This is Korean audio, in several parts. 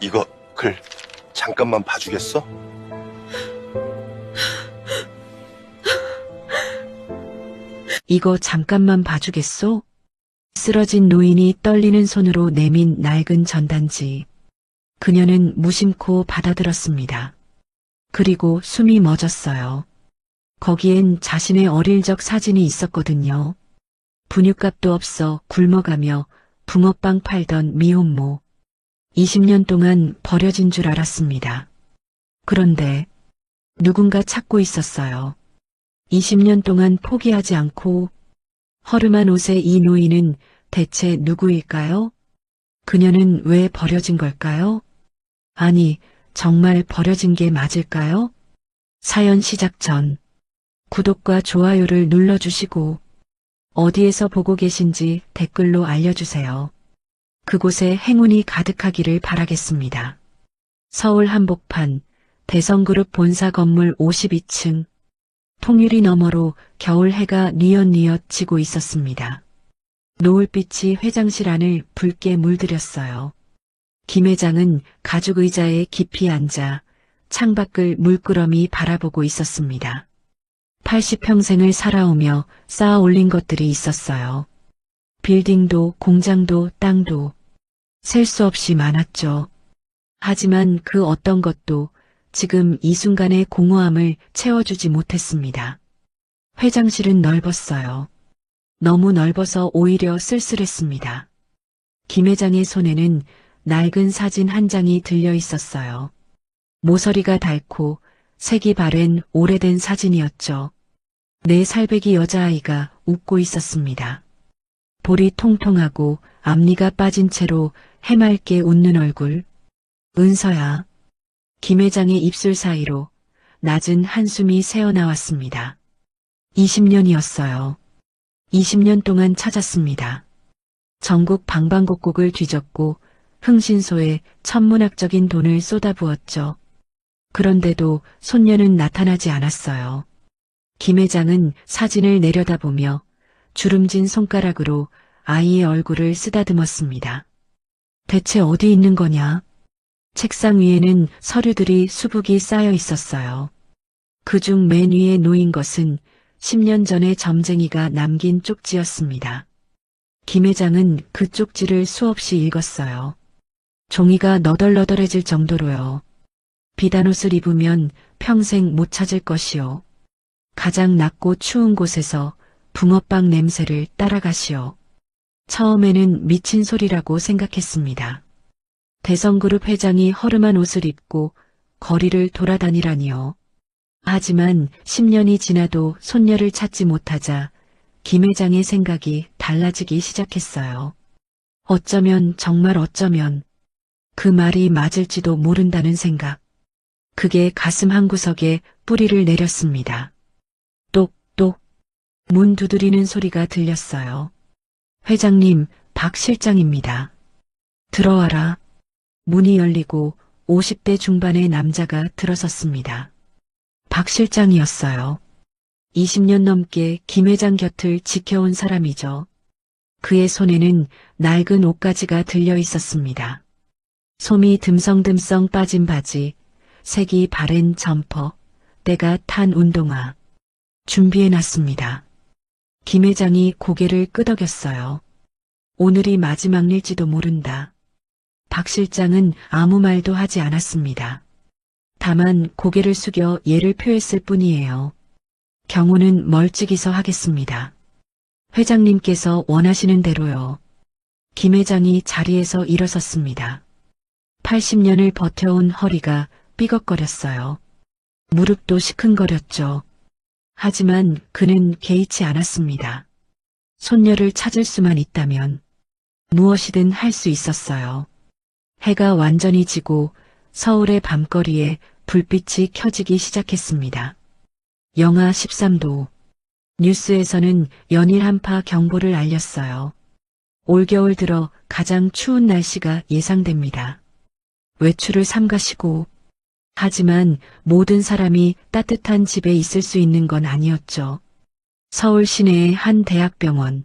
이거 글 잠깐만 봐주겠어? 이거 잠깐만 봐주겠소? 쓰러진 노인이 떨리는 손으로 내민 낡은 전단지. 그녀는 무심코 받아들었습니다. 그리고 숨이 멎었어요. 거기엔 자신의 어릴 적 사진이 있었거든요. 분유값도 없어 굶어가며 붕어빵 팔던 미혼모. 20년 동안 버려진 줄 알았습니다. 그런데 누군가 찾고 있었어요. 20년 동안 포기하지 않고 허름한 옷의 이 노인은 대체 누구일까요? 그녀는 왜 버려진 걸까요? 아니, 정말 버려진 게 맞을까요? 사연 시작 전 구독과 좋아요를 눌러주시고 어디에서 보고 계신지 댓글로 알려주세요. 그곳에 행운이 가득하기를 바라겠습니다. 서울 한복판 대성그룹 본사 건물 52층 통유리 너머로 겨울 해가 뉘엿뉘엿 지고 있었습니다. 노을빛이 회장실 안을 붉게 물들였어요. 김 회장은 가죽 의자에 깊이 앉아 창밖을 물끄러미 바라보고 있었습니다. 80평생을 살아오며 쌓아 올린 것들이 있었어요. 빌딩도 공장도 땅도 셀 수 없이 많았죠. 하지만 그 어떤 것도 지금 이 순간의 공허함을 채워주지 못했습니다. 회장실은 넓었어요. 너무 넓어서 오히려 쓸쓸했습니다. 김 회장의 손에는 낡은 사진 한 장이 들려 있었어요. 모서리가 닳고 색이 바랜 오래된 사진이었죠. 네 살배기 여자아이가 웃고 있었습니다. 볼이 통통하고 앞니가 빠진 채로 해맑게 웃는 얼굴. 은서야. 김 회장의 입술 사이로 낮은 한숨이 새어나왔습니다. 20년이었어요. 20년 동안 찾았습니다. 전국 방방곡곡을 뒤졌고 흥신소에 천문학적인 돈을 쏟아부었죠. 그런데도 손녀는 나타나지 않았어요. 김 회장은 사진을 내려다보며 주름진 손가락으로 아이의 얼굴을 쓰다듬었습니다. 대체 어디 있는 거냐? 책상 위에는 서류들이 수북이 쌓여 있었어요. 그중 맨 위에 놓인 것은 10년 전에 점쟁이가 남긴 쪽지였습니다. 김 회장은 그 쪽지를 수없이 읽었어요. 종이가 너덜너덜해질 정도로요. 비단 옷을 입으면 평생 못 찾을 것이요. 가장 낮고 추운 곳에서 붕어빵 냄새를 따라가시오. 처음에는 미친 소리라고 생각했습니다. 대성그룹 회장이 허름한 옷을 입고 거리를 돌아다니라니요. 하지만 10년이 지나도 손녀를 찾지 못하자 김 회장의 생각이 달라지기 시작했어요. 어쩌면 정말 어쩌면 그 말이 맞을지도 모른다는 생각. 그게 가슴 한구석에 뿌리를 내렸습니다. 똑똑 문 두드리는 소리가 들렸어요. 회장님, 박 실장입니다. 들어와라. 문이 열리고 50대 중반의 남자가 들어섰습니다. 박 실장이었어요. 20년 넘게 김 회장 곁을 지켜온 사람이죠. 그의 손에는 낡은 옷가지가 들려 있었습니다. 솜이 듬성듬성 빠진 바지, 색이 바랜 점퍼, 때가 탄 운동화. 준비해놨습니다. 김 회장이 고개를 끄덕였어요. 오늘이 마지막 일지도 모른다. 박 실장은 아무 말도 하지 않았습니다. 다만 고개를 숙여 예를 표했을 뿐이에요. 경호는 멀찍이서 하겠습니다. 회장님께서 원하시는 대로요. 김 회장이 자리에서 일어섰습니다. 80년을 버텨온 허리가 삐걱거렸어요. 무릎도 시큰거렸죠. 하지만 그는 개의치 않았습니다. 손녀를 찾을 수만 있다면 무엇이든 할 수 있었어요. 해가 완전히 지고 서울의 밤거리에 불빛이 켜지기 시작했습니다. 영하 13도. 뉴스에서는 연일 한파 경보를 알렸어요. 올겨울 들어 가장 추운 날씨가 예상됩니다. 외출을 삼가시고. 하지만 모든 사람이 따뜻한 집에 있을 수 있는 건 아니었죠. 서울 시내의 한 대학병원.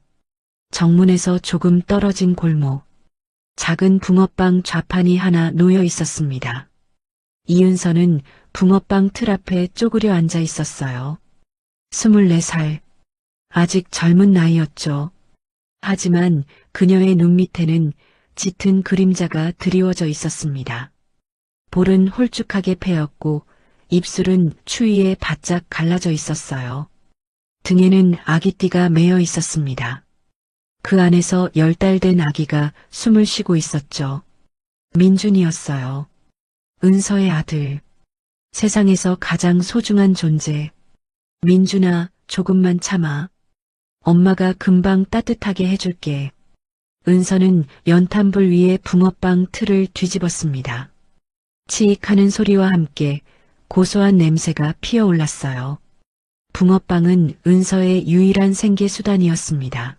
정문에서 조금 떨어진 골목. 작은 붕어빵 좌판이 하나 놓여 있었습니다. 이은서는 붕어빵 틀 앞에 쪼그려 앉아 있었어요. 24살. 아직 젊은 나이였죠. 하지만 그녀의 눈 밑에는 짙은 그림자가 드리워져 있었습니다. 볼은 홀쭉하게 패였고 입술은 추위에 바짝 갈라져 있었어요. 등에는 아기띠가 매여 있었습니다. 그 안에서 10달 된 아기가 숨을 쉬고 있었죠. 민준이었어요. 은서의 아들. 세상에서 가장 소중한 존재. 민준아, 조금만 참아. 엄마가 금방 따뜻하게 해줄게. 은서는 연탄불 위에 붕어빵 틀을 뒤집었습니다. 치익하는 소리와 함께 고소한 냄새가 피어올랐어요. 붕어빵은 은서의 유일한 생계 수단이었습니다.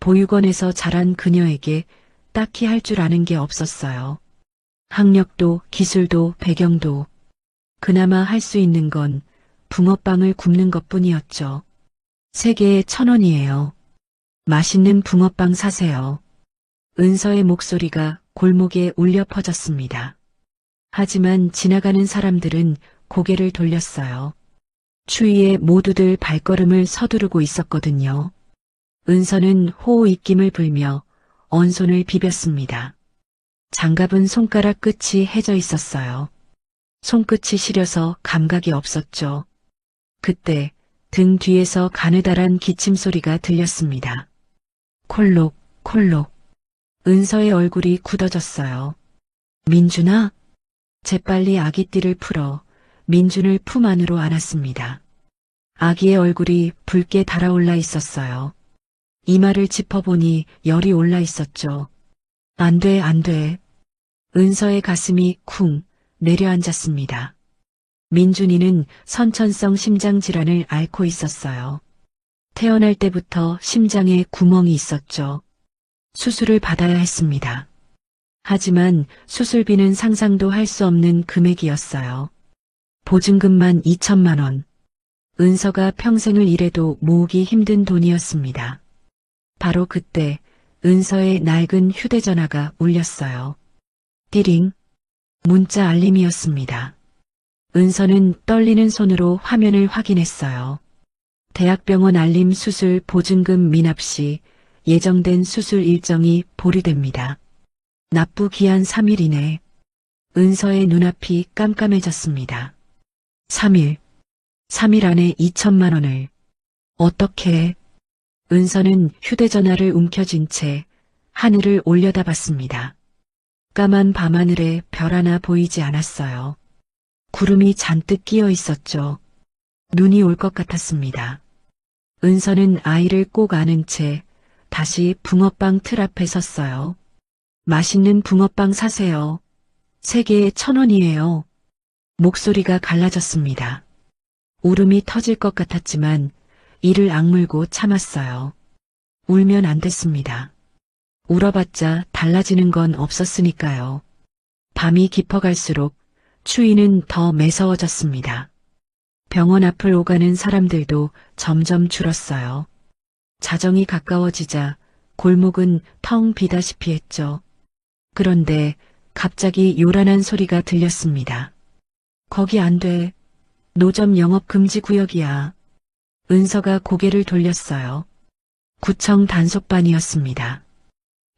보육원에서 자란 그녀에게 딱히 할 줄 아는 게 없었어요. 학력도 기술도 배경도 그나마 할 수 있는 건 붕어빵을 굽는 것뿐이었죠. 3개에 1,000원이에요. 맛있는 붕어빵 사세요. 은서의 목소리가 골목에 울려 퍼졌습니다. 하지만 지나가는 사람들은 고개를 돌렸어요. 추위에 모두들 발걸음을 서두르고 있었거든요. 은서는 호호 입김을 불며 언손을 비볐습니다. 장갑은 손가락 끝이 해져 있었어요. 손끝이 시려서 감각이 없었죠. 그때 등 뒤에서 가느다란 기침 소리가 들렸습니다. 콜록, 콜록. 은서의 얼굴이 굳어졌어요. 민준아? 재빨리 아기띠를 풀어 민준을 품 안으로 안았습니다. 아기의 얼굴이 붉게 달아올라 있었어요. 이마를 짚어보니 열이 올라 있었죠. 안 돼, 안 돼. 은서의 가슴이 쿵 내려앉았습니다. 민준이는 선천성 심장질환을 앓고 있었어요. 태어날 때부터 심장에 구멍이 있었죠. 수술을 받아야 했습니다. 하지만 수술비는 상상도 할 수 없는 금액이었어요. 보증금만 2천만 원. 은서가 평생을 일해도 모으기 힘든 돈이었습니다. 바로 그때 은서의 낡은 휴대전화가 울렸어요. 띠링. 문자 알림이었습니다. 은서는 떨리는 손으로 화면을 확인했어요. 대학병원 알림 수술 보증금 미납 시 예정된 수술 일정이 보류됩니다. 납부 기한 3일 이내. 은서의 눈앞이 깜깜해졌습니다. 3일 안에 2천만 원을. 어떻게? 은서는 휴대전화를 움켜쥔 채 하늘을 올려다봤습니다. 까만 밤하늘에 별 하나 보이지 않았어요. 구름이 잔뜩 끼어 있었죠. 눈이 올 것 같았습니다. 은서는 아이를 꼭 안은 채 다시 붕어빵 틀 앞에 섰어요. 맛있는 붕어빵 사세요. 3개에 1,000원이에요. 목소리가 갈라졌습니다. 울음이 터질 것 같았지만 이를 악물고 참았어요. 울면 안 됐습니다. 울어봤자 달라지는 건 없었으니까요. 밤이 깊어갈수록 추위는 더 매서워졌습니다. 병원 앞을 오가는 사람들도 점점 줄었어요. 자정이 가까워지자 골목은 텅 비다시피 했죠. 그런데 갑자기 요란한 소리가 들렸습니다. 거기 안 돼. 노점 영업 금지 구역이야. 은서가 고개를 돌렸어요. 구청 단속반이었습니다.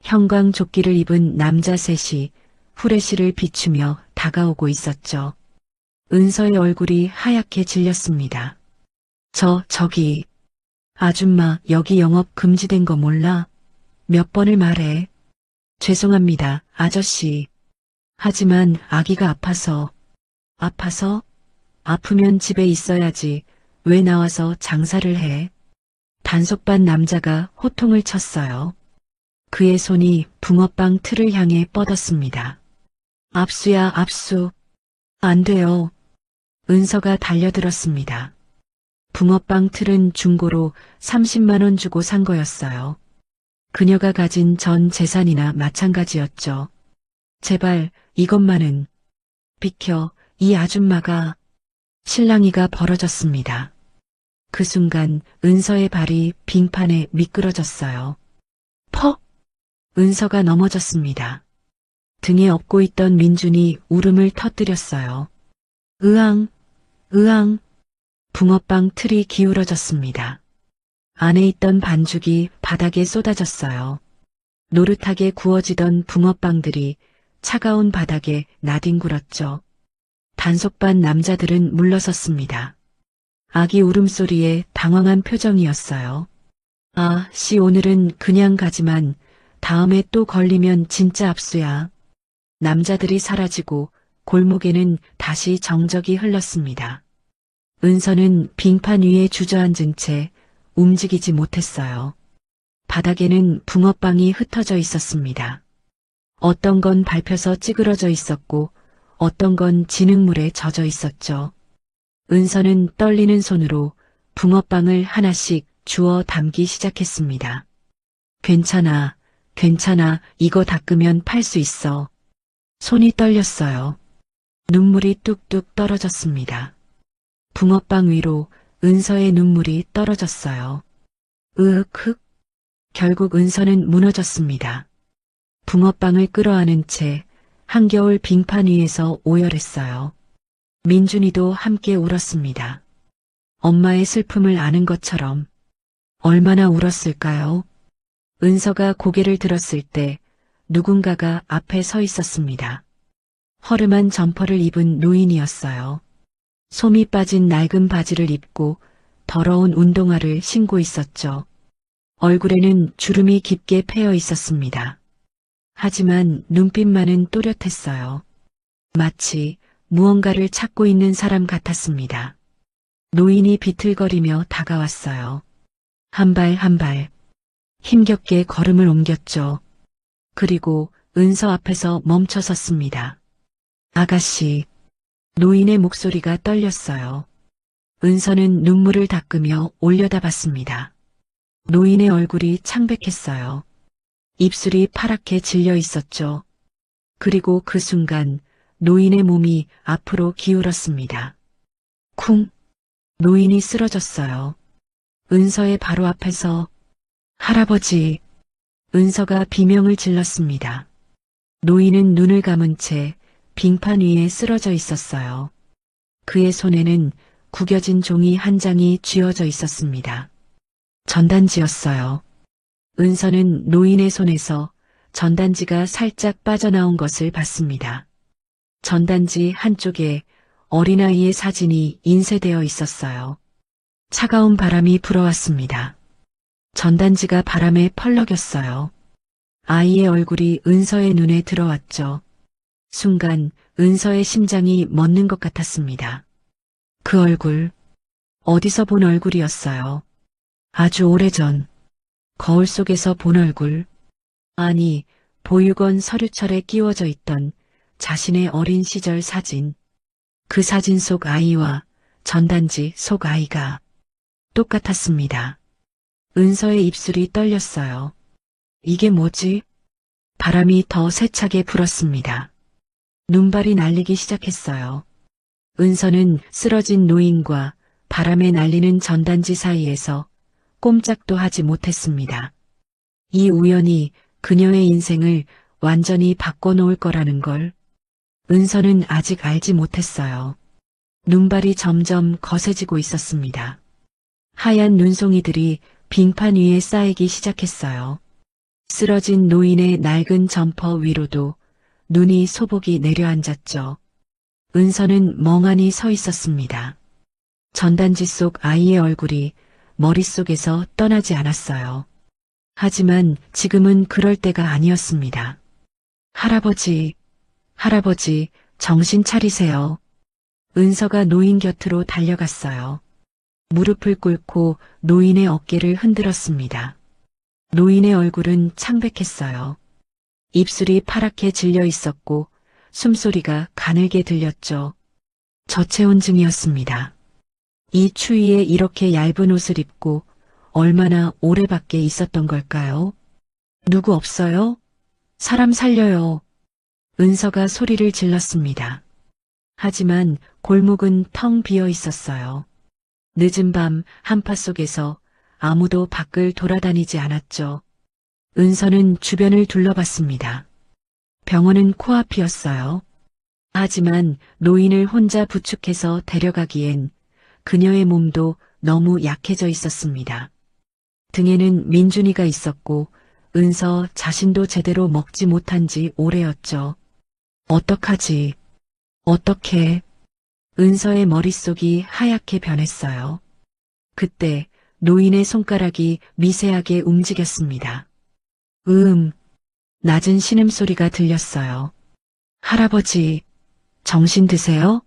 형광조끼를 입은 남자 셋이 후레쉬를 비추며 다가오고 있었죠. 은서의 얼굴이 하얗게 질렸습니다. 저기. 아줌마, 여기 영업 금지된 거 몰라? 몇 번을 말해. 죄송합니다, 아저씨. 하지만 아기가 아파서. 아프면 집에 있어야지. 왜 나와서 장사를 해? 단속반 남자가 호통을 쳤어요. 그의 손이 붕어빵 틀을 향해 뻗었습니다. 압수야, 압수. 안 돼요. 은서가 달려들었습니다. 붕어빵 틀은 중고로 30만 원 주고 산 거였어요. 그녀가 가진 전 재산이나 마찬가지였죠. 제발 이것만은. 비켜, 이 아줌마가. 실랑이가 벌어졌습니다. 그 순간 은서의 발이 빙판에 미끄러졌어요. 퍽! 은서가 넘어졌습니다. 등에 업고 있던 민준이 울음을 터뜨렸어요. 으앙, 으앙. 붕어빵 틀이 기울어졌습니다. 안에 있던 반죽이 바닥에 쏟아졌어요. 노릇하게 구워지던 붕어빵들이 차가운 바닥에 나뒹굴었죠. 단속반 남자들은 물러섰습니다. 아기 울음소리에 당황한 표정이었어요. 아, 씨 오늘은 그냥 가지만 다음에 또 걸리면 진짜 압수야. 남자들이 사라지고 골목에는 다시 정적이 흘렀습니다. 은서는 빙판 위에 주저앉은 채 움직이지 못했어요. 바닥에는 붕어빵이 흩어져 있었습니다. 어떤 건 밟혀서 찌그러져 있었고 어떤 건 진흙물에 젖어 있었죠. 은서는 떨리는 손으로 붕어빵을 하나씩 주워 담기 시작했습니다. 괜찮아, 괜찮아, 이거 닦으면 팔 수 있어. 손이 떨렸어요. 눈물이 뚝뚝 떨어졌습니다. 붕어빵 위로 은서의 눈물이 떨어졌어요. 흑. 결국 은서는 무너졌습니다. 붕어빵을 끌어안은 채 한겨울 빙판 위에서 오열했어요. 민준이도 함께 울었습니다. 엄마의 슬픔을 아는 것처럼. 얼마나 울었을까요? 은서가 고개를 들었을 때 누군가가 앞에 서 있었습니다. 허름한 점퍼를 입은 노인이었어요. 솜이 빠진 낡은 바지를 입고 더러운 운동화를 신고 있었죠. 얼굴에는 주름이 깊게 패여 있었습니다. 하지만 눈빛만은 또렷했어요. 마치 무언가를 찾고 있는 사람 같았습니다. 노인이 비틀거리며 다가왔어요. 한 발 한 발 힘겹게 걸음을 옮겼죠. 그리고 은서 앞에서 멈춰 섰습니다. 아가씨. 노인의 목소리가 떨렸어요. 은서는 눈물을 닦으며 올려다봤습니다. 노인의 얼굴이 창백했어요. 입술이 파랗게 질려 있었죠. 그리고 그 순간 노인의 몸이 앞으로 기울었습니다. 쿵! 노인이 쓰러졌어요. 은서의 바로 앞에서 할아버지! 은서가 비명을 질렀습니다. 노인은 눈을 감은 채 빙판 위에 쓰러져 있었어요. 그의 손에는 구겨진 종이 한 장이 쥐어져 있었습니다. 전단지였어요. 은서는 노인의 손에서 전단지가 살짝 빠져나온 것을 봤습니다. 전단지 한쪽에 어린아이의 사진이 인쇄되어 있었어요. 차가운 바람이 불어왔습니다. 전단지가 바람에 펄럭였어요. 아이의 얼굴이 은서의 눈에 들어왔죠. 순간 은서의 심장이 멎는 것 같았습니다. 그 얼굴, 어디서 본 얼굴이었어요. 아주 오래전, 거울 속에서 본 얼굴. 아니, 보육원 서류철에 끼워져 있던 자신의 어린 시절 사진. 그 사진 속 아이와 전단지 속 아이가 똑같았습니다. 은서의 입술이 떨렸어요. 이게 뭐지? 바람이 더 세차게 불었습니다. 눈발이 날리기 시작했어요. 은서는 쓰러진 노인과 바람에 날리는 전단지 사이에서 꼼짝도 하지 못했습니다. 이 우연이 그녀의 인생을 완전히 바꿔놓을 거라는 걸 은서는 아직 알지 못했어요. 눈발이 점점 거세지고 있었습니다. 하얀 눈송이들이 빙판 위에 쌓이기 시작했어요. 쓰러진 노인의 낡은 점퍼 위로도 눈이 소복이 내려앉았죠. 은서는 멍하니 서 있었습니다. 전단지 속 아이의 얼굴이 머릿속에서 떠나지 않았어요. 하지만 지금은 그럴 때가 아니었습니다. 할아버지, 할아버지, 정신 차리세요. 은서가 노인 곁으로 달려갔어요. 무릎을 꿇고 노인의 어깨를 흔들었습니다. 노인의 얼굴은 창백했어요. 입술이 파랗게 질려 있었고 숨소리가 가늘게 들렸죠. 저체온증이었습니다. 이 추위에 이렇게 얇은 옷을 입고 얼마나 오래 밖에 있었던 걸까요? 누구 없어요? 사람 살려요. 은서가 소리를 질렀습니다. 하지만 골목은 텅 비어 있었어요. 늦은 밤 한파 속에서 아무도 밖을 돌아다니지 않았죠. 은서는 주변을 둘러봤습니다. 병원은 코앞이었어요. 하지만 노인을 혼자 부축해서 데려가기엔 그녀의 몸도 너무 약해져 있었습니다. 등에는 민준이가 있었고 은서 자신도 제대로 먹지 못한 지 오래였죠. 어떡하지? 어떻게? 은서의 머릿속이 하얗게 변했어요. 그때 노인의 손가락이 미세하게 움직였습니다. 낮은 신음소리가 들렸어요. 할아버지, 정신 드세요?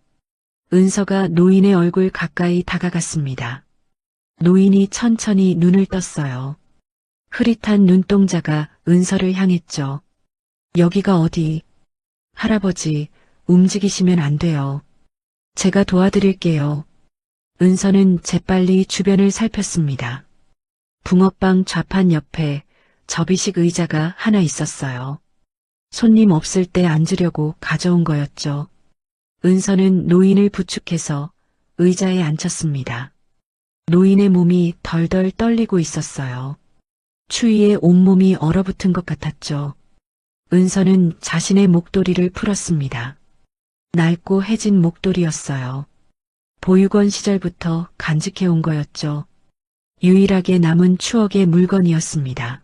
은서가 노인의 얼굴 가까이 다가갔습니다. 노인이 천천히 눈을 떴어요. 흐릿한 눈동자가 은서를 향했죠. 여기가 어디? 할아버지, 움직이시면 안 돼요. 제가 도와드릴게요. 은서는 재빨리 주변을 살폈습니다. 붕어빵 좌판 옆에 접이식 의자가 하나 있었어요. 손님 없을 때 앉으려고 가져온 거였죠. 은서는 노인을 부축해서 의자에 앉혔습니다. 노인의 몸이 덜덜 떨리고 있었어요. 추위에 온몸이 얼어붙은 것 같았죠. 은서는 자신의 목도리를 풀었습니다. 낡고 해진 목도리였어요. 보육원 시절부터 간직해온 거였죠. 유일하게 남은 추억의 물건이었습니다.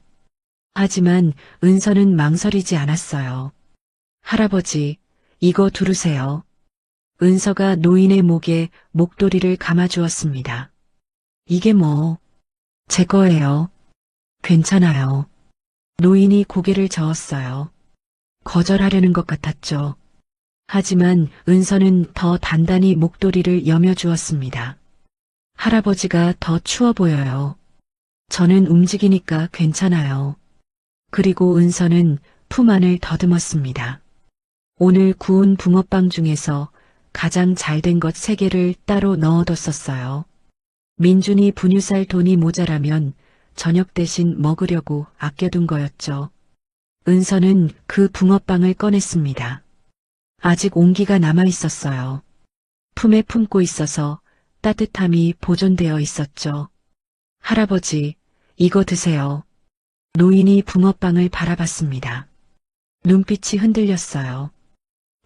하지만 은서는 망설이지 않았어요. 할아버지, 이거 두르세요. 은서가 노인의 목에 목도리를 감아주었습니다. 이게 뭐? 제 거예요. 괜찮아요. 노인이 고개를 저었어요. 거절하려는 것 같았죠. 하지만 은서는 더 단단히 목도리를 여며주었습니다. 할아버지가 더 추워 보여요. 저는 움직이니까 괜찮아요. 그리고 은서는 품 안을 더듬었습니다. 오늘 구운 붕어빵 중에서 가장 잘된 것 3개를 따로 넣어뒀었어요. 민준이 분유살 돈이 모자라면 저녁 대신 먹으려고 아껴둔 거였죠. 은서는 그 붕어빵을 꺼냈습니다. 아직 온기가 남아 있었어요. 품에 품고 있어서 따뜻함이 보존되어 있었죠. 할아버지, 이거 드세요. 노인이 붕어빵을 바라봤습니다. 눈빛이 흔들렸어요.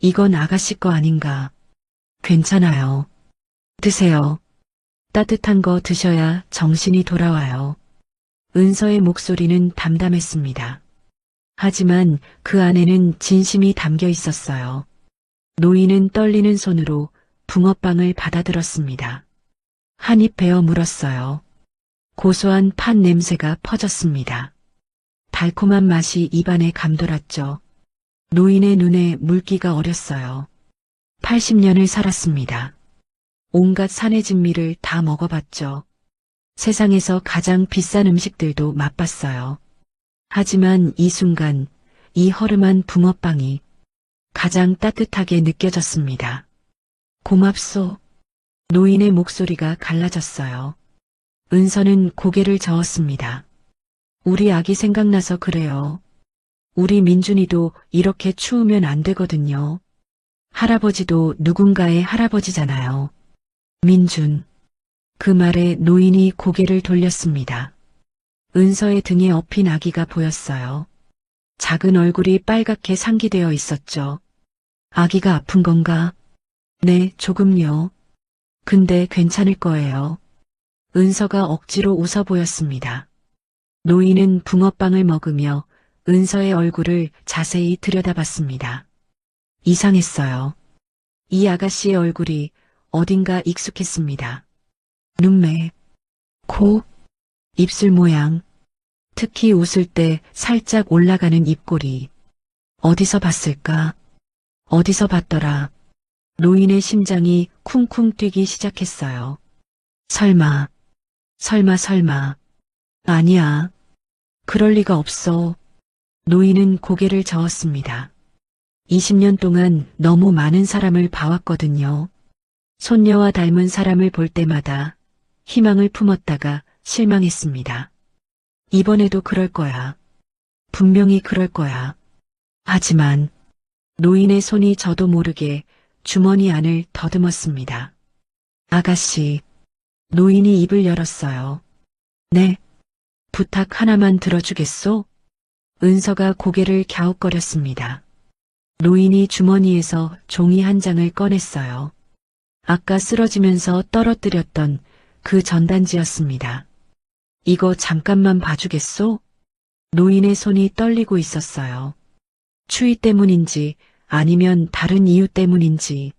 이건 아가씨 거 아닌가. 괜찮아요. 드세요. 따뜻한 거 드셔야 정신이 돌아와요. 은서의 목소리는 담담했습니다. 하지만 그 안에는 진심이 담겨 있었어요. 노인은 떨리는 손으로 붕어빵을 받아들었습니다. 한 입 베어 물었어요. 고소한 팥 냄새가 퍼졌습니다. 달콤한 맛이 입안에 감돌았죠. 노인의 눈에 물기가 어렸어요. 80년을 살았습니다. 온갖 산의 진미를 다 먹어봤죠. 세상에서 가장 비싼 음식들도 맛봤어요. 하지만 이 순간 이 허름한 붕어빵이 가장 따뜻하게 느껴졌습니다. 고맙소. 노인의 목소리가 갈라졌어요. 은서는 고개를 저었습니다. 우리 아기 생각나서 그래요. 우리 민준이도 이렇게 추우면 안 되거든요. 할아버지도 누군가의 할아버지잖아요. 민준. 그 말에 노인이 고개를 돌렸습니다. 은서의 등에 엎인 아기가 보였어요. 작은 얼굴이 빨갛게 상기되어 있었죠. 아기가 아픈 건가? 네, 조금요. 근데 괜찮을 거예요. 은서가 억지로 웃어 보였습니다. 노인은 붕어빵을 먹으며 은서의 얼굴을 자세히 들여다봤습니다. 이상했어요. 이 아가씨의 얼굴이 어딘가 익숙했습니다. 눈매, 코, 입술 모양, 특히 웃을 때 살짝 올라가는 입꼬리. 어디서 봤을까? 어디서 봤더라. 노인의 심장이 쿵쿵 뛰기 시작했어요. 설마. 아니야. 그럴 리가 없어. 노인은 고개를 저었습니다. 20년 동안 너무 많은 사람을 봐왔거든요. 손녀와 닮은 사람을 볼 때마다 희망을 품었다가 실망했습니다. 이번에도 그럴 거야. 분명히 그럴 거야. 하지만 노인의 손이 저도 모르게 주머니 안을 더듬었습니다. 아가씨. 노인이 입을 열었어요. 네. 부탁 하나만 들어주겠소? 은서가 고개를 갸웃거렸습니다. 노인이 주머니에서 종이 한 장을 꺼냈어요. 아까 쓰러지면서 떨어뜨렸던 그 전단지였습니다. 이거 잠깐만 봐주겠소? 노인의 손이 떨리고 있었어요. 추위 때문인지 아니면 다른 이유 때문인지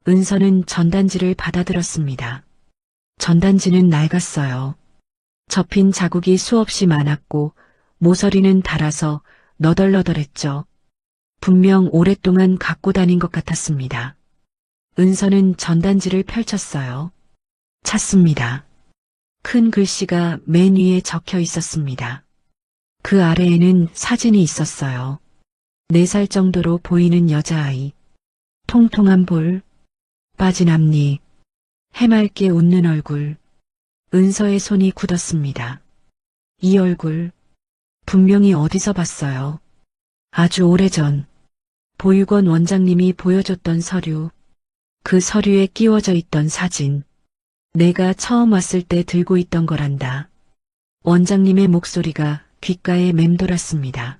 은서는 전단지를 받아들었습니다. 전단지는 낡았어요. 접힌 자국이 수없이 많았고 모서리는 닳아서 너덜너덜했죠. 분명 오랫동안 갖고 다닌 것 같았습니다. 은서는 전단지를 펼쳤어요. 찾습니다. 큰 글씨가 맨 위에 적혀 있었습니다. 그 아래에는 사진이 있었어요. 4살 정도로 보이는 여자아이. 통통한 볼, 빠진 앞니, 해맑게 웃는 얼굴. 은서의 손이 굳었습니다. 이 얼굴, 분명히 어디서 봤어요. 아주 오래전, 보육원 원장님이 보여줬던 서류, 그 서류에 끼워져 있던 사진. 내가 처음 왔을 때 들고 있던 거란다. 원장님의 목소리가 귓가에 맴돌았습니다.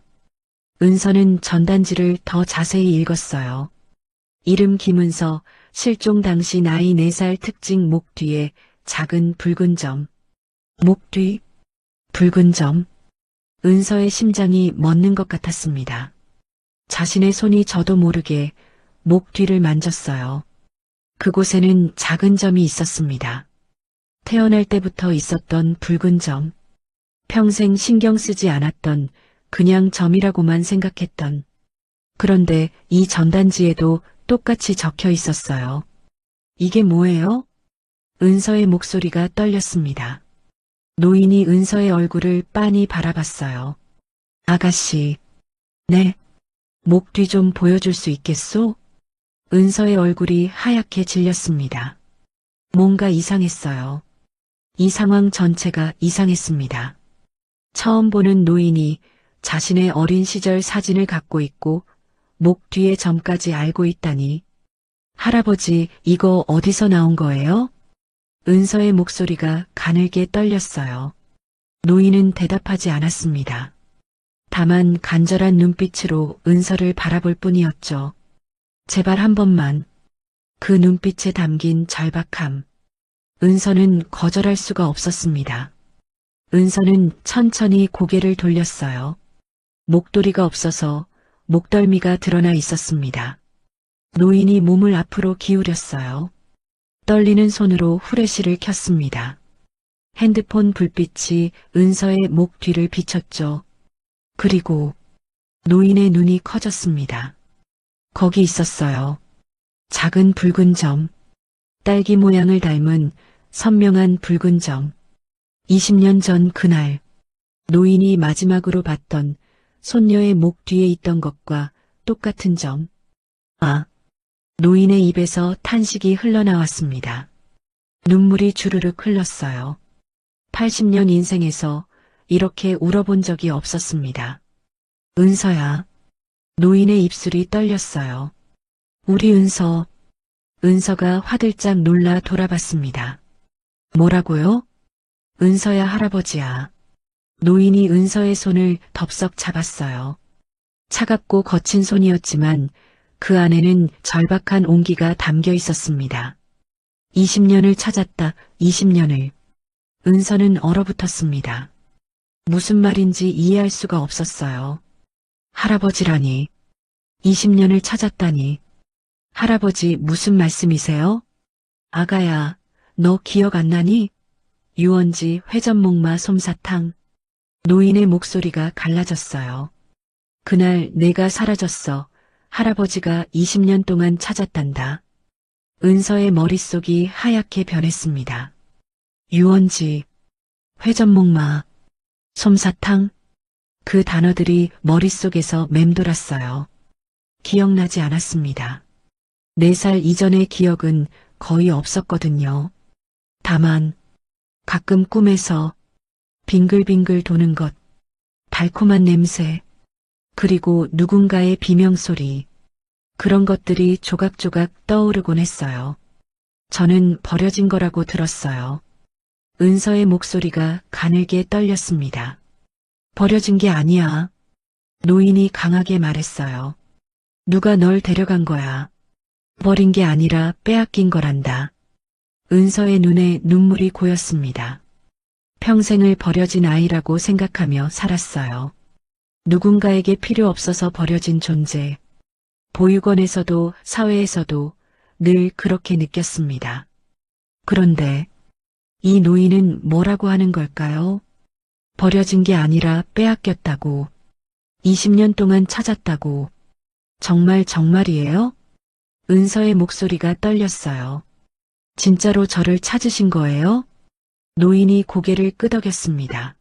은서는 전단지를 더 자세히 읽었어요. 이름 김은서, 실종 당시 나이 4살 특징 목 뒤에 작은 붉은 점. 목 뒤, 붉은 점. 은서의 심장이 멎는 것 같았습니다. 자신의 손이 저도 모르게 목 뒤를 만졌어요. 그곳에는 작은 점이 있었습니다. 태어날 때부터 있었던 붉은 점. 평생 신경 쓰지 않았던 그냥 점이라고만 생각했던. 그런데 이 전단지에도 똑같이 적혀 있었어요. 이게 뭐예요? 은서의 목소리가 떨렸습니다. 노인이 은서의 얼굴을 빤히 바라봤어요. 아가씨. 네. 목 뒤 좀 보여줄 수 있겠소? 은서의 얼굴이 하얗게 질렸습니다. 뭔가 이상했어요. 이 상황 전체가 이상했습니다. 처음 보는 노인이 자신의 어린 시절 사진을 갖고 있고 목 뒤의 점까지 알고 있다니. 할아버지, 이거 어디서 나온 거예요? 은서의 목소리가 가늘게 떨렸어요. 노인은 대답하지 않았습니다. 다만 간절한 눈빛으로 은서를 바라볼 뿐이었죠. 제발 한 번만. 그 눈빛에 담긴 절박함. 은서는 거절할 수가 없었습니다. 은서는 천천히 고개를 돌렸어요. 목도리가 없어서 목덜미가 드러나 있었습니다. 노인이 몸을 앞으로 기울였어요. 떨리는 손으로 후레쉬를 켰습니다. 핸드폰 불빛이 은서의 목 뒤를 비췄죠. 그리고 노인의 눈이 커졌습니다. 거기 있었어요. 작은 붉은 점. 딸기 모양을 닮은 선명한 붉은 점. 20년 전 그날 노인이 마지막으로 봤던 손녀의 목 뒤에 있던 것과 똑같은 점. 아, 노인의 입에서 탄식이 흘러나왔습니다. 눈물이 주르륵 흘렀어요. 80년 인생에서 이렇게 울어본 적이 없었습니다. 은서야. 노인의 입술이 떨렸어요. 우리 은서. 은서가 화들짝 놀라 돌아봤습니다. 뭐라고요? 은서야 할아버지야. 노인이 은서의 손을 덥석 잡았어요. 차갑고 거친 손이었지만 그 안에는 절박한 온기가 담겨 있었습니다. 20년을 찾았다, 20년을. 은서는 얼어붙었습니다. 무슨 말인지 이해할 수가 없었어요. 할아버지라니. 20년을 찾았다니. 할아버지 무슨 말씀이세요? 아가야, 너 기억 안 나니? 유원지 회전목마 솜사탕. 노인의 목소리가 갈라졌어요. 그날 내가 사라졌어. 할아버지가 20년 동안 찾았단다. 은서의 머릿속이 하얗게 변했습니다. 유원지, 회전목마, 솜사탕. 그 단어들이 머릿속에서 맴돌았어요. 기억나지 않았습니다. 4살 이전의 기억은 거의 없었거든요. 다만 가끔 꿈에서 빙글빙글 도는 것, 달콤한 냄새, 그리고 누군가의 비명소리, 그런 것들이 조각조각 떠오르곤 했어요. 저는 버려진 거라고 들었어요. 은서의 목소리가 가늘게 떨렸습니다. 버려진 게 아니야. 노인이 강하게 말했어요. 누가 널 데려간 거야. 버린 게 아니라 빼앗긴 거란다. 은서의 눈에 눈물이 고였습니다. 평생을 버려진 아이라고 생각하며 살았어요. 누군가에게 필요 없어서 버려진 존재. 보육원에서도 사회에서도 늘 그렇게 느꼈습니다. 그런데 이 노인은 뭐라고 하는 걸까요? 버려진 게 아니라 빼앗겼다고. 20년 동안 찾았다고. 정말이에요? 은서의 목소리가 떨렸어요. 진짜로 저를 찾으신 거예요? 노인이 고개를 끄덕였습니다.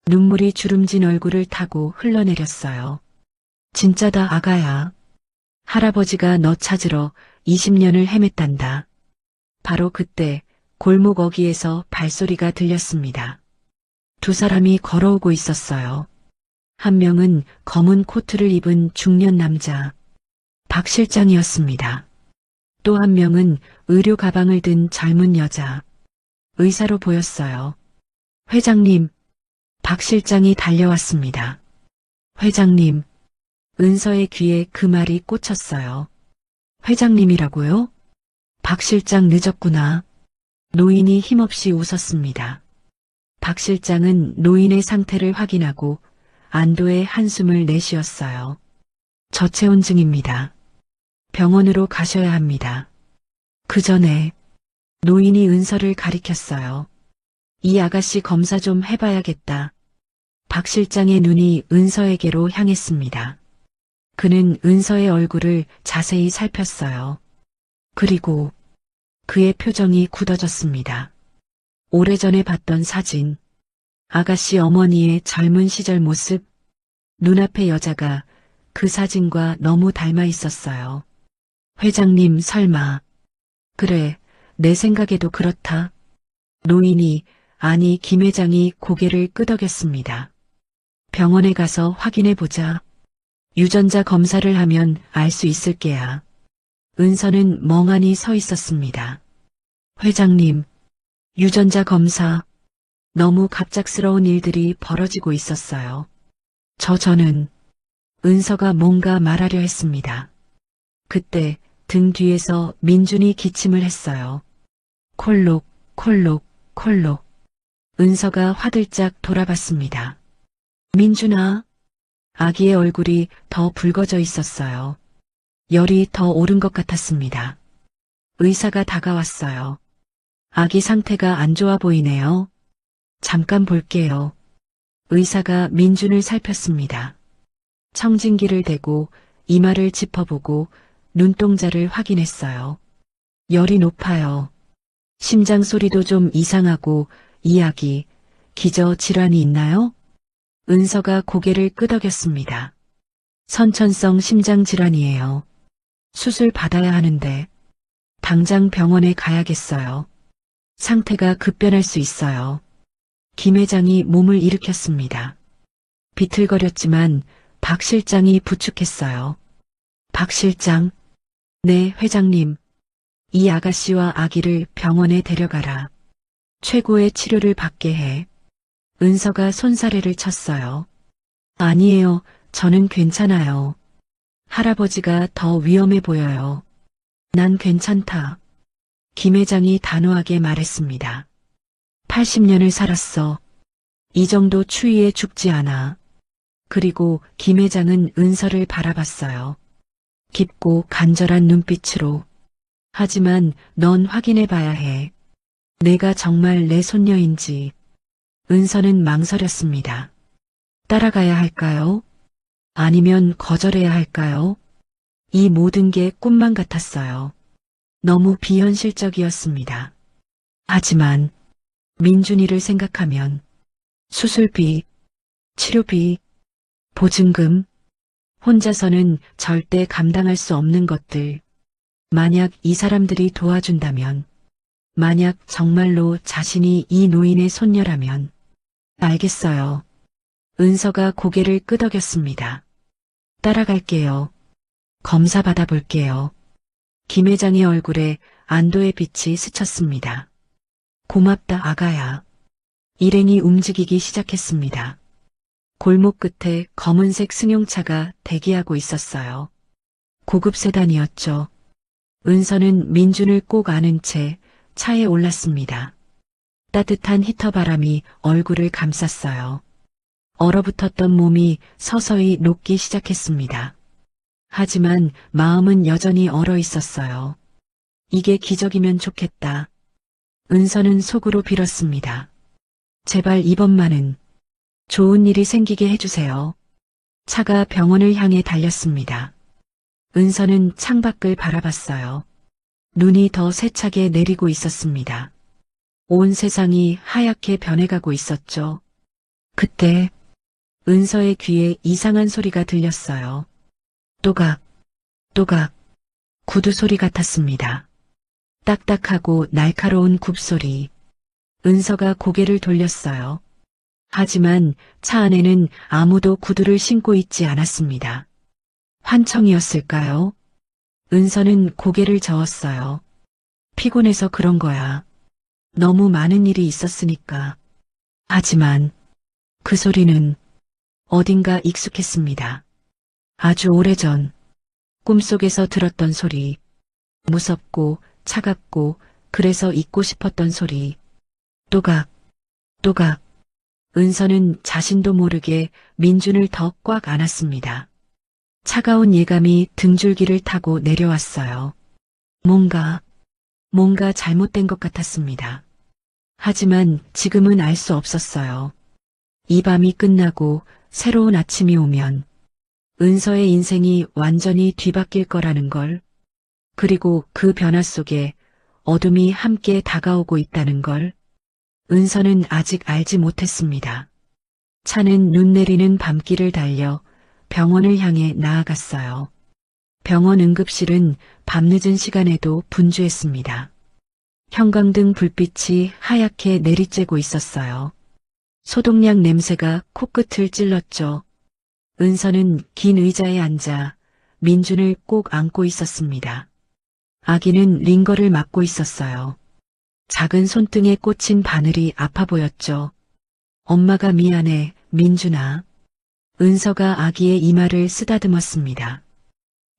눈물이 주름진 얼굴을 타고 흘러내렸어요. 진짜다, 아가야. 할아버지가 너 찾으러 20년을 헤맸단다. 바로 그때 골목 어귀에서 발소리가 들렸습니다. 두 사람이 걸어오고 있었어요. 한 명은 검은 코트를 입은 중년 남자, 박 실장이었습니다. 또 한 명은 의료 가방을 든 젊은 여자, 의사로 보였어요. 회장님, 박 실장이 달려왔습니다. 회장님, 은서의 귀에 그 말이 꽂혔어요. 회장님이라고요? 박 실장 늦었구나. 노인이 힘없이 웃었습니다. 박 실장은 노인의 상태를 확인하고 안도의 한숨을 내쉬었어요. 저체온증입니다. 병원으로 가셔야 합니다. 그 전에 노인이 은서를 가리켰어요. 이 아가씨 검사 좀 해봐야겠다. 박 실장의 눈이 은서에게로 향했습니다. 그는 은서의 얼굴을 자세히 살폈어요. 그리고 그의 표정이 굳어졌습니다. 오래전에 봤던 사진, 아가씨 어머니의 젊은 시절 모습, 눈앞의 여자가 그 사진과 너무 닮아 있었어요. 회장님 설마. 그래, 내 생각에도 그렇다. 노인이, 아니 김 회장이 고개를 끄덕였습니다. 병원에 가서 확인해 보자. 유전자 검사를 하면 알 수 있을 게야. 은서는 멍하니 서 있었습니다. 회장님, 유전자 검사. 너무 갑작스러운 일들이 벌어지고 있었어요. 저는 은서가 뭔가 말하려 했습니다. 그때 등 뒤에서 민준이 기침을 했어요. 콜록, 콜록, 콜록. 은서가 화들짝 돌아봤습니다. 민준아. 아기의 얼굴이 더 붉어져 있었어요. 열이 더 오른 것 같았습니다. 의사가 다가왔어요. 아기 상태가 안 좋아 보이네요. 잠깐 볼게요. 의사가 민준을 살폈습니다. 청진기를 대고 이마를 짚어보고 눈동자를 확인했어요. 열이 높아요. 심장 소리도 좀 이상하고 이 아기 기저 질환이 있나요? 은서가 고개를 끄덕였습니다. 선천성 심장 질환이에요. 수술 받아야 하는데 당장 병원에 가야겠어요. 상태가 급변할 수 있어요. 김 회장이 몸을 일으켰습니다. 비틀거렸지만 박 실장이 부축했어요. 박 실장. 네, 회장님. 이 아가씨와 아기를 병원에 데려가라. 최고의 치료를 받게 해. 은서가 손사래를 쳤어요. 아니에요. 저는 괜찮아요. 할아버지가 더 위험해 보여요. 난 괜찮다. 김 회장이 단호하게 말했습니다. 80년을 살았어. 이 정도 추위에 죽지 않아. 그리고 김 회장은 은서를 바라봤어요. 깊고 간절한 눈빛으로. 하지만 넌 확인해 봐야 해. 내가 정말 내 손녀인지. 은서는 망설였습니다. 따라가야 할까요? 아니면 거절해야 할까요? 이 모든 게 꿈만 같았어요. 너무 비현실적이었습니다. 하지만 민준이를 생각하면 수술비, 치료비, 보증금, 혼자서는 절대 감당할 수 없는 것들. 만약 이 사람들이 도와준다면, 만약 정말로 자신이 이 노인의 손녀라면, 알겠어요. 은서가 고개를 끄덕였습니다. 따라갈게요. 검사 받아볼게요. 김 회장의 얼굴에 안도의 빛이 스쳤습니다. 고맙다, 아가야. 일행이 움직이기 시작했습니다. 골목 끝에 검은색 승용차가 대기하고 있었어요. 고급 세단이었죠. 은서는 민준을 꼭 안은 채 차에 올랐습니다. 따뜻한 히터 바람이 얼굴을 감쌌어요. 얼어붙었던 몸이 서서히 녹기 시작했습니다. 하지만 마음은 여전히 얼어 있었어요. 이게 기적이면 좋겠다. 은서는 속으로 빌었습니다. 제발 이번만은 좋은 일이 생기게 해주세요. 차가 병원을 향해 달렸습니다. 은서는 창밖을 바라봤어요. 눈이 더 세차게 내리고 있었습니다. 온 세상이 하얗게 변해가고 있었죠. 그때 은서의 귀에 이상한 소리가 들렸어요. 또각, 또각, 구두 소리 같았습니다. 딱딱하고 날카로운 굽소리. 은서가 고개를 돌렸어요. 하지만 차 안에는 아무도 구두를 신고 있지 않았습니다. 환청이었을까요? 은서는 고개를 저었어요. 피곤해서 그런 거야. 너무 많은 일이 있었으니까. 하지만 그 소리는 어딘가 익숙했습니다. 아주 오래전 꿈속에서 들었던 소리. 무섭고 차갑고 그래서 잊고 싶었던 소리. 또각, 또각. 은서는 자신도 모르게 민준을 더 꽉 안았습니다. 차가운 예감이 등줄기를 타고 내려왔어요. 뭔가 잘못된 것 같았습니다. 하지만 지금은 알 수 없었어요. 이 밤이 끝나고 새로운 아침이 오면 은서의 인생이 완전히 뒤바뀔 거라는 걸, 그리고 그 변화 속에 어둠이 함께 다가오고 있다는 걸 은서는 아직 알지 못했습니다. 차는 눈 내리는 밤길을 달려 병원을 향해 나아갔어요. 병원 응급실은 밤늦은 시간에도 분주했습니다. 형광등 불빛이 하얗게 내리쬐고 있었어요. 소독약 냄새가 코끝을 찔렀죠. 은서는 긴 의자에 앉아 민준을 꼭 안고 있었습니다. 아기는 링거를 맞고 있었어요. 작은 손등에 꽂힌 바늘이 아파 보였죠. 엄마가 미안해, 민준아. 은서가 아기의 이마를 쓰다듬었습니다.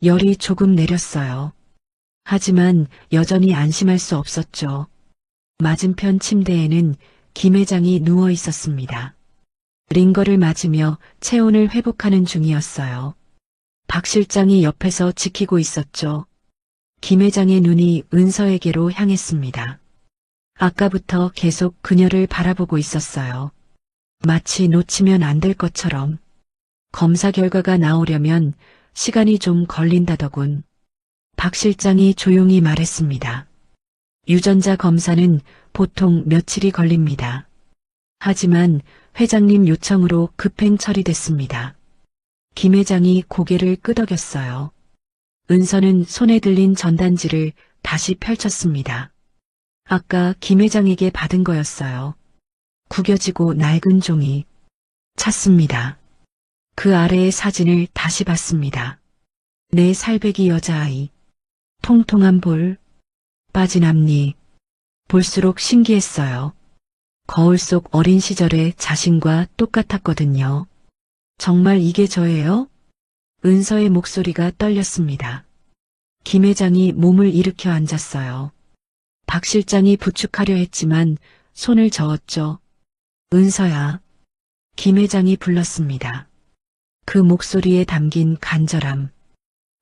열이 조금 내렸어요. 하지만 여전히 안심할 수 없었죠. 맞은편 침대에는 김 회장이 누워 있었습니다. 링거를 맞으며 체온을 회복하는 중이었어요. 박 실장이 옆에서 지키고 있었죠. 김 회장의 눈이 은서에게로 향했습니다. 아까부터 계속 그녀를 바라보고 있었어요. 마치 놓치면 안 될 것처럼. 검사 결과가 나오려면 시간이 좀 걸린다더군. 박 실장이 조용히 말했습니다. 유전자 검사는 보통 며칠이 걸립니다. 하지만 회장님 요청으로 급행 처리됐습니다. 김 회장이 고개를 끄덕였어요. 은서는 손에 들린 전단지를 다시 펼쳤습니다. 아까 김 회장에게 받은 거였어요. 구겨지고 낡은 종이. 찾습니다. 그 아래의 사진을 다시 봤습니다. 내 살배기 여자아이. 통통한 볼, 빠진 앞니. 볼수록 신기했어요. 거울 속 어린 시절의 자신과 똑같았거든요. 정말 이게 저예요? 은서의 목소리가 떨렸습니다. 김 회장이 몸을 일으켜 앉았어요. 박 실장이 부축하려 했지만 손을 저었죠. 은서야. 김 회장이 불렀습니다. 그 목소리에 담긴 간절함.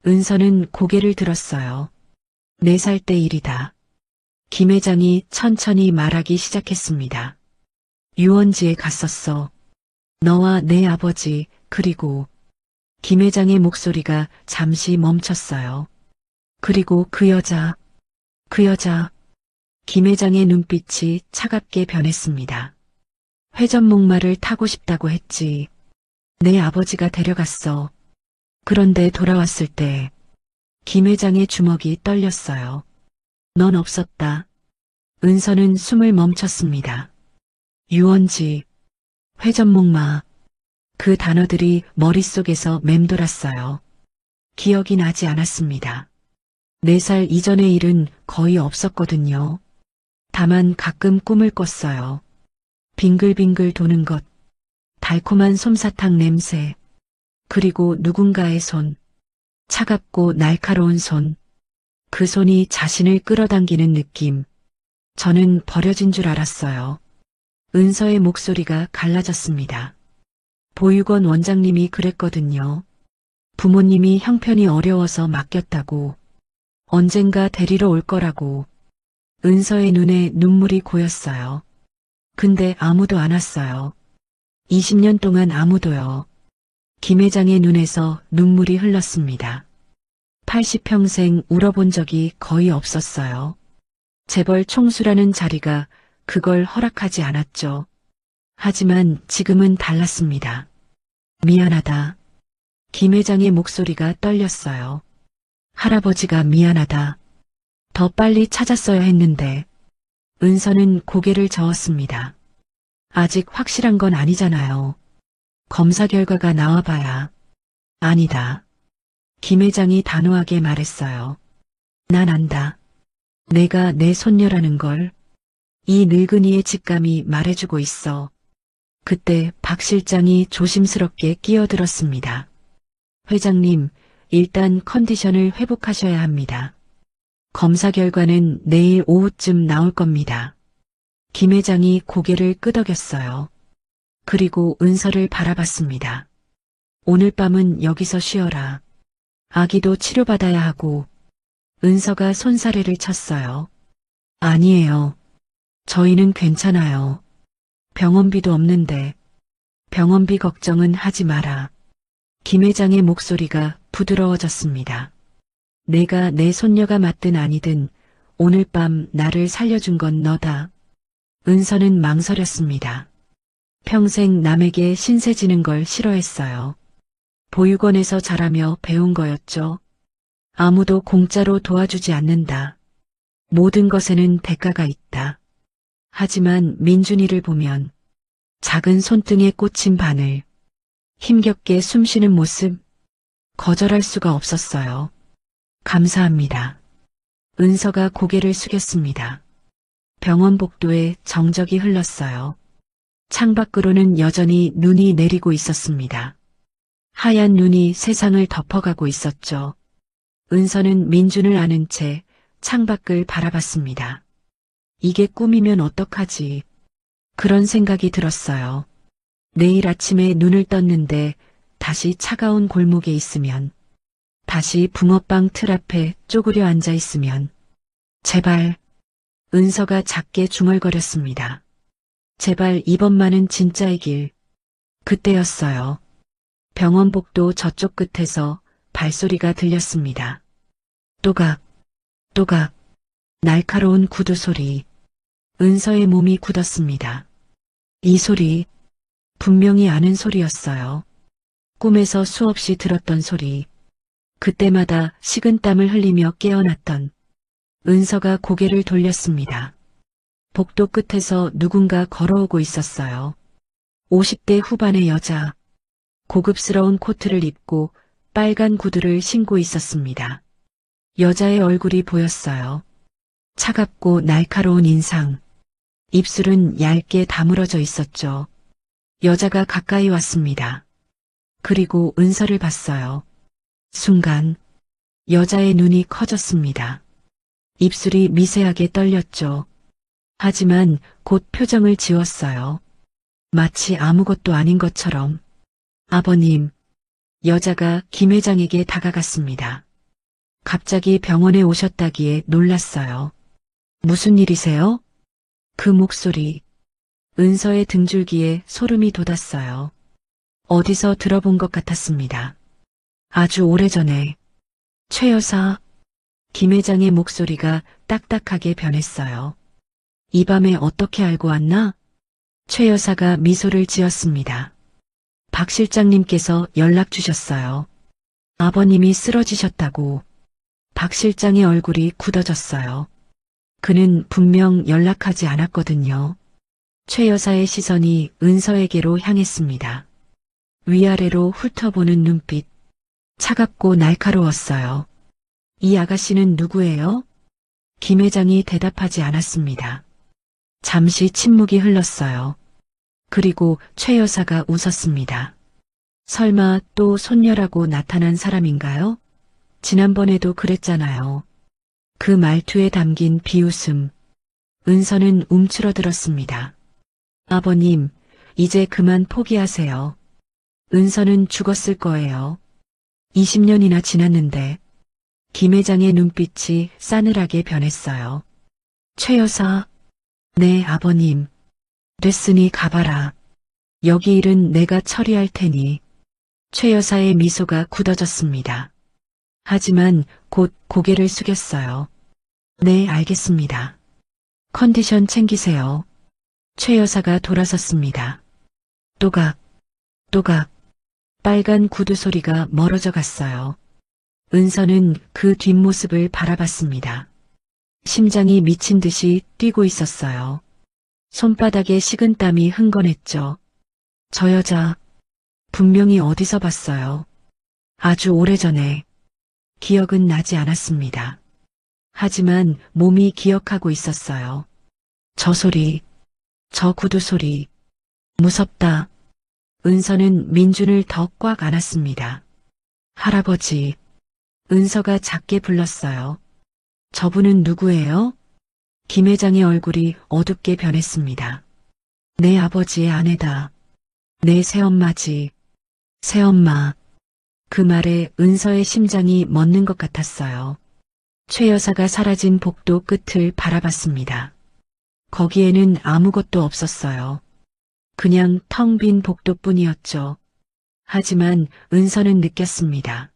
은서는 고개를 들었어요. 4살 때 일이다. 김 회장이 천천히 말하기 시작했습니다. 유원지에 갔었어. 너와 내 아버지, 그리고 김 회장의 목소리가 잠시 멈췄어요. 그리고 그 여자. 김 회장의 눈빛이 차갑게 변했습니다. 회전목마를 타고 싶다고 했지. 내 아버지가 데려갔어. 그런데 돌아왔을 때 김 회장의 주먹이 떨렸어요. 넌 없었다. 은서는 숨을 멈췄습니다. 유원지, 회전목마. 그 단어들이 머릿속에서 맴돌았어요. 기억이 나지 않았습니다. 4살 이전의 일은 거의 없었거든요. 다만 가끔 꿈을 꿨어요. 빙글빙글 도는 것, 달콤한 솜사탕 냄새, 그리고 누군가의 손, 차갑고 날카로운 손, 그 손이 자신을 끌어당기는 느낌. 저는 버려진 줄 알았어요. 은서의 목소리가 갈라졌습니다. 보육원 원장님이 그랬거든요. 부모님이 형편이 어려워서 맡겼다고. 언젠가 데리러 올 거라고. 은서의 눈에 눈물이 고였어요. 근데 아무도 안 왔어요. 20년 동안 아무도요. 김 회장의 눈에서 눈물이 흘렀습니다. 80평생 울어본 적이 거의 없었어요. 재벌 총수라는 자리가 그걸 허락하지 않았죠. 하지만 지금은 달랐습니다. 미안하다. 김 회장의 목소리가 떨렸어요. 할아버지가 미안하다. 더 빨리 찾았어야 했는데. 은서는 고개를 저었습니다. 아직 확실한 건 아니잖아요. 검사 결과가 나와봐야. 아니다. 김 회장이 단호하게 말했어요. 난 안다. 내가 내 손녀라는 걸. 이 늙은이의 직감이 말해주고 있어. 그때 박 실장이 조심스럽게 끼어들었습니다. 회장님, 일단 컨디션을 회복하셔야 합니다. 검사 결과는 내일 오후쯤 나올 겁니다. 김 회장이 고개를 끄덕였어요. 그리고 은서를 바라봤습니다. 오늘 밤은 여기서 쉬어라. 아기도 치료받아야 하고. 은서가 손사래를 쳤어요. 아니에요. 저희는 괜찮아요. 병원비도 없는데. 병원비 걱정은 하지 마라. 김 회장의 목소리가 부드러워졌습니다. 내가 내 손녀가 맞든 아니든 오늘 밤 나를 살려준 건 너다. 은서는 망설였습니다. 평생 남에게 신세 지는 걸 싫어했어요. 보육원에서 자라며 배운 거였죠. 아무도 공짜로 도와주지 않는다. 모든 것에는 대가가 있다. 하지만 민준이를 보면 작은 손등에 꽂힌 바늘, 힘겹게 숨쉬는 모습, 거절할 수가 없었어요. 감사합니다. 은서가 고개를 숙였습니다. 병원 복도에 정적이 흘렀어요. 창밖으로는 여전히 눈이 내리고 있었습니다. 하얀 눈이 세상을 덮어가고 있었죠. 은서는 민준을 아는 채 창밖을 바라봤습니다. 이게 꿈이면 어떡하지? 그런 생각이 들었어요. 내일 아침에 눈을 떴는데 다시 차가운 골목에 있으면, 다시 붕어빵 틀 앞에 쪼그려 앉아 있으면, 제발. 은서가 작게 중얼거렸습니다. 제발 이번만은 진짜이길. 그때였어요. 병원 복도 저쪽 끝에서 발소리가 들렸습니다. 또각, 또각, 날카로운 구두 소리. 은서의 몸이 굳었습니다. 이 소리, 분명히 아는 소리였어요. 꿈에서 수없이 들었던 소리. 그때마다 식은땀을 흘리며 깨어났던. 은서가 고개를 돌렸습니다. 복도 끝에서 누군가 걸어오고 있었어요. 50대 후반의 여자. 고급스러운 코트를 입고 빨간 구두를 신고 있었습니다. 여자의 얼굴이 보였어요. 차갑고 날카로운 인상. 입술은 얇게 다물어져 있었죠. 여자가 가까이 왔습니다. 그리고 은서를 봤어요. 순간 여자의 눈이 커졌습니다. 입술이 미세하게 떨렸죠. 하지만 곧 표정을 지웠어요. 마치 아무것도 아닌 것처럼. 아버님, 여자가 김 회장에게 다가갔습니다. 갑자기 병원에 오셨다기에 놀랐어요. 무슨 일이세요? 그 목소리. 은서의 등줄기에 소름이 돋았어요. 어디서 들어본 것 같았습니다. 아주 오래전에. 최 여사. 김 회장의 목소리가 딱딱하게 변했어요. 이 밤에 어떻게 알고 왔나? 최 여사가 미소를 지었습니다. 박 실장님께서 연락 주셨어요. 아버님이 쓰러지셨다고. 박 실장의 얼굴이 굳어졌어요. 그는 분명 연락하지 않았거든요. 최 여사의 시선이 은서에게로 향했습니다. 위아래로 훑어보는 눈빛. 차갑고 날카로웠어요. 이 아가씨는 누구예요? 김 회장이 대답하지 않았습니다. 잠시 침묵이 흘렀어요. 그리고 최 여사가 웃었습니다. 설마 또 손녀라고 나타난 사람인가요? 지난번에도 그랬잖아요. 그 말투에 담긴 비웃음. 은서는 움츠러들었습니다. 아버님, 이제 그만 포기하세요. 은서는 죽었을 거예요. 20년이나 지났는데 김 회장의 눈빛이 싸늘하게 변했어요. 최 여사, 네 아버님. 됐으니 가봐라. 여기 일은 내가 처리할 테니. 최 여사의 미소가 굳어졌습니다. 하지만 곧 고개를 숙였어요. 네, 알겠습니다. 컨디션 챙기세요. 최 여사가 돌아섰습니다. 또각, 또각. 빨간 구두 소리가 멀어져 갔어요. 은서는 그 뒷모습을 바라봤습니다. 심장이 미친 듯이 뛰고 있었어요. 손바닥에 식은땀이 흥건했죠. 저 여자 분명히 어디서 봤어요. 아주 오래전에. 기억은 나지 않았습니다. 하지만 몸이 기억하고 있었어요. 저 소리, 저 구두 소리. 무섭다. 은서는 민준을 더 꽉 안았습니다. 할아버지. 은서가 작게 불렀어요. 저분은 누구예요? 김 회장의 얼굴이 어둡게 변했습니다. 내 아버지의 아내다. 내 새엄마지. 새엄마. 그 말에 은서의 심장이 멎는 것 같았어요. 최 여사가 사라진 복도 끝을 바라봤습니다. 거기에는 아무것도 없었어요. 그냥 텅 빈 복도뿐이었죠. 하지만 은서는 느꼈습니다.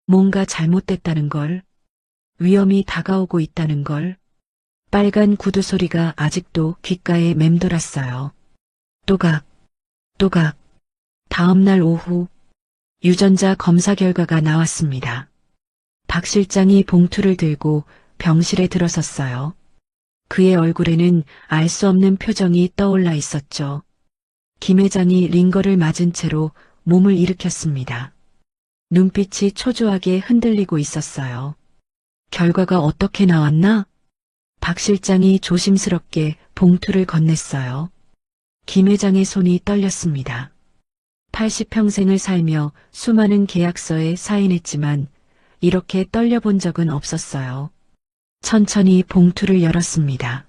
뭔가 잘못됐다는 걸, 위험이 다가오고 있다는 걸. 빨간 구두 소리가 아직도 귓가에 맴돌았어요. 또각, 또각. 다음 날 오후 유전자 검사 결과가 나왔습니다. 박 실장이 봉투를 들고 병실에 들어섰어요. 그의 얼굴에는 알 수 없는 표정이 떠올라 있었죠. 김 회장이 링거를 맞은 채로 몸을 일으켰습니다. 눈빛이 초조하게 흔들리고 있었어요. 결과가 어떻게 나왔나? 박 실장이 조심스럽게 봉투를 건넸어요. 김 회장의 손이 떨렸습니다. 80평생을 살며 수많은 계약서에 사인했지만 이렇게 떨려본 적은 없었어요. 천천히 봉투를 열었습니다.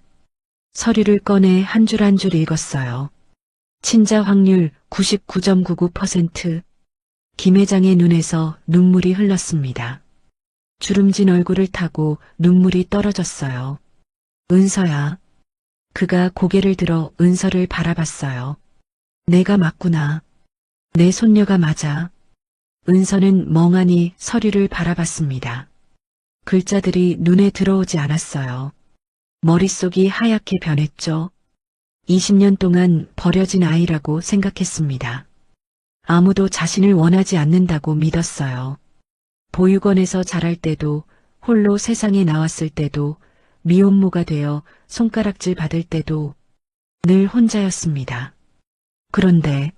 서류를 꺼내 한 줄 한 줄 읽었어요. 친자 확률 99.99%. 김 회장의 눈에서 눈물이 흘렀습니다. 주름진 얼굴을 타고 눈물이 떨어졌어요. 은서야. 그가 고개를 들어 은서를 바라봤어요. 내가 맞구나. 내 손녀가 맞아. 은서는 멍하니 서류를 바라봤습니다. 글자들이 눈에 들어오지 않았어요. 머릿속이 하얗게 변했죠. 20년 동안 버려진 아이라고 생각했습니다. 아무도 자신을 원하지 않는다고 믿었어요. 보육원에서 자랄 때도, 홀로 세상에 나왔을 때도, 미혼모가 되어 손가락질 받을 때도 늘 혼자였습니다. 그런데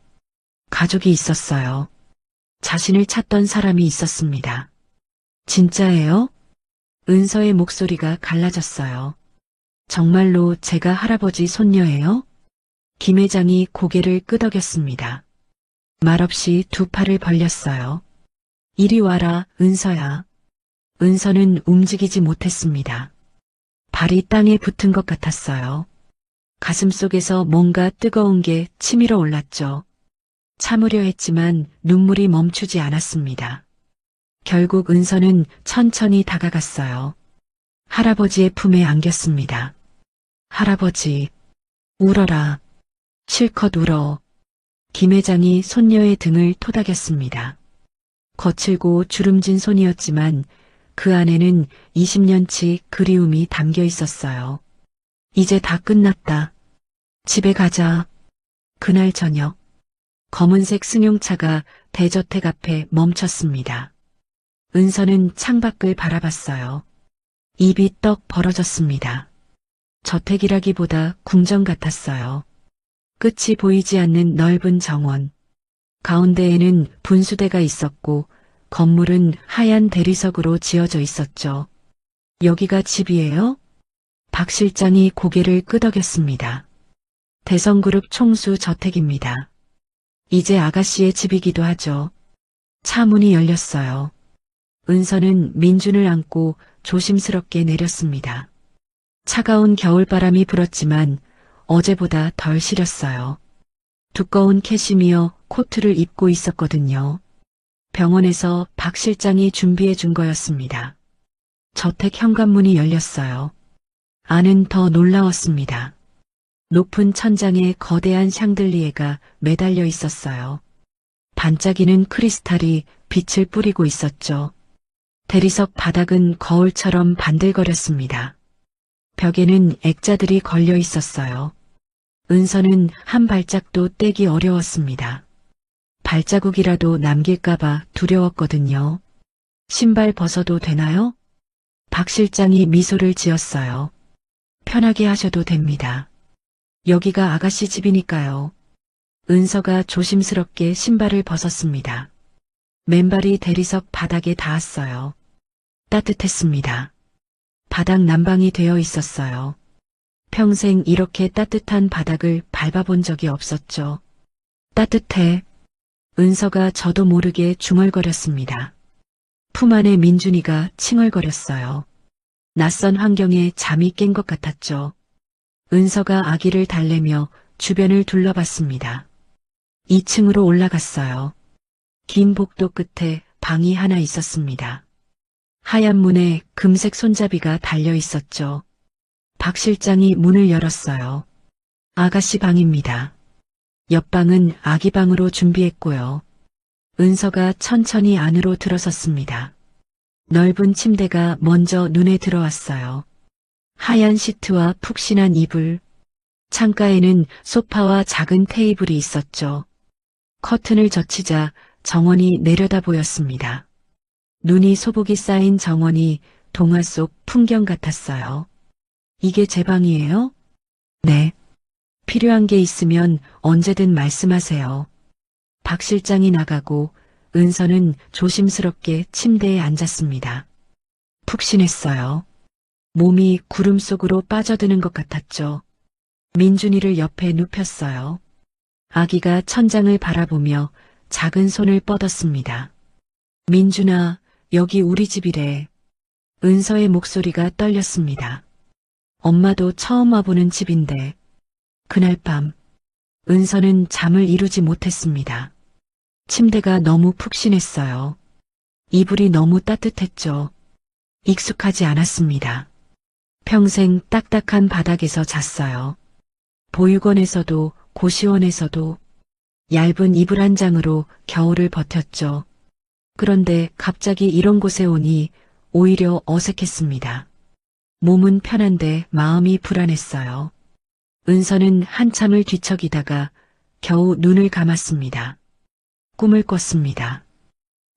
가족이 있었어요. 자신을 찾던 사람이 있었습니다. 진짜예요? 은서의 목소리가 갈라졌어요. 정말로 제가 할아버지 손녀예요? 김 회장이 고개를 끄덕였습니다. 말없이 두 팔을 벌렸어요. 이리 와라, 은서야. 은서는 움직이지 못했습니다. 발이 땅에 붙은 것 같았어요. 가슴 속에서 뭔가 뜨거운 게 치밀어 올랐죠. 참으려 했지만 눈물이 멈추지 않았습니다. 결국 은서는 천천히 다가갔어요. 할아버지의 품에 안겼습니다. 할아버지, 울어라. 실컷 울어. 김 회장이 손녀의 등을 토닥였습니다. 거칠고 주름진 손이었지만 그 안에는 20년치 그리움이 담겨 있었어요. 이제 다 끝났다. 집에 가자. 그날 저녁, 검은색 승용차가 대저택 앞에 멈췄습니다. 은서는 창밖을 바라봤어요. 입이 떡 벌어졌습니다. 저택이라기보다 궁전 같았어요. 끝이 보이지 않는 넓은 정원. 가운데에는 분수대가 있었고 건물은 하얀 대리석으로 지어져 있었죠. 여기가 집이에요? 박 실장이 고개를 끄덕였습니다. 대성그룹 총수 저택입니다. 이제 아가씨의 집이기도 하죠. 차 문이 열렸어요. 은서는 민준을 안고 조심스럽게 내렸습니다. 차가운 겨울바람이 불었지만 어제보다 덜 시렸어요. 두꺼운 캐시미어 코트를 입고 있었거든요. 병원에서 박 실장이 준비해 준 거였습니다. 저택 현관문이 열렸어요. 안은 더 놀라웠습니다. 높은 천장에 거대한 샹들리에가 매달려 있었어요. 반짝이는 크리스탈이 빛을 뿌리고 있었죠. 대리석 바닥은 거울처럼 반들거렸습니다. 벽에는 액자들이 걸려 있었어요. 은서는 한 발짝도 떼기 어려웠습니다. 발자국이라도 남길까봐 두려웠거든요. 신발 벗어도 되나요? 박 실장이 미소를 지었어요. 편하게 하셔도 됩니다. 여기가 아가씨 집이니까요. 은서가 조심스럽게 신발을 벗었습니다. 맨발이 대리석 바닥에 닿았어요. 따뜻했습니다. 바닥 난방이 되어 있었어요. 평생 이렇게 따뜻한 바닥을 밟아본 적이 없었죠. 따뜻해. 은서가 저도 모르게 중얼거렸습니다. 품 안에 민준이가 칭얼거렸어요. 낯선 환경에 잠이 깬 것 같았죠. 은서가 아기를 달래며 주변을 둘러봤습니다. 2층으로 올라갔어요. 긴 복도 끝에 방이 하나 있었습니다. 하얀 문에 금색 손잡이가 달려 있었죠. 박 실장이 문을 열었어요. 아가씨 방입니다. 옆방은 아기 방으로 준비했고요. 은서가 천천히 안으로 들어섰습니다. 넓은 침대가 먼저 눈에 들어왔어요. 하얀 시트와 푹신한 이불, 창가에는 소파와 작은 테이블이 있었죠. 커튼을 젖히자 정원이 내려다 보였습니다. 눈이 소복이 쌓인 정원이 동화 속 풍경 같았어요. 이게 제 방이에요? 네. 필요한 게 있으면 언제든 말씀하세요. 박 실장이 나가고 은서는 조심스럽게 침대에 앉았습니다. 푹신했어요. 몸이 구름 속으로 빠져드는 것 같았죠. 민준이를 옆에 눕혔어요. 아기가 천장을 바라보며 작은 손을 뻗었습니다. 민준아, 여기 우리 집이래. 은서의 목소리가 떨렸습니다. 엄마도 처음 와보는 집인데. 그날 밤, 은서는 잠을 이루지 못했습니다. 침대가 너무 푹신했어요. 이불이 너무 따뜻했죠. 익숙하지 않았습니다. 평생 딱딱한 바닥에서 잤어요. 보육원에서도 고시원에서도 얇은 이불 한 장으로 겨울을 버텼죠. 그런데 갑자기 이런 곳에 오니 오히려 어색했습니다. 몸은 편한데 마음이 불안했어요. 은서는 한참을 뒤척이다가 겨우 눈을 감았습니다. 꿈을 꿨습니다.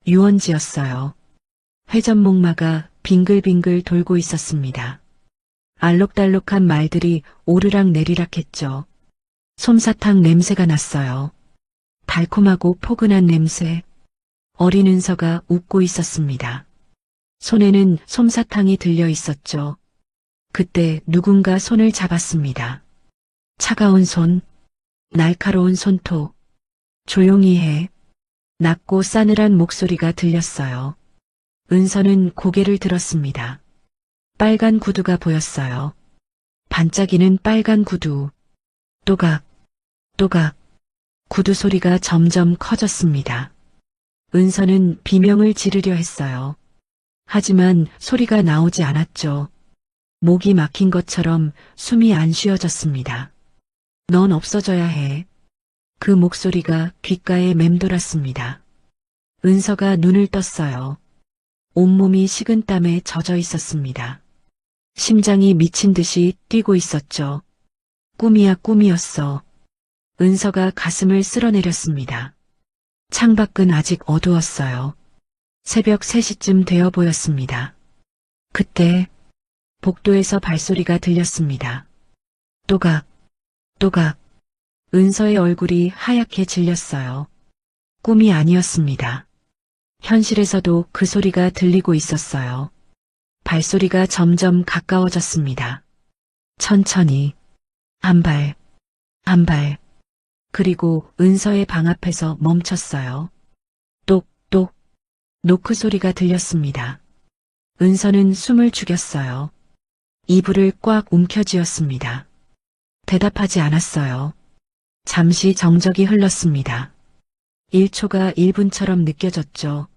유원지였어요. 회전목마가 빙글빙글 돌고 있었습니다. 알록달록한 말들이 오르락 내리락 했죠. 솜사탕 냄새가 났어요. 달콤하고 포근한 냄새. 어린 은서가 웃고 있었습니다. 손에는 솜사탕이 들려 있었죠. 그때 누군가 손을 잡았습니다. 차가운 손, 날카로운 손톱. 조용히 해. 낮고 싸늘한 목소리가 들렸어요. 은서는 고개를 들었습니다. 빨간 구두가 보였어요. 반짝이는 빨간 구두. 또각, 또각. 구두 소리가 점점 커졌습니다. 은서는 비명을 지르려 했어요. 하지만 소리가 나오지 않았죠. 목이 막힌 것처럼 숨이 안 쉬어졌습니다. 넌 없어져야 해. 그 목소리가 귓가에 맴돌았습니다. 은서가 눈을 떴어요. 온몸이 식은땀에 젖어 있었습니다. 심장이 미친 듯이 뛰고 있었죠. 꿈이야 꿈이었어. 은서가 가슴을 쓸어내렸습니다. 창밖은 아직 어두웠어요. 새벽 3시쯤 되어 보였습니다. 그때 복도에서 발소리가 들렸습니다. 또각, 또각. 은서의 얼굴이 하얗게 질렸어요. 꿈이 아니었습니다. 현실에서도 그 소리가 들리고 있었어요. 발소리가 점점 가까워졌습니다. 천천히, 한 발, 한 발. 그리고 은서의 방 앞에서 멈췄어요. 똑똑. 노크 소리가 들렸습니다. 은서는 숨을 죽였어요. 이불을 꽉 움켜쥐었습니다. 대답하지 않았어요. 잠시 정적이 흘렀습니다. 1초가 1분처럼 느껴졌죠.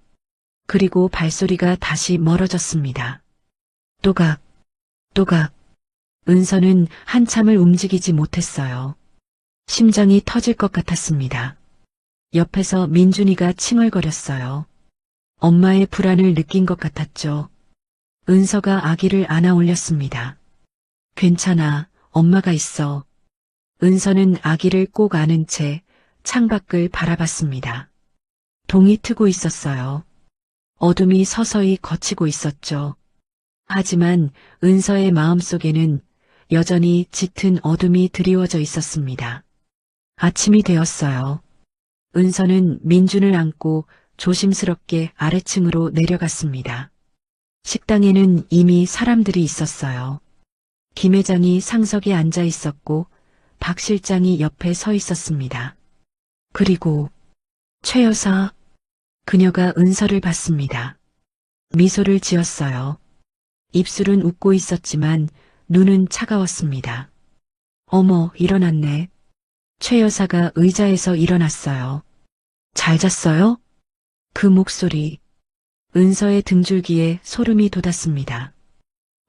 그리고 발소리가 다시 멀어졌습니다. 또각, 또각. 은서는 한참을 움직이지 못했어요. 심장이 터질 것 같았습니다. 옆에서 민준이가 칭얼거렸어요. 엄마의 불안을 느낀 것 같았죠. 은서가 아기를 안아 올렸습니다. 괜찮아, 엄마가 있어. 은서는 아기를 꼭 안은 채 창밖을 바라봤습니다. 동이 트고 있었어요. 어둠이 서서히 걷히고 있었죠. 하지만 은서의 마음속에는 여전히 짙은 어둠이 드리워져 있었습니다. 아침이 되었어요. 은서는 민준을 안고 조심스럽게 아래층으로 내려갔습니다. 식당에는 이미 사람들이 있었어요. 김 회장이 상석에 앉아 있었고 박 실장이 옆에 서 있었습니다. 그리고 최 여사, 그녀가 은서를 봤습니다. 미소를 지었어요. 입술은 웃고 있었지만 눈은 차가웠습니다. 어머, 일어났네. 최 여사가 의자에서 일어났어요. 잘 잤어요? 그 목소리. 은서의 등줄기에 소름이 돋았습니다.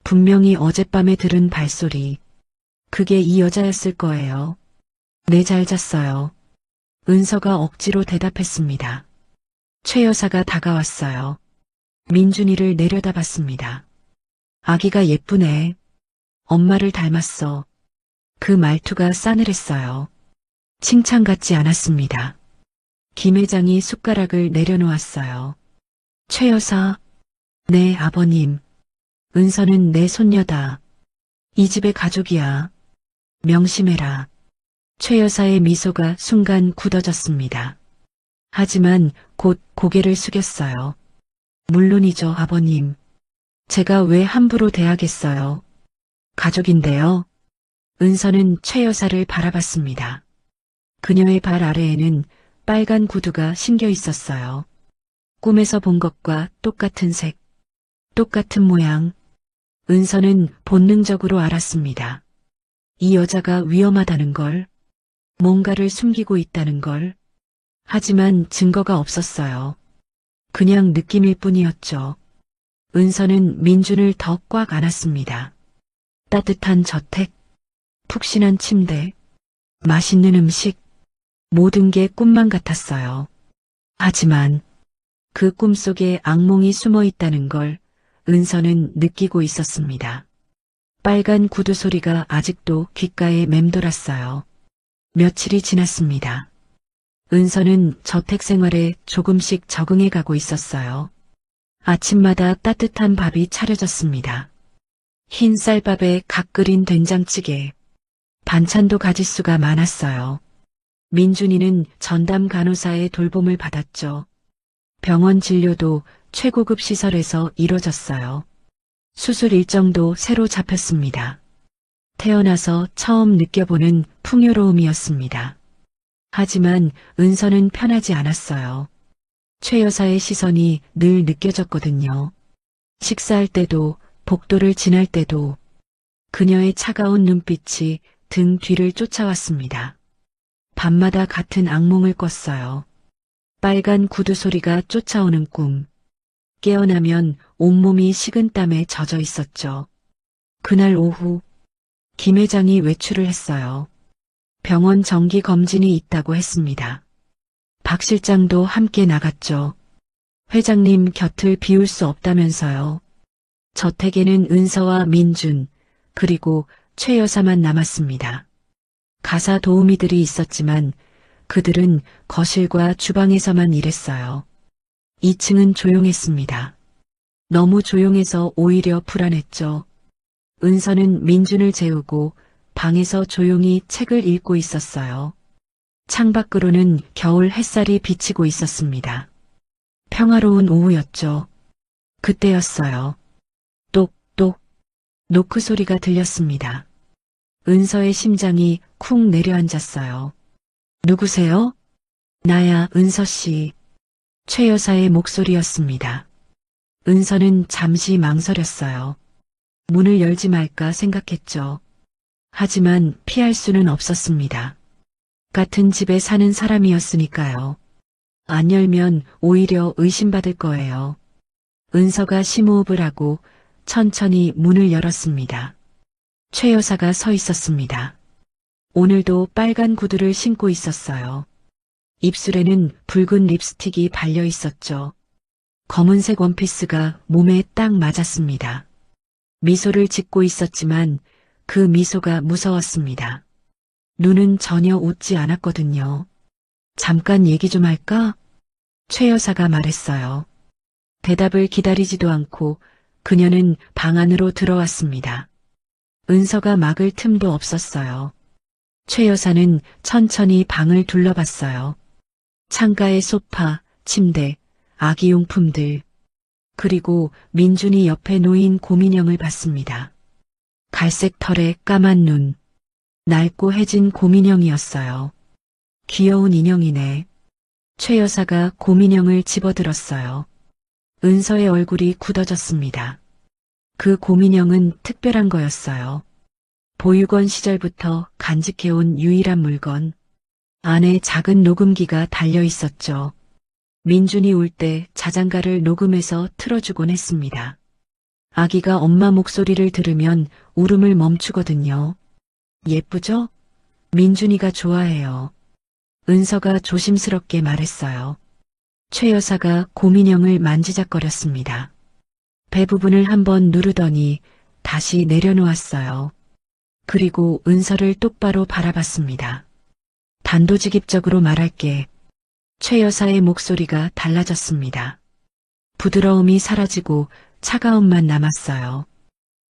분명히 어젯밤에 들은 발소리. 그게 이 여자였을 거예요. 네, 잘 잤어요. 은서가 억지로 대답했습니다. 최 여사가 다가왔어요. 민준이를 내려다봤습니다. 아기가 예쁘네. 엄마를 닮았어. 그 말투가 싸늘했어요. 칭찬 같지 않았습니다. 김 회장이 숟가락을 내려놓았어요. 최 여사. 네, 아버님. 은서는 내 손녀다. 이 집의 가족이야. 명심해라. 최 여사의 미소가 순간 굳어졌습니다. 하지만 곧 고개를 숙였어요. 물론이죠, 아버님. 제가 왜 함부로 대하겠어요. 가족인데요. 은서는 최 여사를 바라봤습니다. 그녀의 발 아래에는 빨간 구두가 신겨 있었어요. 꿈에서 본 것과 똑같은 색, 똑같은 모양. 은서는 본능적으로 알았습니다. 이 여자가 위험하다는 걸, 뭔가를 숨기고 있다는 걸. 하지만 증거가 없었어요. 그냥 느낌일 뿐이었죠. 은서는 민준을 더 꽉 안았습니다. 따뜻한 저택, 푹신한 침대, 맛있는 음식, 모든 게 꿈만 같았어요. 하지만 그 꿈속에 악몽이 숨어 있다는 걸 은서는 느끼고 있었습니다. 빨간 구두 소리가 아직도 귓가에 맴돌았어요. 며칠이 지났습니다. 은서는 저택 생활에 조금씩 적응해 가고 있었어요. 아침마다 따뜻한 밥이 차려졌습니다. 흰 쌀밥에 갓 끓인 된장찌개, 반찬도 가짓수가 많았어요. 민준이는 전담 간호사의 돌봄을 받았죠. 병원 진료도 최고급 시설에서 이뤄졌어요. 수술 일정도 새로 잡혔습니다. 태어나서 처음 느껴보는 풍요로움이었습니다. 하지만 은서는 편하지 않았어요. 최 여사의 시선이 늘 느껴졌거든요. 식사할 때도, 복도를 지날 때도 그녀의 차가운 눈빛이 등 뒤를 쫓아왔습니다. 밤마다 같은 악몽을 꿨어요. 빨간 구두 소리가 쫓아오는 꿈. 깨어나면 온몸이 식은땀에 젖어 있었죠. 그날 오후 김 회장이 외출을 했어요. 병원 정기 검진이 있다고 했습니다. 박 실장도 함께 나갔죠. 회장님 곁을 비울 수 없다면서요. 저택에는 은서와 민준, 그리고 최 여사만 남았습니다. 가사 도우미들이 있었지만 그들은 거실과 주방에서만 일했어요. 2층은 조용했습니다. 너무 조용해서 오히려 불안했죠. 은서는 민준을 재우고 방에서 조용히 책을 읽고 있었어요. 창밖으로는 겨울 햇살이 비치고 있었습니다. 평화로운 오후였죠. 그때였어요. 똑똑 노크 소리가 들렸습니다. 은서의 심장이 쿵 내려앉았어요. 누구세요? 나야, 은서 씨. 최 여사의 목소리였습니다. 은서는 잠시 망설였어요. 문을 열지 말까 생각했죠. 하지만 피할 수는 없었습니다. 같은 집에 사는 사람이었으니까요. 안 열면 오히려 의심받을 거예요. 은서가 심호흡을 하고 천천히 문을 열었습니다. 최 여사가 서 있었습니다. 오늘도 빨간 구두를 신고 있었어요. 입술에는 붉은 립스틱이 발려 있었죠. 검은색 원피스가 몸에 딱 맞았습니다. 미소를 짓고 있었지만 그 미소가 무서웠습니다. 눈은 전혀 웃지 않았거든요. 잠깐 얘기 좀 할까? 최 여사가 말했어요. 대답을 기다리지도 않고 그녀는 방 안으로 들어왔습니다. 은서가 막을 틈도 없었어요. 최 여사는 천천히 방을 둘러봤어요. 창가에 소파, 침대, 아기용품들, 그리고 민준이 옆에 놓인 곰인형을 봤습니다. 갈색 털에 까만 눈, 낡고 해진 곰인형이었어요. 귀여운 인형이네. 최 여사가 곰인형을 집어들었어요. 은서의 얼굴이 굳어졌습니다. 그 곰인형은 특별한 거였어요. 보육원 시절부터 간직해온 유일한 물건. 안에 작은 녹음기가 달려 있었죠. 민준이 울 때 자장가를 녹음해서 틀어주곤 했습니다. 아기가 엄마 목소리를 들으면 울음을 멈추거든요. 예쁘죠? 민준이가 좋아해요. 은서가 조심스럽게 말했어요. 최 여사가 곰인형을 만지작거렸습니다. 배 부분을 한번 누르더니 다시 내려놓았어요. 그리고 은서를 똑바로 바라봤습니다. 단도직입적으로 말할게. 최 여사의 목소리가 달라졌습니다. 부드러움이 사라지고 차가움만 남았어요.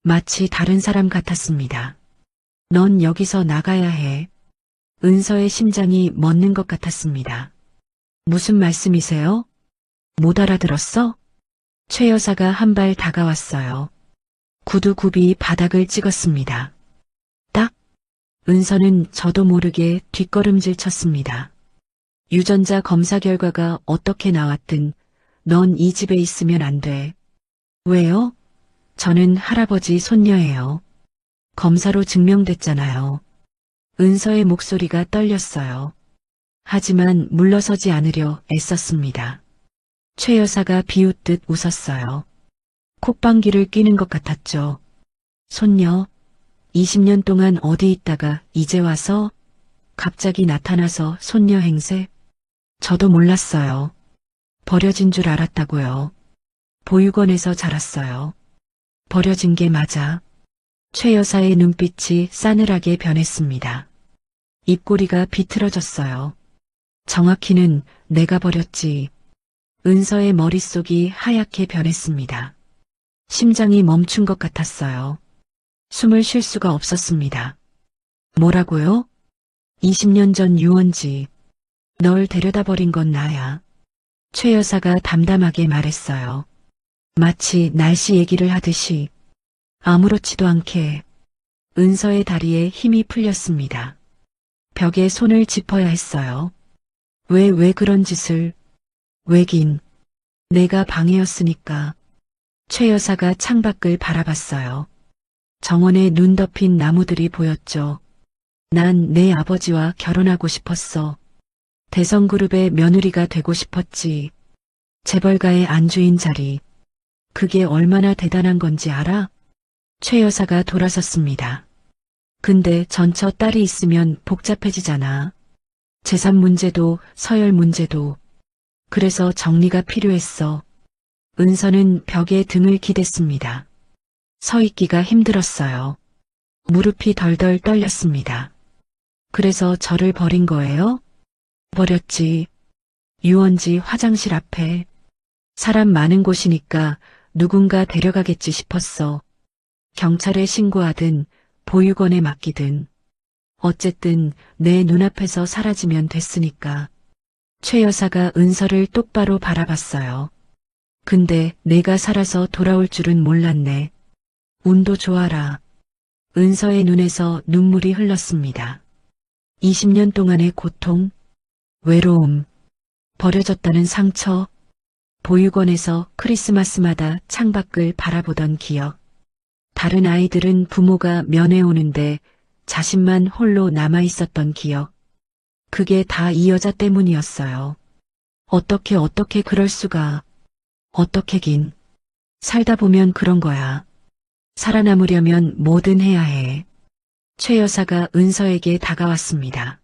마치 다른 사람 같았습니다. 넌 여기서 나가야 해. 은서의 심장이 멎는 것 같았습니다. 무슨 말씀이세요? 못 알아들었어? 최 여사가 한 발 다가왔어요. 구두 굽이 바닥을 찍었습니다. 딱! 은서는 저도 모르게 뒷걸음질 쳤습니다. 유전자 검사 결과가 어떻게 나왔든 넌 이 집에 있으면 안 돼. 왜요? 저는 할아버지 손녀예요. 검사로 증명됐잖아요. 은서의 목소리가 떨렸어요. 하지만 물러서지 않으려 애썼습니다. 최 여사가 비웃듯 웃었어요. 콧방귀를 뀌는 것 같았죠. 손녀, 20년 동안 어디 있다가 이제 와서 갑자기 나타나서 손녀 행세? 저도 몰랐어요. 버려진 줄 알았다고요. 보육원에서 자랐어요. 버려진 게 맞아. 최 여사의 눈빛이 싸늘하게 변했습니다. 입꼬리가 비틀어졌어요. 정확히는 내가 버렸지. 은서의 머릿속이 하얗게 변했습니다. 심장이 멈춘 것 같았어요. 숨을 쉴 수가 없었습니다. 뭐라고요? 20년 전 유원지. 널 데려다 버린 건 나야. 최 여사가 담담하게 말했어요. 마치 날씨 얘기를 하듯이 아무렇지도 않게. 은서의 다리에 힘이 풀렸습니다. 벽에 손을 짚어야 했어요. 왜 그런 짓을. 왜긴. 내가 방해였으니까. 최 여사가 창밖을 바라봤어요. 정원에 눈 덮인 나무들이 보였죠. 난 내 아버지와 결혼하고 싶었어. 대성그룹의 며느리가 되고 싶었지. 재벌가의 안주인 자리. 그게 얼마나 대단한 건지 알아? 최 여사가 돌아섰습니다. 근데 전처 딸이 있으면 복잡해지잖아. 재산 문제도 서열 문제도. 그래서 정리가 필요했어. 은서는 벽에 등을 기댔습니다. 서 있기가 힘들었어요. 무릎이 덜덜 떨렸습니다. 그래서 저를 버린 거예요? 버렸지. 유원지 화장실 앞에. 사람 많은 곳이니까 누군가 데려가겠지 싶었어. 경찰에 신고하든 보육원에 맡기든. 어쨌든 내 눈앞에서 사라지면 됐으니까. 최 여사가 은서를 똑바로 바라봤어요. 근데 내가 살아서 돌아올 줄은 몰랐네. 운도 좋아라. 은서의 눈에서 눈물이 흘렀습니다. 20년 동안의 고통, 외로움, 버려졌다는 상처, 보육원에서 크리스마스마다 창밖을 바라보던 기억. 다른 아이들은 부모가 면회 오는데 자신만 홀로 남아 있었던 기억. 그게 다 이 여자 때문이었어요. 어떻게 그럴 수가. 어떻게긴. 살다 보면 그런 거야. 살아남으려면 뭐든 해야 해. 최 여사가 은서에게 다가왔습니다.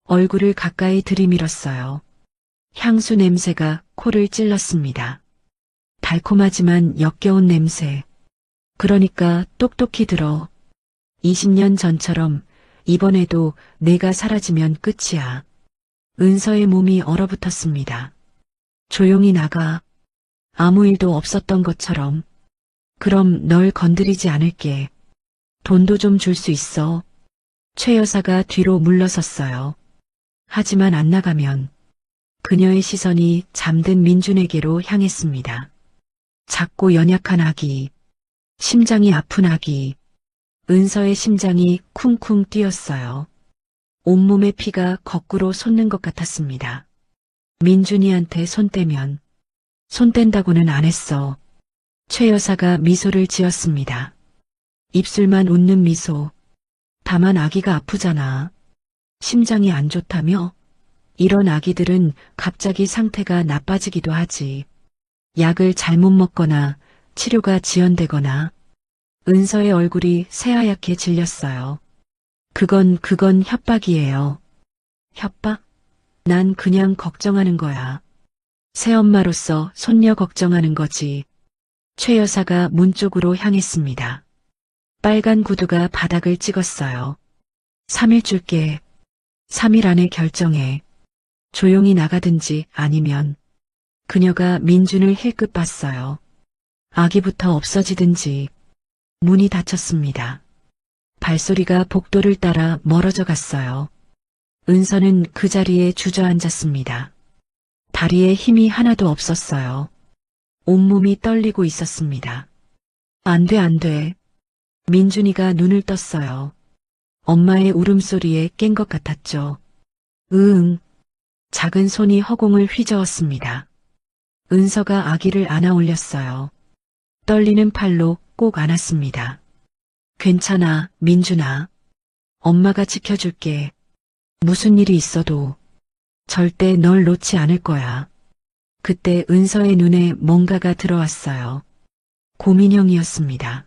얼굴을 가까이 들이밀었어요. 향수 냄새가 코를 찔렀습니다. 달콤하지만 역겨운 냄새. 그러니까 똑똑히 들어. 20년 전처럼 이번에도 내가 사라지면 끝이야. 은서의 몸이 얼어붙었습니다. 조용히 나가. 아무 일도 없었던 것처럼. 그럼 널 건드리지 않을게. 돈도 좀 줄 수 있어. 최 여사가 뒤로 물러섰어요. 하지만 안 나가면. 그녀의 시선이 잠든 민준에게로 향했습니다. 작고 연약한 아기. 심장이 아픈 아기. 은서의 심장이 쿵쿵 뛰었어요. 온몸의 피가 거꾸로 솟는 것 같았습니다. 민준이한테 손 떼면. 손 뗀다고는 안 했어. 최 여사가 미소를 지었습니다. 입술만 웃는 미소. 다만 아기가 아프잖아. 심장이 안 좋다며? 이런 아기들은 갑자기 상태가 나빠지기도 하지. 약을 잘못 먹거나 치료가 지연되거나. 은서의 얼굴이 새하얗게 질렸어요. 그건 협박이에요. 협박? 난 그냥 걱정하는 거야. 새엄마로서 손녀 걱정하는 거지. 최 여사가 문 쪽으로 향했습니다. 빨간 구두가 바닥을 찍었어요. 3일 줄게. 3일 안에 결정해. 조용히 나가든지 아니면. 그녀가 민준을 힐끗 봤어요. 아기부터 없어지든지. 문이 닫혔습니다. 발소리가 복도를 따라 멀어져 갔어요. 은서는 그 자리에 주저앉았습니다. 다리에 힘이 하나도 없었어요. 온몸이 떨리고 있었습니다. 안 돼. 민준이가 눈을 떴어요. 엄마의 울음소리에 깬 것 같았죠. 응. 작은 손이 허공을 휘저었습니다. 은서가 아기를 안아 올렸어요. 떨리는 팔로 꼭 안았습니다. 괜찮아, 민준아. 엄마가 지켜줄게. 무슨 일이 있어도 절대 널 놓지 않을 거야. 그때 은서의 눈에 뭔가가 들어왔어요. 곰인형이었습니다.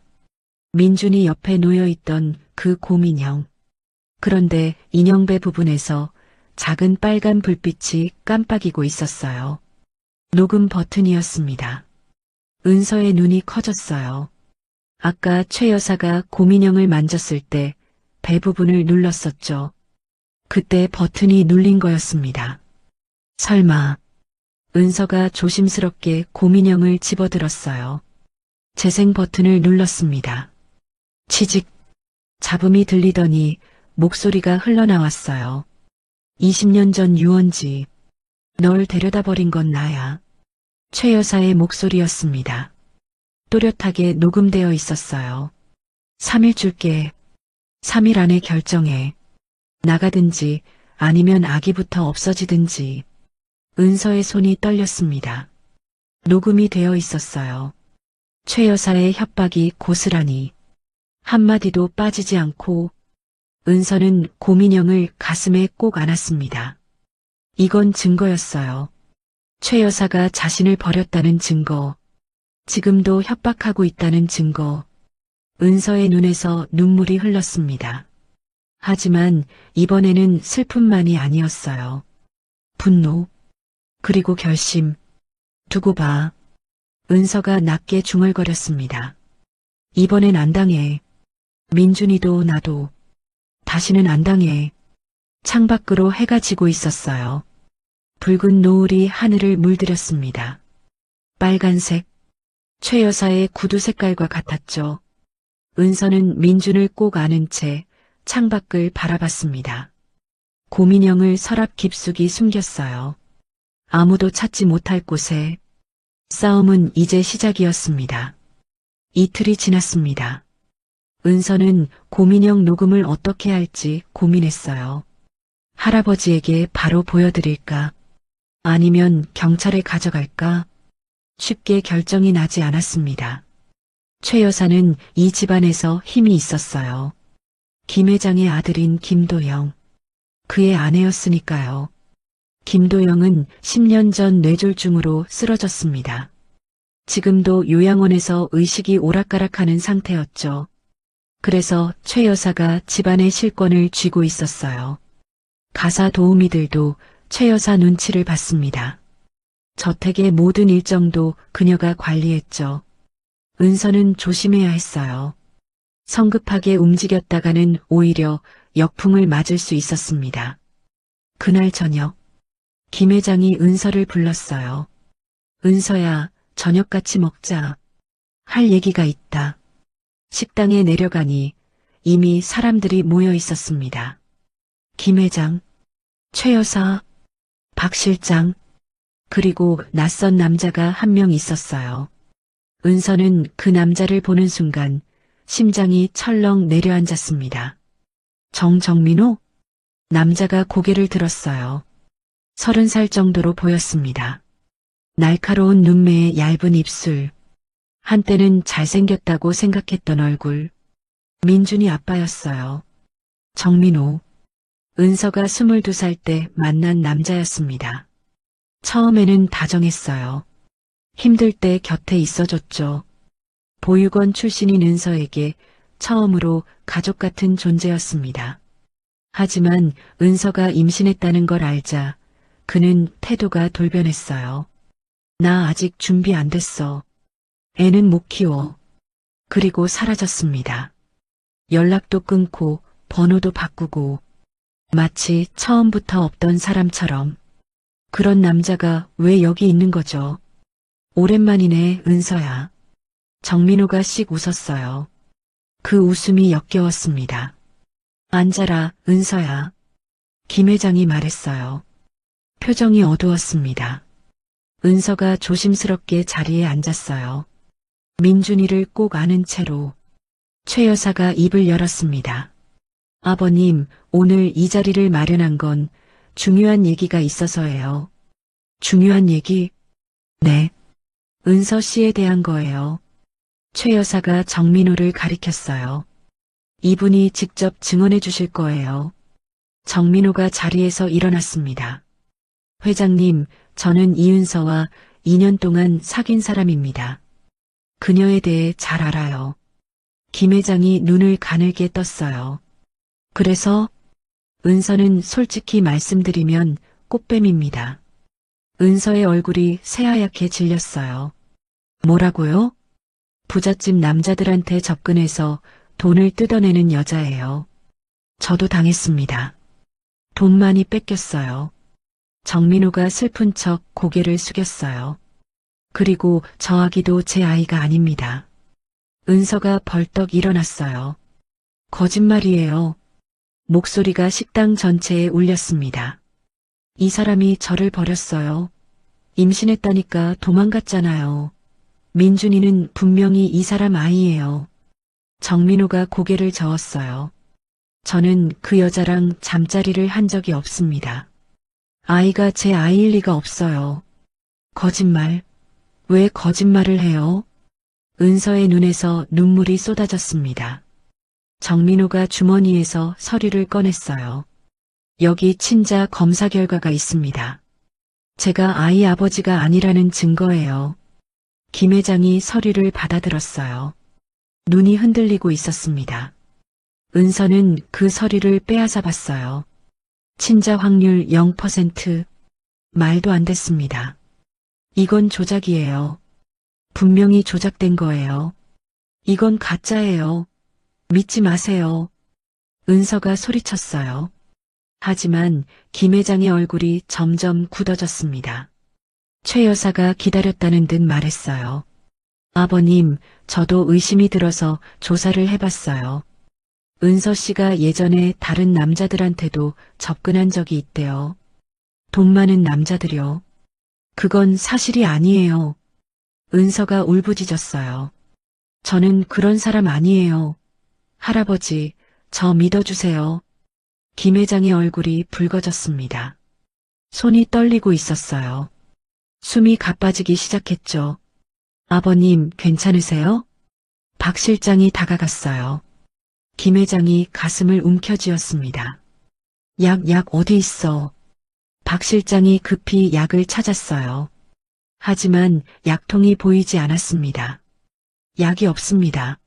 민준이 옆에 놓여있던 그 곰인형. 그런데 인형배 부분에서 작은 빨간 불빛이 깜빡이고 있었어요. 녹음 버튼이었습니다. 은서의 눈이 커졌어요. 아까 최 여사가 곰인형을 만졌을 때 배 부분을 눌렀었죠. 그때 버튼이 눌린 거였습니다. 설마. 은서가 조심스럽게 곰인형을 집어들었어요. 재생 버튼을 눌렀습니다. 치직. 잡음이 들리더니 목소리가 흘러나왔어요. 20년 전 유원지. 널 데려다 버린 건 나야. 최 여사의 목소리였습니다. 또렷하게 녹음되어 있었어요. 3일 줄게. 3일 안에 결정해. 나가든지 아니면 아기부터 없어지든지. 은서의 손이 떨렸습니다. 녹음이 되어 있었어요. 최 여사의 협박이 고스란히. 한마디도 빠지지 않고 은서는 곰인형을 가슴에 꼭 안았습니다. 이건 증거였어요. 최 여사가 자신을 버렸다는 증거. 지금도 협박하고 있다는 증거. 은서의 눈에서 눈물이 흘렀습니다. 하지만 이번에는 슬픔만이 아니었어요. 분노. 그리고 결심. 두고 봐. 은서가 낮게 중얼거렸습니다. 이번엔 안 당해. 민준이도 나도. 다시는 안 당해. 창밖으로 해가 지고 있었어요. 붉은 노을이 하늘을 물들였습니다. 빨간색. 최 여사의 구두 색깔과 같았죠. 은서는 민준을 꼭 안은 채 창밖을 바라봤습니다. 곰인형을 서랍 깊숙이 숨겼어요. 아무도 찾지 못할 곳에. 싸움은 이제 시작이었습니다. 이틀이 지났습니다. 은서는 고민형 녹음을 어떻게 할지 고민했어요. 할아버지에게 바로 보여드릴까? 아니면 경찰에 가져갈까? 쉽게 결정이 나지 않았습니다. 최 여사는 이 집안에서 힘이 있었어요. 김 회장의 아들인 김도영. 그의 아내였으니까요. 김도영은 10년 전 뇌졸중으로 쓰러졌습니다. 지금도 요양원에서 의식이 오락가락하는 상태였죠. 그래서 최 여사가 집안의 실권을 쥐고 있었어요. 가사 도우미들도 최 여사 눈치를 봤습니다. 저택의 모든 일정도 그녀가 관리했죠. 은서는 조심해야 했어요. 성급하게 움직였다가는 오히려 역풍을 맞을 수 있었습니다. 그날 저녁, 김 회장이 은서를 불렀어요. 은서야, 저녁 같이 먹자. 할 얘기가 있다. 식당에 내려가니 이미 사람들이 모여 있었습니다. 김 회장, 최 여사, 박 실장, 그리고 낯선 남자가 한 명 있었어요. 은서는 그 남자를 보는 순간 심장이 철렁 내려앉았습니다. 정민호? 남자가 고개를 들었어요. 30살 정도로 보였습니다. 날카로운 눈매에 얇은 입술. 한때는 잘생겼다고 생각했던 얼굴. 민준이 아빠였어요. 정민호. 은서가 22살 때 만난 남자였습니다. 처음에는 다정했어요. 힘들 때 곁에 있어줬죠. 보육원 출신인 은서에게 처음으로 가족 같은 존재였습니다. 하지만 은서가 임신했다는 걸 알자 그는 태도가 돌변했어요. 나 아직 준비 안 됐어. 애는 못 키워. 그리고 사라졌습니다. 연락도 끊고 번호도 바꾸고 마치 처음부터 없던 사람처럼. 그런 남자가 왜 여기 있는 거죠? 오랜만이네, 은서야. 정민호가 씩 웃었어요. 그 웃음이 역겨웠습니다. 앉아라, 은서야. 김 회장이 말했어요. 표정이 어두웠습니다. 은서가 조심스럽게 자리에 앉았어요. 민준이를 꼭 안은 채로 최 여사가 입을 열었습니다. 아버님, 오늘 이 자리를 마련한 건 중요한 얘기가 있어서예요. 중요한 얘기? 네. 은서 씨에 대한 거예요. 최 여사가 정민호를 가리켰어요. 이분이 직접 증언해 주실 거예요. 정민호가 자리에서 일어났습니다. 회장님, 저는 이은서와 2년 동안 사귄 사람입니다. 그녀에 대해 잘 알아요. 김 회장이 눈을 가늘게 떴어요. 그래서 은서는 솔직히 말씀드리면 꽃뱀입니다. 은서의 얼굴이 새하얗게 질렸어요. 뭐라고요? 부잣집 남자들한테 접근해서 돈을 뜯어내는 여자예요. 저도 당했습니다. 돈 많이 뺏겼어요. 정민호가 슬픈 척 고개를 숙였어요. 그리고 저 아기도 제 아이가 아닙니다. 은서가 벌떡 일어났어요. 거짓말이에요. 목소리가 식당 전체에 울렸습니다. 이 사람이 저를 버렸어요. 임신했다니까 도망갔잖아요. 민준이는 분명히 이 사람 아이예요. 정민호가 고개를 저었어요. 저는 그 여자랑 잠자리를 한 적이 없습니다. 아이가 제 아이일 리가 없어요. 거짓말. 왜 거짓말을 해요? 은서의 눈에서 눈물이 쏟아졌습니다. 정민호가 주머니에서 서류를 꺼냈어요. 여기 친자 검사 결과가 있습니다. 제가 아이 아버지가 아니라는 증거예요. 김 회장이 서류를 받아들었어요. 눈이 흔들리고 있었습니다. 은서는 그 서류를 빼앗아 봤어요. 친자 확률 0%. 말도 안 됐습니다. 이건 조작이에요. 분명히 조작된 거예요. 이건 가짜예요. 믿지 마세요. 은서가 소리쳤어요. 하지만 김 회장의 얼굴이 점점 굳어졌습니다. 최 여사가 기다렸다는 듯 말했어요. 아버님, 저도 의심이 들어서 조사를 해봤어요. 은서 씨가 예전에 다른 남자들한테도 접근한 적이 있대요. 돈 많은 남자들요. 그건 사실이 아니에요. 은서가 울부짖었어요. 저는 그런 사람 아니에요. 할아버지, 저 믿어주세요. 김 회장의 얼굴이 붉어졌습니다. 손이 떨리고 있었어요. 숨이 가빠지기 시작했죠. 아버님, 괜찮으세요? 박 실장이 다가갔어요. 김 회장이 가슴을 움켜쥐었습니다. 약 어디 있어? 박 실장이 급히 약을 찾았어요. 하지만 약통이 보이지 않았습니다. 약이 없습니다.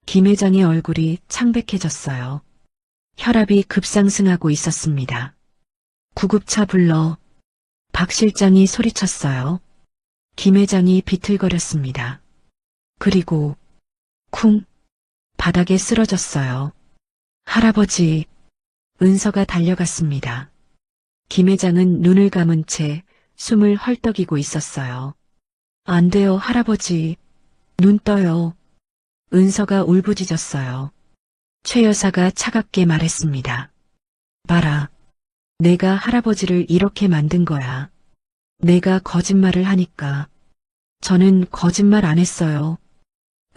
김 회장의 얼굴이 창백해졌어요. 혈압이 급상승하고 있었습니다. 구급차 불러. 박 실장이 소리쳤어요. 김 회장이 비틀거렸습니다. 그리고 쿵 바닥에 쓰러졌어요. 할아버지, 은서가 달려갔습니다. 김 회장은 눈을 감은 채 숨을 헐떡이고 있었어요. 안 돼요, 할아버지. 눈 떠요. 은서가 울부짖었어요. 최 여사가 차갑게 말했습니다. 봐라. 내가 할아버지를 이렇게 만든 거야. 내가 거짓말을 하니까. 저는 거짓말 안 했어요.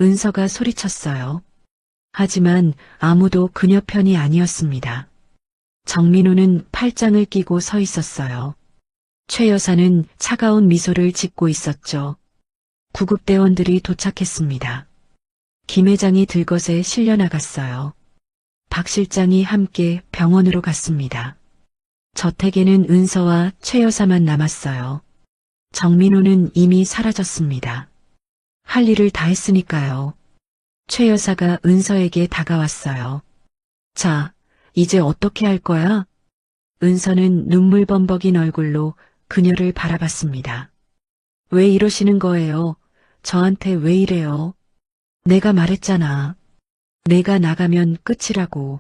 은서가 소리쳤어요. 하지만 아무도 그녀 편이 아니었습니다. 정민호는 팔짱을 끼고 서 있었어요. 최 여사는 차가운 미소를 짓고 있었죠. 구급대원들이 도착했습니다. 김 회장이 들것에 실려 나갔어요. 박 실장이 함께 병원으로 갔습니다. 저택에는 은서와 최 여사만 남았어요. 정민호는 이미 사라졌습니다. 할 일을 다 했으니까요. 최 여사가 은서에게 다가왔어요. 자, 이제 어떻게 할 거야? 은서는 눈물 범벅인 얼굴로 그녀를 바라봤습니다. 왜 이러시는 거예요? 저한테 왜 이래요? 내가 말했잖아. 내가 나가면 끝이라고.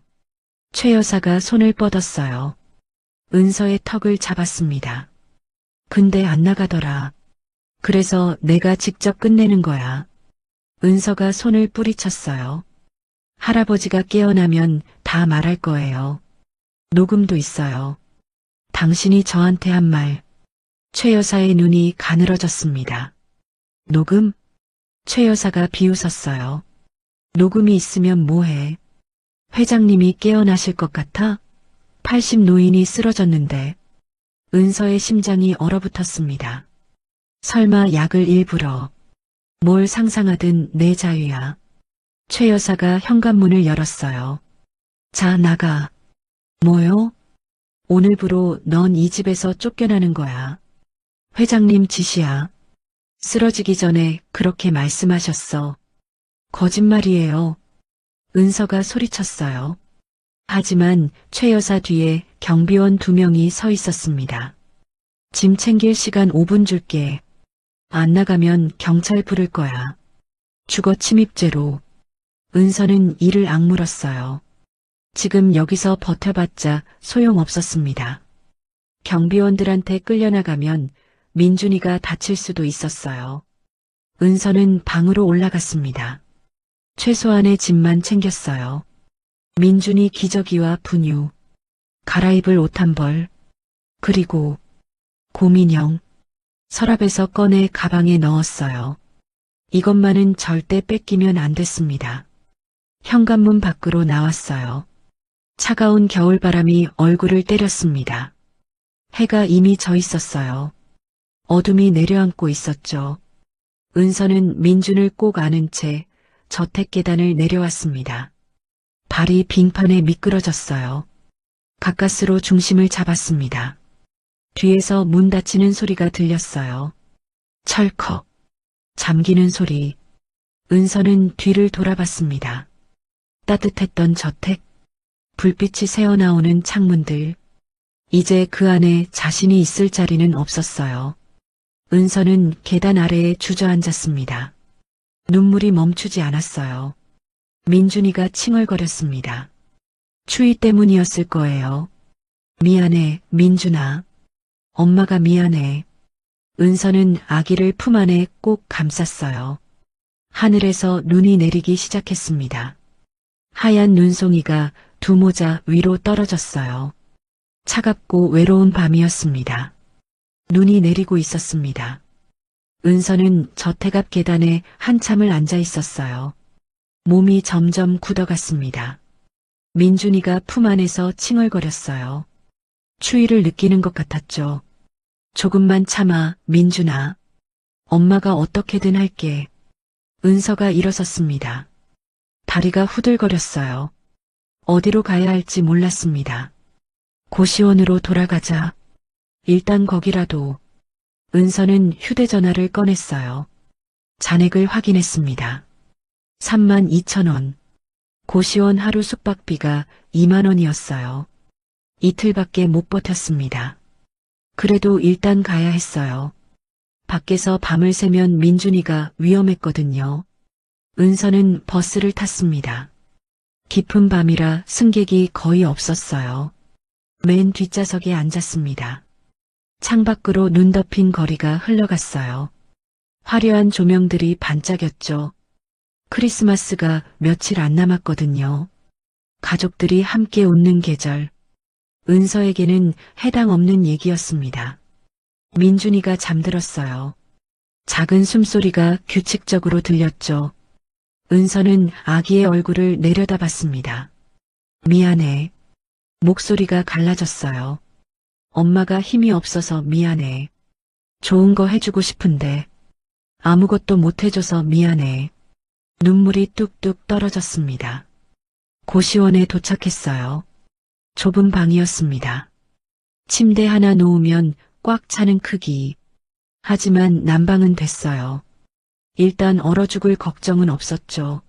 최 여사가 손을 뻗었어요. 은서의 턱을 잡았습니다. 근데 안 나가더라. 그래서 내가 직접 끝내는 거야. 은서가 손을 뿌리쳤어요. 할아버지가 깨어나면 다 말할 거예요. 녹음도 있어요. 당신이 저한테 한 말. 최 여사의 눈이 가늘어졌습니다. 녹음? 최 여사가 비웃었어요. 녹음이 있으면 뭐해? 회장님이 깨어나실 것 같아? 80 노인이 쓰러졌는데. 은서의 심장이 얼어붙었습니다. 설마 약을 일부러. 뭘 상상하든 내 자유야. 최 여사가 현관문을 열었어요. 자, 나가. 뭐요? 오늘부로 넌 이 집에서 쫓겨나는 거야. 회장님 지시야. 쓰러지기 전에 그렇게 말씀하셨어. 거짓말이에요. 은서가 소리쳤어요. 하지만 최 여사 뒤에 경비원 2명이 서 있었습니다. 짐 챙길 시간 5분 줄게. 안 나가면 경찰 부를 거야. 주거 침입죄로. 은서는 이를 악물었어요. 지금 여기서 버텨봤자 소용없었습니다. 경비원들한테 끌려나가면 민준이가 다칠 수도 있었어요. 은서는 방으로 올라갔습니다. 최소한의 짐만 챙겼어요. 민준이 기저귀와 분유, 갈아입을 옷 한 벌, 그리고 고민형, 서랍에서 꺼내 가방에 넣었어요. 이것만은 절대 뺏기면 안 됐습니다. 현관문 밖으로 나왔어요. 차가운 겨울바람이 얼굴을 때렸습니다. 해가 이미 져 있었어요. 어둠이 내려앉고 있었죠. 은서는 민준을 꼭 안은 채 저택 계단을 내려왔습니다. 발이 빙판에 미끄러졌어요. 가까스로 중심을 잡았습니다. 뒤에서 문 닫히는 소리가 들렸어요. 철컥. 잠기는 소리. 은서는 뒤를 돌아봤습니다. 따뜻했던 저택. 불빛이 새어나오는 창문들. 이제 그 안에 자신이 있을 자리는 없었어요. 은서는 계단 아래에 주저앉았습니다. 눈물이 멈추지 않았어요. 민준이가 칭얼거렸습니다. 추위 때문이었을 거예요. 미안해, 민준아. 엄마가 미안해. 은서는 아기를 품 안에 꼭 감쌌어요. 하늘에서 눈이 내리기 시작했습니다. 하얀 눈송이가 두 모자 위로 떨어졌어요. 차갑고 외로운 밤이었습니다. 눈이 내리고 있었습니다. 은서는 저택 앞 계단에 한참을 앉아 있었어요. 몸이 점점 굳어갔습니다. 민준이가 품 안에서 칭얼거렸어요. 추위를 느끼는 것 같았죠. 조금만 참아, 민준아. 엄마가 어떻게든 할게. 은서가 일어섰습니다. 다리가 후들거렸어요. 어디로 가야 할지 몰랐습니다. 고시원으로 돌아가자. 일단 거기라도. 은서는 휴대전화를 꺼냈어요. 잔액을 확인했습니다. 32,000원. 고시원 하루 숙박비가 2만 원이었어요. 이틀밖에 못 버텼습니다. 그래도 일단 가야 했어요. 밖에서 밤을 새면 민준이가 위험했거든요. 은서는 버스를 탔습니다. 깊은 밤이라 승객이 거의 없었어요. 맨 뒷좌석에 앉았습니다. 창밖으로 눈 덮인 거리가 흘러갔어요. 화려한 조명들이 반짝였죠. 크리스마스가 며칠 안 남았거든요. 가족들이 함께 웃는 계절. 은서에게는 해당 없는 얘기였습니다. 민준이가 잠들었어요. 작은 숨소리가 규칙적으로 들렸죠. 은서는 아기의 얼굴을 내려다봤습니다. 미안해. 목소리가 갈라졌어요. 엄마가 힘이 없어서 미안해. 좋은 거 해주고 싶은데 아무것도 못 해줘서 미안해. 눈물이 뚝뚝 떨어졌습니다. 고시원에 도착했어요. 좁은 방이었습니다. 침대 하나 놓으면 꽉 차는 크기. 하지만 난방은 됐어요. 일단 얼어 죽을 걱정은 없었죠.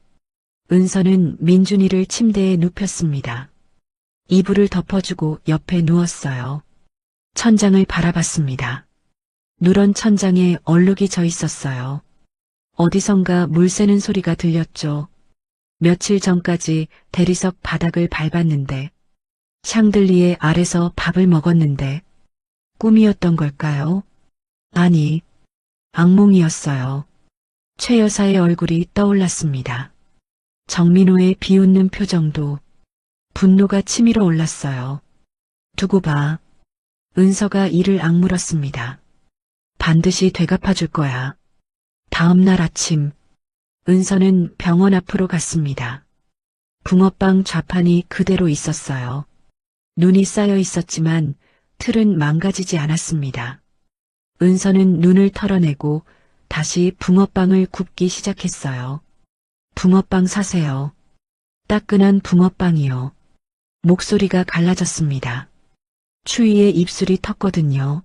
은서는 민준이를 침대에 눕혔습니다. 이불을 덮어주고 옆에 누웠어요. 천장을 바라봤습니다. 누런 천장에 얼룩이 져 있었어요. 어디선가 물 새는 소리가 들렸죠. 며칠 전까지 대리석 바닥을 밟았는데, 샹들리에 아래서 밥을 먹었는데, 꿈이었던 걸까요? 아니, 악몽이었어요. 최 여사의 얼굴이 떠올랐습니다. 정민호의 비웃는 표정도 분노가 치밀어 올랐어요. 두고 봐. 은서가 이를 악물었습니다. 반드시 되갚아줄 거야. 다음 날 아침, 은서는 병원 앞으로 갔습니다. 붕어빵 좌판이 그대로 있었어요. 눈이 쌓여 있었지만 틀은 망가지지 않았습니다. 은서는 눈을 털어내고 다시 붕어빵을 굽기 시작했어요. 붕어빵 사세요. 따끈한 붕어빵이요. 목소리가 갈라졌습니다. 추위에 입술이 텄거든요.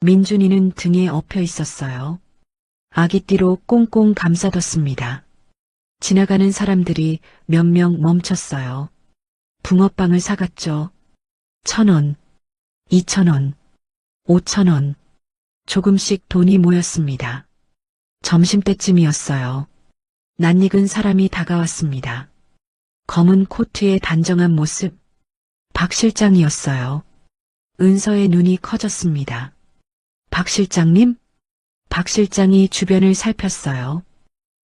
민준이는 등에 엎여 있었어요. 아기띠로 꽁꽁 감싸뒀습니다. 지나가는 사람들이 몇 명 멈췄어요. 붕어빵을 사갔죠. 1,000원, 2,000원, 5,000원. 조금씩 돈이 모였습니다. 점심때쯤이었어요. 낯익은 사람이 다가왔습니다. 검은 코트의 단정한 모습. 박 실장이었어요. 은서의 눈이 커졌습니다. 박 실장님? 박 실장이 주변을 살폈어요.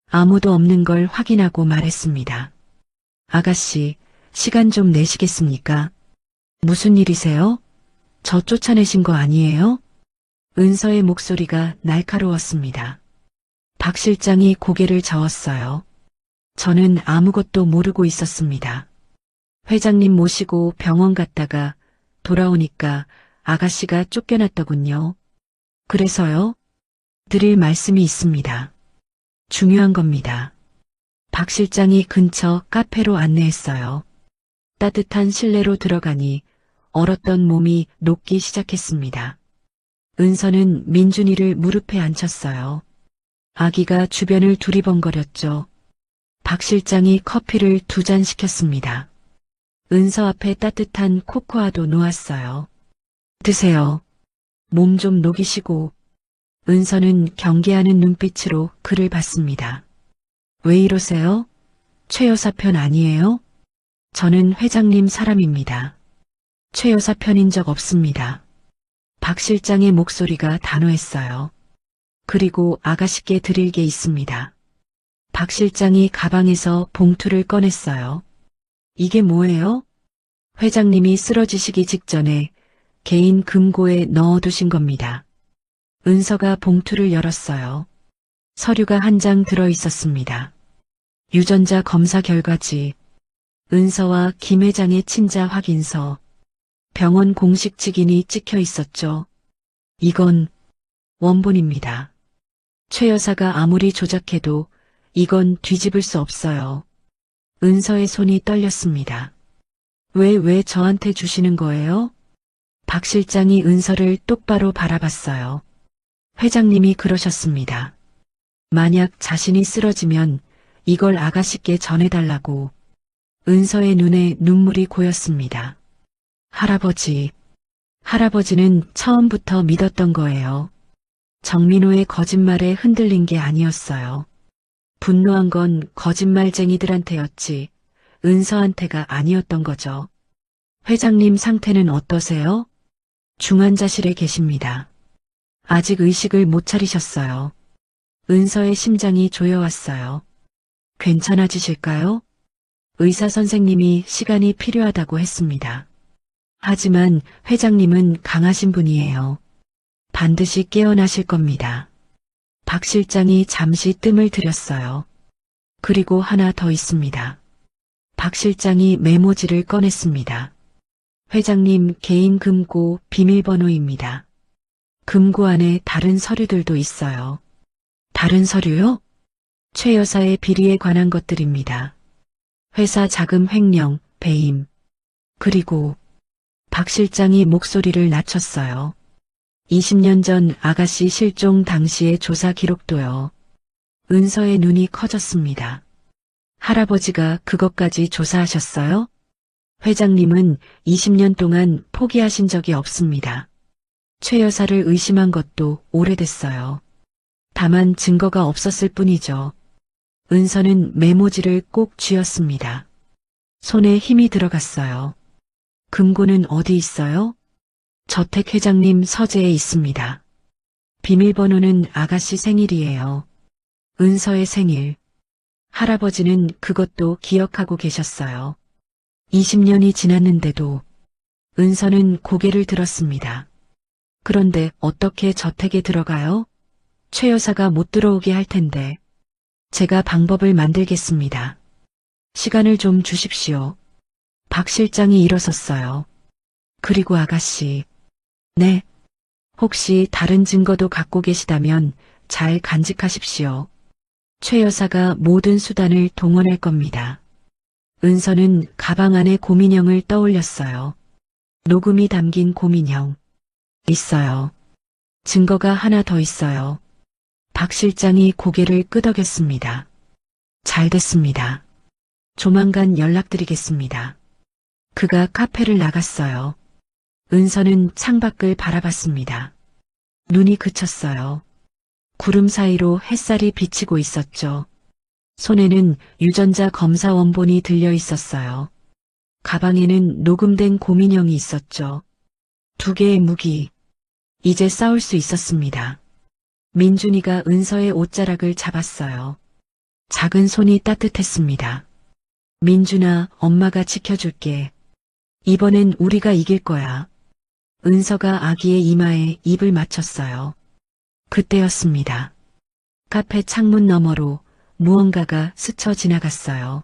아무도 없는 걸 확인하고 말했습니다. 아가씨, 시간 좀 내시겠습니까? 무슨 일이세요? 저 쫓아내신 거 아니에요? 은서의 목소리가 날카로웠습니다. 박 실장이 고개를 저었어요. 저는 아무것도 모르고 있었습니다. 회장님 모시고 병원 갔다가 돌아오니까 아가씨가 쫓겨났더군요. 그래서요? 드릴 말씀이 있습니다. 중요한 겁니다. 박 실장이 근처 카페로 안내했어요. 따뜻한 실내로 들어가니 얼었던 몸이 녹기 시작했습니다. 은서는 민준이를 무릎에 앉혔어요. 아기가 주변을 두리번거렸죠. 박 실장이 커피를 2잔 시켰습니다. 은서 앞에 따뜻한 코코아도 놓았어요. 드세요. 몸 좀 녹이시고. 은서는 경계하는 눈빛으로 그를 봤습니다. 왜 이러세요? 최 여사 편 아니에요? 저는 회장님 사람입니다. 최 여사 편인 적 없습니다. 박 실장의 목소리가 단호했어요. 그리고 아가씨께 드릴 게 있습니다. 박 실장이 가방에서 봉투를 꺼냈어요. 이게 뭐예요? 회장님이 쓰러지시기 직전에 개인 금고에 넣어두신 겁니다. 은서가 봉투를 열었어요. 서류가 한 장 들어 있었습니다. 유전자 검사 결과지, 은서와 김 회장의 친자 확인서, 병원 공식 직인이 찍혀 있었죠. 이건 원본입니다. 최 여사가 아무리 조작해도 이건 뒤집을 수 없어요. 은서의 손이 떨렸습니다. 왜 저한테 주시는 거예요? 박 실장이 은서를 똑바로 바라봤어요. 회장님이 그러셨습니다. 만약 자신이 쓰러지면 이걸 아가씨께 전해달라고. 은서의 눈에 눈물이 고였습니다. 할아버지는 처음부터 믿었던 거예요. 정민호의 거짓말에 흔들린 게 아니었어요. 분노한 건 거짓말쟁이들한테였지 은서한테가 아니었던 거죠. 회장님 상태는 어떠세요? 중환자실에 계십니다. 아직 의식을 못 차리셨어요. 은서의 심장이 조여왔어요. 괜찮아지실까요? 의사 선생님이 시간이 필요하다고 했습니다. 하지만 회장님은 강하신 분이에요. 반드시 깨어나실 겁니다. 박 실장이 잠시 뜸을 들였어요. 그리고 하나 더 있습니다. 박 실장이 메모지를 꺼냈습니다. 회장님 개인 금고 비밀번호입니다. 금고 안에 다른 서류들도 있어요. 다른 서류요? 최 여사의 비리에 관한 것들입니다. 회사 자금 횡령, 배임. 그리고 박 실장이 목소리를 낮췄어요. 20년 전 아가씨 실종 당시의 조사 기록도요. 은서의 눈이 커졌습니다. 할아버지가 그것까지 조사하셨어요? 회장님은 20년 동안 포기하신 적이 없습니다. 최 여사를 의심한 것도 오래됐어요. 다만 증거가 없었을 뿐이죠. 은서는 메모지를 꼭 쥐었습니다. 손에 힘이 들어갔어요. 금고는 어디 있어요? 저택 회장님 서재에 있습니다. 비밀번호는 아가씨 생일이에요. 은서의 생일. 할아버지는 그것도 기억하고 계셨어요. 20년이 지났는데도 은서는 고개를 들었습니다. 그런데 어떻게 저택에 들어가요? 최 여사가 못 들어오게 할 텐데. 제가 방법을 만들겠습니다. 시간을 좀 주십시오. 박 실장이 일어섰어요. 그리고 아가씨. 네. 혹시 다른 증거도 갖고 계시다면 잘 간직하십시오. 최 여사가 모든 수단을 동원할 겁니다. 은서는 가방 안에 고민형을 떠올렸어요. 녹음이 담긴 고민형. 있어요. 증거가 하나 더 있어요. 박 실장이 고개를 끄덕였습니다. 잘 됐습니다. 조만간 연락드리겠습니다. 그가 카페를 나갔어요. 은서는 창밖을 바라봤습니다. 눈이 그쳤어요. 구름 사이로 햇살이 비치고 있었죠. 손에는 유전자 검사 원본이 들려 있었어요. 가방에는 녹음된 고민형이 있었죠. 두 개의 무기. 이제 싸울 수 있었습니다. 민준이가 은서의 옷자락을 잡았어요. 작은 손이 따뜻했습니다. 민준아, 엄마가 지켜줄게. 이번엔 우리가 이길 거야. 은서가 아기의 이마에 입을 맞췄어요. 그때였습니다. 카페 창문 너머로 무언가가 스쳐 지나갔어요.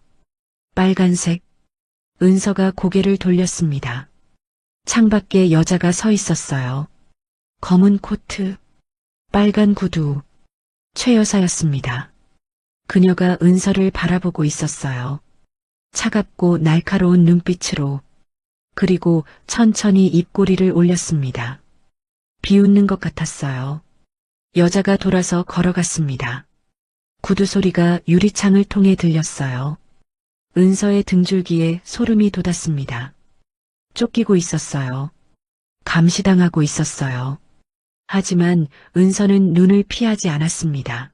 빨간색. 은서가 고개를 돌렸습니다. 창밖에 여자가 서 있었어요. 검은 코트, 빨간 구두. 최 여사였습니다. 그녀가 은서를 바라보고 있었어요. 차갑고 날카로운 눈빛으로. 그리고 천천히 입꼬리를 올렸습니다. 비웃는 것 같았어요. 여자가 돌아서 걸어갔습니다. 구두 소리가 유리창을 통해 들렸어요. 은서의 등줄기에 소름이 돋았습니다. 쫓기고 있었어요. 감시당하고 있었어요. 하지만 은서는 눈을 피하지 않았습니다.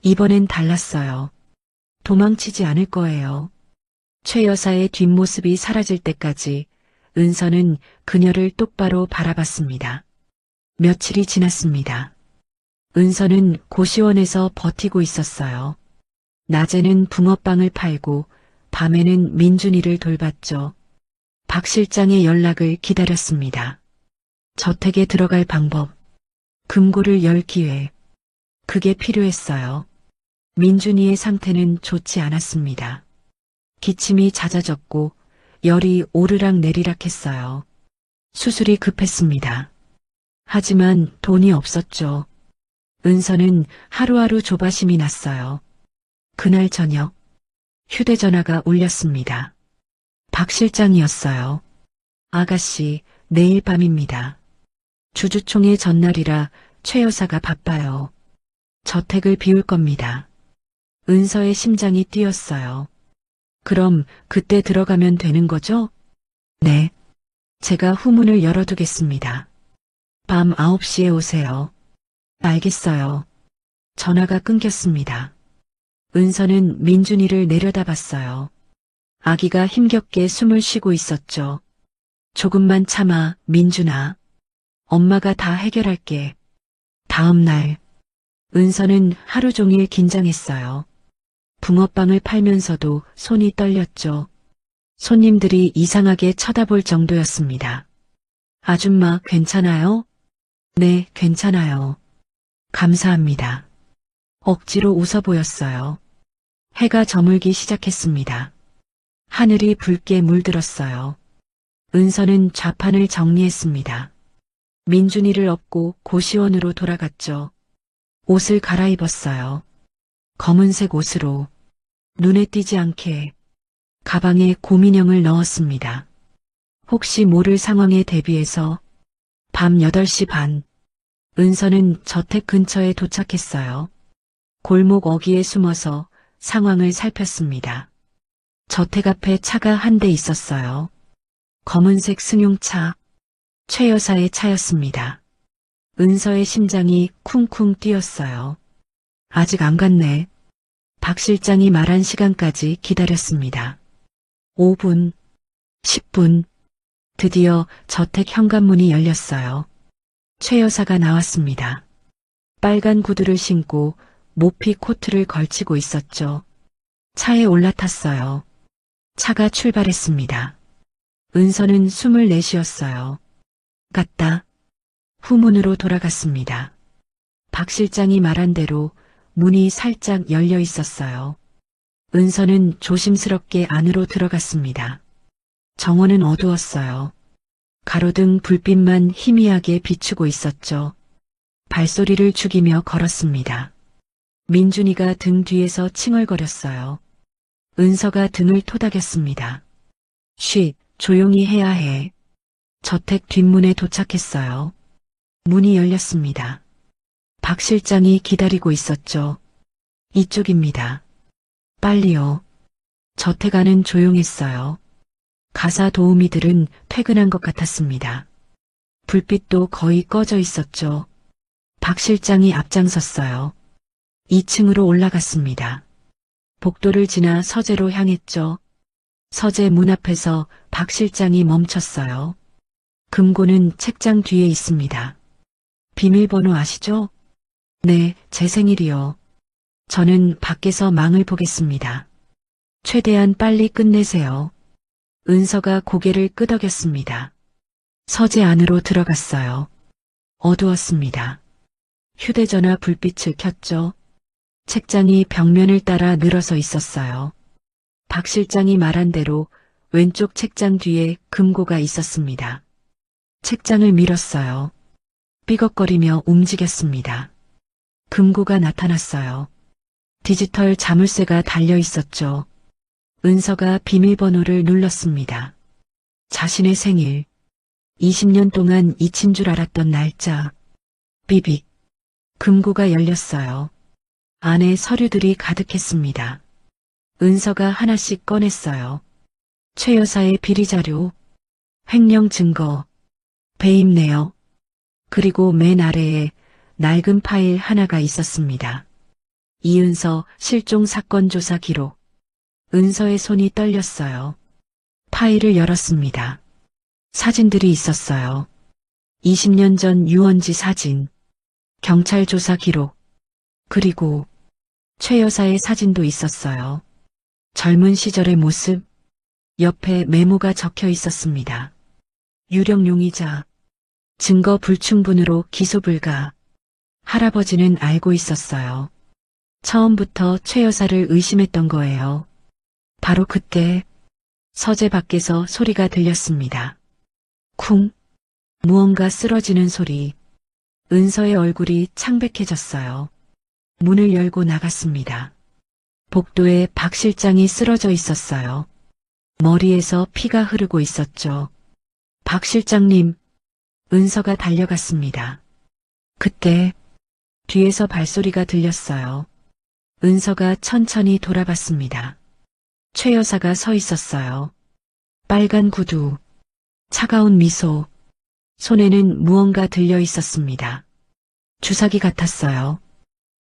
이번엔 달랐어요. 도망치지 않을 거예요. 최 여사의 뒷모습이 사라질 때까지 은서는 그녀를 똑바로 바라봤습니다. 며칠이 지났습니다. 은서는 고시원에서 버티고 있었어요. 낮에는 붕어빵을 팔고 밤에는 민준이를 돌봤죠. 박 실장의 연락을 기다렸습니다. 저택에 들어갈 방법, 금고를 열 기회. 그게 필요했어요. 민준이의 상태는 좋지 않았습니다. 기침이 잦아졌고 열이 오르락 내리락 했어요. 수술이 급했습니다. 하지만 돈이 없었죠. 은서는 하루하루 조바심이 났어요. 그날 저녁 휴대전화가 울렸습니다. 박 실장이었어요. 아가씨, 내일 밤입니다. 주주총회 전날이라 최 여사가 바빠요. 저택을 비울 겁니다. 은서의 심장이 뛰었어요. 그럼 그때 들어가면 되는 거죠? 네. 제가 후문을 열어두겠습니다. 밤 9시에 오세요. 알겠어요. 전화가 끊겼습니다. 은서는 민준이를 내려다봤어요. 아기가 힘겹게 숨을 쉬고 있었죠. 조금만 참아, 민준아. 엄마가 다 해결할게. 다음 날, 은서는 하루 종일 긴장했어요. 붕어빵을 팔면서도 손이 떨렸죠. 손님들이 이상하게 쳐다볼 정도였습니다. 아줌마, 괜찮아요? 네, 괜찮아요. 감사합니다. 억지로 웃어 보였어요. 해가 저물기 시작했습니다. 하늘이 붉게 물들었어요. 은서는 좌판을 정리했습니다. 민준이를 업고 고시원으로 돌아갔죠. 옷을 갈아입었어요. 검은색 옷으로 눈에 띄지 않게 가방에 고민형을 넣었습니다. 혹시 모를 상황에 대비해서 밤 8시 반 은서는 저택 근처에 도착했어요. 골목 어귀에 숨어서 상황을 살폈습니다. 저택 앞에 차가 한 대 있었어요. 검은색 승용차, 최 여사의 차였습니다. 은서의 심장이 쿵쿵 뛰었어요. 아직 안 갔네. 박 실장이 말한 시간까지 기다렸습니다. 5분, 10분, 드디어 저택 현관문이 열렸어요. 최 여사가 나왔습니다. 빨간 구두를 신고 모피 코트를 걸치고 있었죠. 차에 올라탔어요. 차가 출발했습니다. 은서는 숨을 내쉬었어요. 갔다. 후문으로 돌아갔습니다. 박 실장이 말한 대로 문이 살짝 열려 있었어요. 은서는 조심스럽게 안으로 들어갔습니다. 정원은 어두웠어요. 가로등 불빛만 희미하게 비추고 있었죠. 발소리를 죽이며 걸었습니다. 민준이가 등 뒤에서 칭얼거렸어요. 은서가 등을 토닥였습니다. 쉿, 조용히 해야 해. 저택 뒷문에 도착했어요. 문이 열렸습니다. 박 실장이 기다리고 있었죠. 이쪽입니다. 빨리요. 저택 안은 조용했어요. 가사 도우미들은 퇴근한 것 같았습니다. 불빛도 거의 꺼져 있었죠. 박 실장이 앞장섰어요. 2층으로 올라갔습니다. 복도를 지나 서재로 향했죠. 서재 문 앞에서 박 실장이 멈췄어요. 금고는 책장 뒤에 있습니다. 비밀번호 아시죠? 네, 제 생일이요. 저는 밖에서 망을 보겠습니다. 최대한 빨리 끝내세요. 은서가 고개를 끄덕였습니다. 서재 안으로 들어갔어요. 어두웠습니다. 휴대전화 불빛을 켰죠. 책장이 벽면을 따라 늘어서 있었어요. 박 실장이 말한 대로 왼쪽 책장 뒤에 금고가 있었습니다. 책장을 밀었어요. 삐걱거리며 움직였습니다. 금고가 나타났어요. 디지털 자물쇠가 달려 있었죠. 은서가 비밀번호를 눌렀습니다. 자신의 생일, 20년 동안 잊힌 줄 알았던 날짜, 삐빅. 금고가 열렸어요. 안에 서류들이 가득했습니다. 은서가 하나씩 꺼냈어요. 최 여사의 비리자료, 횡령 증거, 배임 내역, 그리고 맨 아래에 낡은 파일 하나가 있었습니다. 이은서 실종 사건 조사 기록. 은서의 손이 떨렸어요. 파일을 열었습니다. 사진들이 있었어요. 20년 전 유원지 사진, 경찰 조사 기록, 그리고 최 여사의 사진도 있었어요. 젊은 시절의 모습, 옆에 메모가 적혀 있었습니다. 유령 용의자, 증거 불충분으로 기소 불가. 할아버지는 알고 있었어요. 처음부터 최 여사를 의심했던 거예요. 바로 그때 서재 밖에서 소리가 들렸습니다. 쿵. 무언가 쓰러지는 소리. 은서의 얼굴이 창백해졌어요. 문을 열고 나갔습니다. 복도에 박 실장이 쓰러져 있었어요. 머리에서 피가 흐르고 있었죠. 박 실장님, 은서가 달려갔습니다. 그때 뒤에서 발소리가 들렸어요. 은서가 천천히 돌아봤습니다. 최 여사가 서 있었어요. 빨간 구두, 차가운 미소, 손에는 무언가 들려 있었습니다. 주사기 같았어요.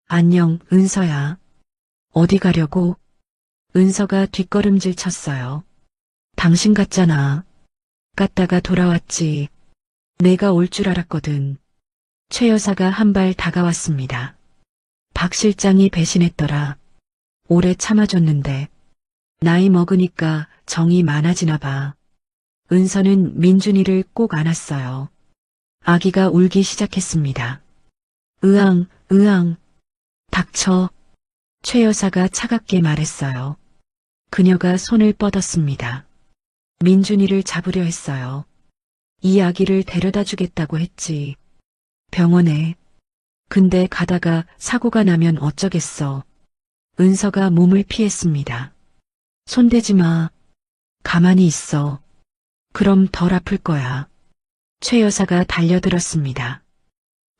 안녕, 은서야. 어디 가려고? 은서가 뒷걸음질 쳤어요. 당신 같잖아. 갔다가 돌아왔지. 내가 올 줄 알았거든. 최 여사가 한 발 다가왔습니다. 박 실장이 배신했더라. 오래 참아줬는데. 나이 먹으니까 정이 많아지나 봐. 은서는 민준이를 꼭 안았어요. 아기가 울기 시작했습니다. 으앙, 으앙. 닥쳐. 최 여사가 차갑게 말했어요. 그녀가 손을 뻗었습니다. 민준이를 잡으려 했어요. 이 아기를 데려다 주겠다고 했지. 병원에. 근데 가다가 사고가 나면 어쩌겠어. 은서가 몸을 피했습니다. 손대지 마. 가만히 있어. 그럼 덜 아플 거야. 최 여사가 달려들었습니다.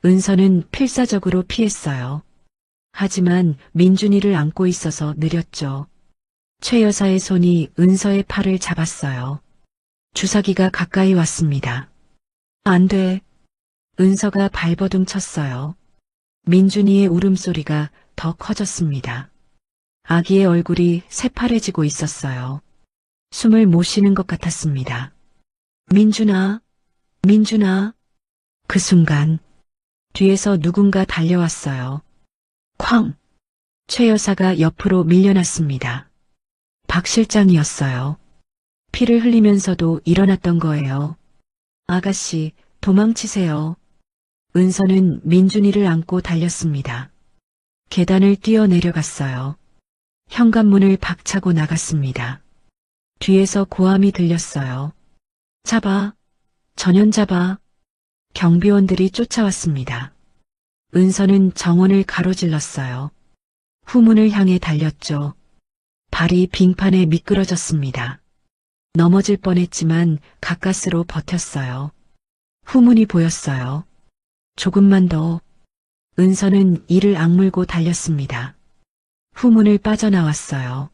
은서는 필사적으로 피했어요. 하지만 민준이를 안고 있어서 느렸죠. 최 여사의 손이 은서의 팔을 잡았어요. 주사기가 가까이 왔습니다. 안 돼. 은서가 발버둥 쳤어요. 민준이의 울음소리가 더 커졌습니다. 아기의 얼굴이 새파래지고 있었어요. 숨을 못 쉬는 것 같았습니다. 민준아, 민준아. 그 순간 뒤에서 누군가 달려왔어요. 쾅! 최 여사가 옆으로 밀려났습니다. 박 실장이었어요. 피를 흘리면서도 일어났던 거예요. 아가씨, 도망치세요. 은서는 민준이를 안고 달렸습니다. 계단을 뛰어내려갔어요. 현관문을 박차고 나갔습니다. 뒤에서 고함이 들렸어요. 잡아, 전현 잡아. 경비원들이 쫓아왔습니다. 은서는 정원을 가로질렀어요. 후문을 향해 달렸죠. 발이 빙판에 미끄러졌습니다. 넘어질 뻔했지만 가까스로 버텼어요. 후문이 보였어요. 조금만 더. 은서는 이를 악물고 달렸습니다. 후문을 빠져나왔어요.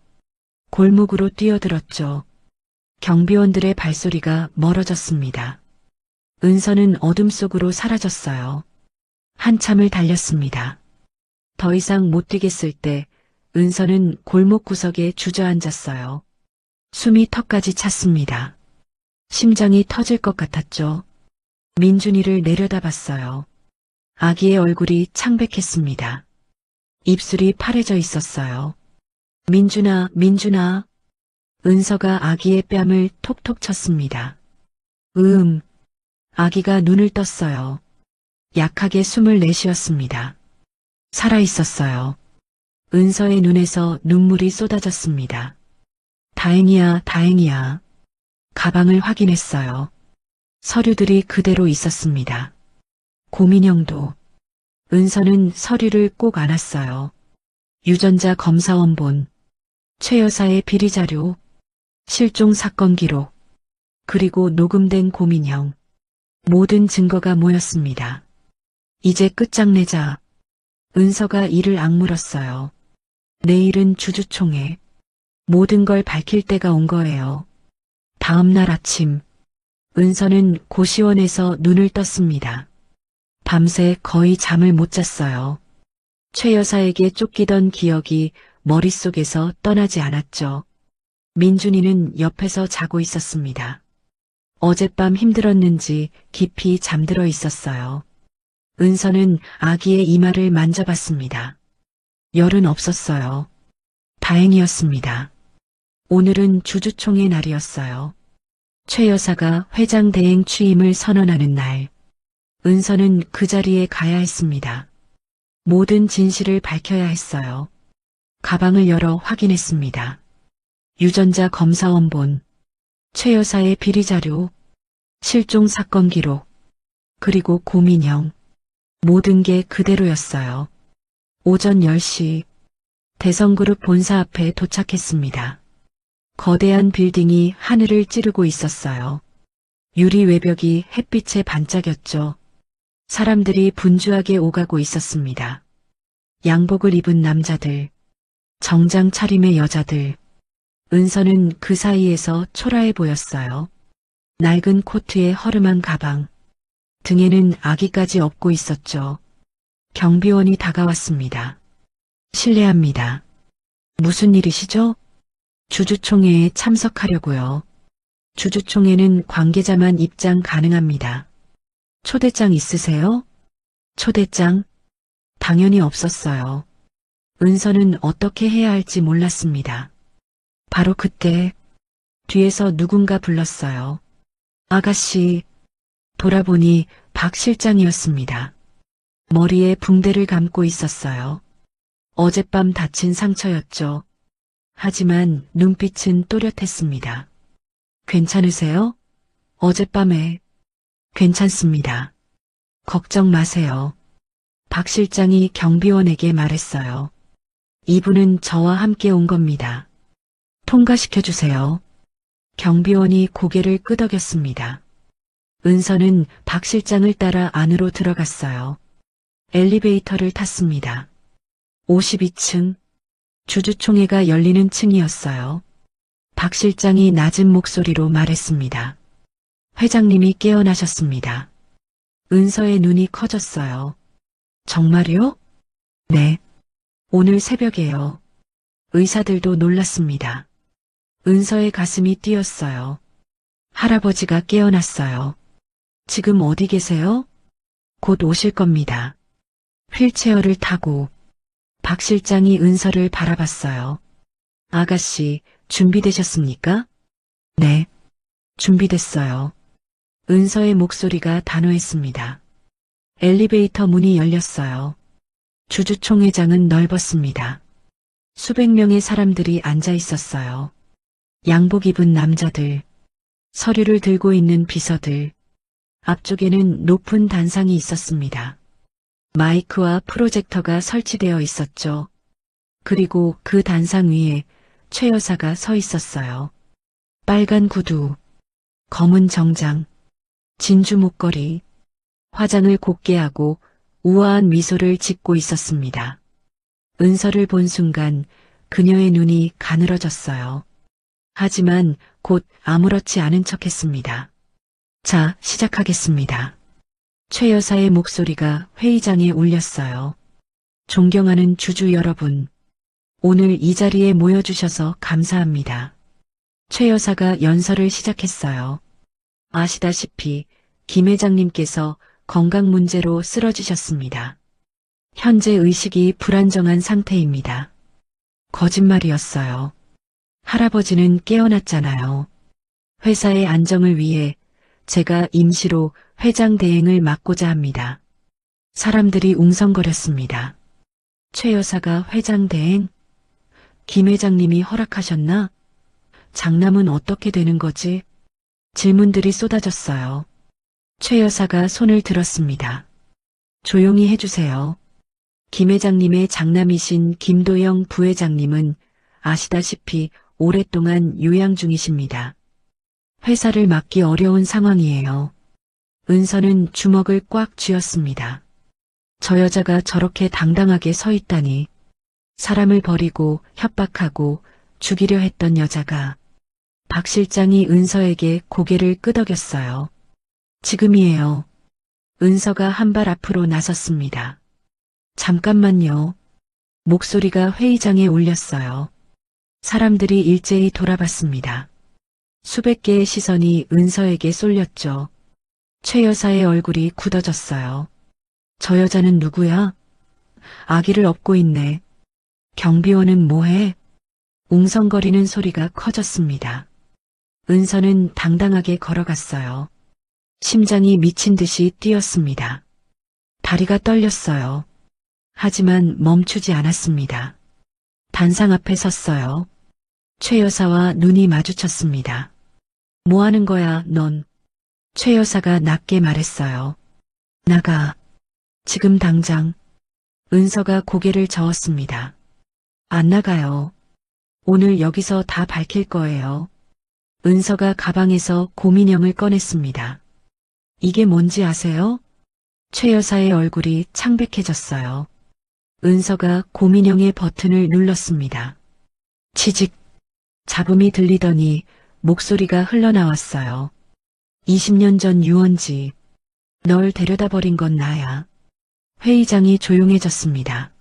골목으로 뛰어들었죠. 경비원들의 발소리가 멀어졌습니다. 은서는 어둠 속으로 사라졌어요. 한참을 달렸습니다. 더 이상 못 뛰겠을 때 은서는 골목 구석에 주저앉았어요. 숨이 턱까지 찼습니다. 심장이 터질 것 같았죠. 민준이를 내려다봤어요. 아기의 얼굴이 창백했습니다. 입술이 파래져 있었어요. 민준아, 민준아. 은서가 아기의 뺨을 톡톡 쳤습니다. 아기가 눈을 떴어요. 약하게 숨을 내쉬었습니다. 살아있었어요. 은서의 눈에서 눈물이 쏟아졌습니다. 다행이야, 다행이야. 가방을 확인했어요. 서류들이 그대로 있었습니다. 고민형도. 은서는 서류를 꼭 안았어요. 유전자 검사 원본, 최 여사의 비리 자료, 실종 사건 기록, 그리고 녹음된 고민형. 모든 증거가 모였습니다. 이제 끝장내자. 은서가 이를 악물었어요. 내일은 주주총회. 모든 걸 밝힐 때가 온 거예요. 다음 날 아침, 은서는 고시원에서 눈을 떴습니다. 밤새 거의 잠을 못 잤어요. 최 여사에게 쫓기던 기억이 머릿속에서 떠나지 않았죠. 민준이는 옆에서 자고 있었습니다. 어젯밤 힘들었는지 깊이 잠들어 있었어요. 은서는 아기의 이마를 만져봤습니다. 열은 없었어요. 다행이었습니다. 오늘은 주주총회 날이었어요. 최 여사가 회장 대행 취임을 선언하는 날. 은서는 그 자리에 가야 했습니다. 모든 진실을 밝혀야 했어요. 가방을 열어 확인했습니다. 유전자 검사 원본, 최 여사의 비리 자료, 실종 사건 기록, 그리고 고민형. 모든 게 그대로였어요. 오전 10시 대성그룹 본사 앞에 도착했습니다. 거대한 빌딩이 하늘을 찌르고 있었어요. 유리 외벽이 햇빛에 반짝였죠. 사람들이 분주하게 오가고 있었습니다. 양복을 입은 남자들, 정장 차림의 여자들, 은서는 그 사이에서 초라해 보였어요. 낡은 코트에 허름한 가방, 등에는 아기까지 업고 있었죠. 경비원이 다가왔습니다. 실례합니다. 무슨 일이시죠? 주주총회에 참석하려고요. 주주총회는 관계자만 입장 가능합니다. 초대장 있으세요? 초대장? 당연히 없었어요. 은서는 어떻게 해야 할지 몰랐습니다. 바로 그때 뒤에서 누군가 불렀어요. 아가씨. 돌아보니 박 실장이었습니다. 머리에 붕대를 감고 있었어요. 어젯밤 다친 상처였죠. 하지만 눈빛은 또렷했습니다. 괜찮으세요? 어젯밤에. 괜찮습니다. 걱정 마세요. 박 실장이 경비원에게 말했어요. 이분은 저와 함께 온 겁니다. 통과시켜주세요. 경비원이 고개를 끄덕였습니다. 은서는 박 실장을 따라 안으로 들어갔어요. 엘리베이터를 탔습니다. 52층, 주주총회가 열리는 층이었어요. 박 실장이 낮은 목소리로 말했습니다. 회장님이 깨어나셨습니다. 은서의 눈이 커졌어요. 정말요? 네. 오늘 새벽에요. 의사들도 놀랐습니다. 은서의 가슴이 뛰었어요. 할아버지가 깨어났어요. 지금 어디 계세요? 곧 오실 겁니다. 휠체어를 타고. 박 실장이 은서를 바라봤어요. 아가씨, 준비되셨습니까? 네. 준비됐어요. 은서의 목소리가 단호했습니다. 엘리베이터 문이 열렸어요. 주주총회장은 넓었습니다. 수백 명의 사람들이 앉아 있었어요. 양복 입은 남자들, 서류를 들고 있는 비서들, 앞쪽에는 높은 단상이 있었습니다. 마이크와 프로젝터가 설치되어 있었죠. 그리고 그 단상 위에 최 여사가 서 있었어요. 빨간 구두, 검은 정장, 진주 목걸이, 화장을 곱게 하고 우아한 미소를 짓고 있었습니다. 은서를 본 순간 그녀의 눈이 가늘어졌어요. 하지만 곧 아무렇지 않은 척했습니다. 자, 시작하겠습니다. 최 여사의 목소리가 회의장에 울렸어요. 존경하는 주주 여러분, 오늘 이 자리에 모여주셔서 감사합니다. 최 여사가 연설을 시작했어요. 아시다시피 김 회장님께서 건강 문제로 쓰러지셨습니다. 현재 의식이 불안정한 상태입니다. 거짓말이었어요. 할아버지는 깨어났잖아요. 회사의 안정을 위해 제가 임시로 회장 대행을 맡고자 합니다. 사람들이 웅성거렸습니다. 최 여사가 회장 대행? 김 회장님이 허락하셨나? 장남은 어떻게 되는 거지? 질문들이 쏟아졌어요. 최 여사가 손을 들었습니다. 조용히 해주세요. 김 회장님의 장남이신 김도영 부회장님은 아시다시피 오랫동안 요양 중이십니다. 회사를 맡기 어려운 상황이에요. 은서는 주먹을 꽉 쥐었습니다. 저 여자가 저렇게 당당하게 서 있다니. 사람을 버리고 협박하고 죽이려 했던 여자가. 박 실장이 은서에게 고개를 끄덕였어요. 지금이에요. 은서가 한 발 앞으로 나섰습니다. 잠깐만요. 목소리가 회의장에 울렸어요. 사람들이 일제히 돌아봤습니다. 수백 개의 시선이 은서에게 쏠렸죠. 최 여사의 얼굴이 굳어졌어요. 저 여자는 누구야? 아기를 업고 있네. 경비원은 뭐해? 웅성거리는 소리가 커졌습니다. 은서는 당당하게 걸어갔어요. 심장이 미친 듯이 뛰었습니다. 다리가 떨렸어요. 하지만 멈추지 않았습니다. 단상 앞에 섰어요. 최 여사와 눈이 마주쳤습니다. 뭐 하는 거야, 넌? 최 여사가 낮게 말했어요. 나가. 지금 당장. 은서가 고개를 저었습니다. 안 나가요. 오늘 여기서 다 밝힐 거예요. 은서가 가방에서 고민형을 꺼냈습니다. 이게 뭔지 아세요? 최 여사의 얼굴이 창백해졌어요. 은서가 고민형의 버튼을 눌렀습니다. 치직. 잡음이 들리더니 목소리가 흘러나왔어요. 20년 전 유원지. 널 데려다 버린 건 나야. 회의장이 조용해졌습니다.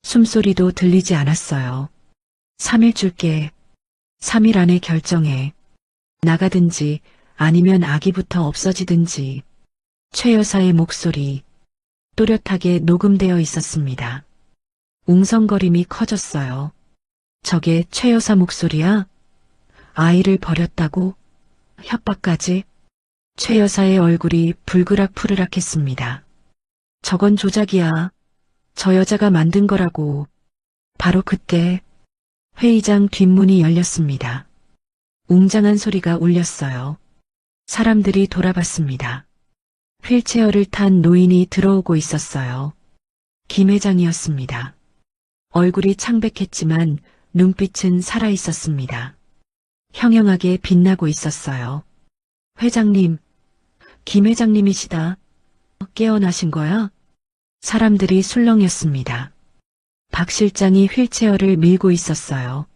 숨소리도 들리지 않았어요. 3일 줄게. 3일 안에 결정해. 나가든지 아니면 아기부터 없어지든지. 최 여사의 목소리 또렷하게 녹음되어 있었습니다. 웅성거림이 커졌어요. 저게 최 여사 목소리야? 아이를 버렸다고? 협박까지? 최 여사의 얼굴이 불그락푸르락했습니다. 저건 조작이야. 저 여자가 만든 거라고. 바로 그때 회의장 뒷문이 열렸습니다. 웅장한 소리가 울렸어요. 사람들이 돌아봤습니다. 휠체어를 탄 노인이 들어오고 있었어요. 김 회장이었습니다. 얼굴이 창백했지만 눈빛은 살아있었습니다. 형형하게 빛나고 있었어요. 회장님, 김 회장님이시다. 깨어나신 거야? 사람들이 술렁였습니다. 박 실장이 휠체어를 밀고 있었어요.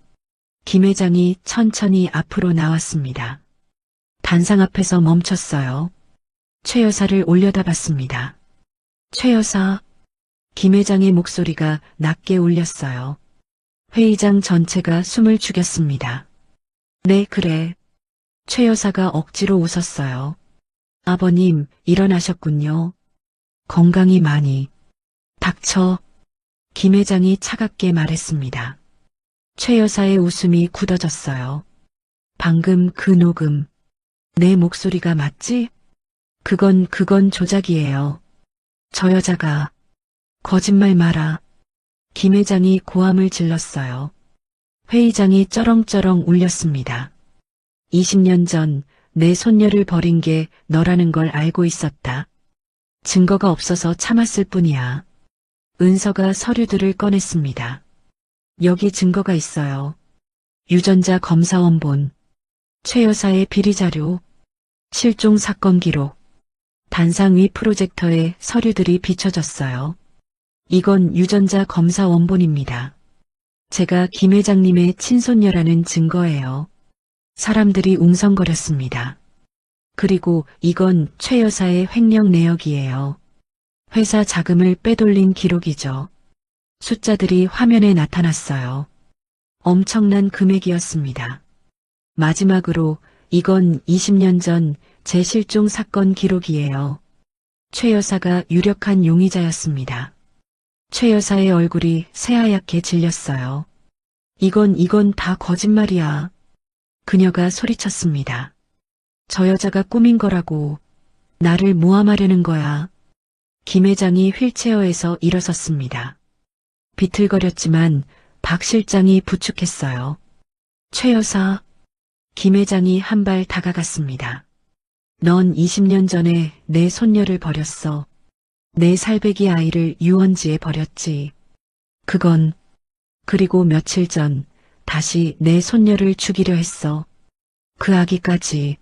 김 회장이 천천히 앞으로 나왔습니다. 단상 앞에서 멈췄어요. 최 여사를 올려다봤습니다. 최 여사, 김 회장의 목소리가 낮게 울렸어요. 회의장 전체가 숨을 죽였습니다. 네, 그래. 최 여사가 억지로 웃었어요. 아버님, 일어나셨군요. 건강히 많이. 닥쳐. 김 회장이 차갑게 말했습니다. 최 여사의 웃음이 굳어졌어요. 방금 그 녹음. 내 목소리가 맞지? 그건 조작이에요. 저 여자가. 거짓말 마라. 김 회장이 고함을 질렀어요. 회의장이 쩌렁쩌렁 울렸습니다. 20년 전 내 손녀를 버린 게 너라는 걸 알고 있었다. 증거가 없어서 참았을 뿐이야. 은서가 서류들을 꺼냈습니다. 여기 증거가 있어요. 유전자 검사 원본, 최 여사의 비리 자료, 실종 사건 기록, 단상 위 프로젝터에 서류들이 비춰졌어요. 이건 유전자 검사 원본입니다. 제가 김 회장님의 친손녀라는 증거예요. 사람들이 웅성거렸습니다. 그리고 이건 최 여사의 횡령 내역이에요. 회사 자금을 빼돌린 기록이죠. 숫자들이 화면에 나타났어요. 엄청난 금액이었습니다. 마지막으로 이건 20년 전 재실종 사건 기록이에요. 최 여사가 유력한 용의자였습니다. 최 여사의 얼굴이 새하얗게 질렸어요. 이건 다 거짓말이야. 그녀가 소리쳤습니다. 저 여자가 꾸민 거라고. 나를 모함하려는 거야. 김 회장이 휠체어에서 일어섰습니다. 비틀거렸지만 박 실장이 부축했어요. 최 여사. 김 회장이 한 발 다가갔습니다. 넌 20년 전에 내 손녀를 버렸어. 내 살배기 아이를 유원지에 버렸지. 그리고 며칠 전 다시 내 손녀를 죽이려 했어. 그 아기까지.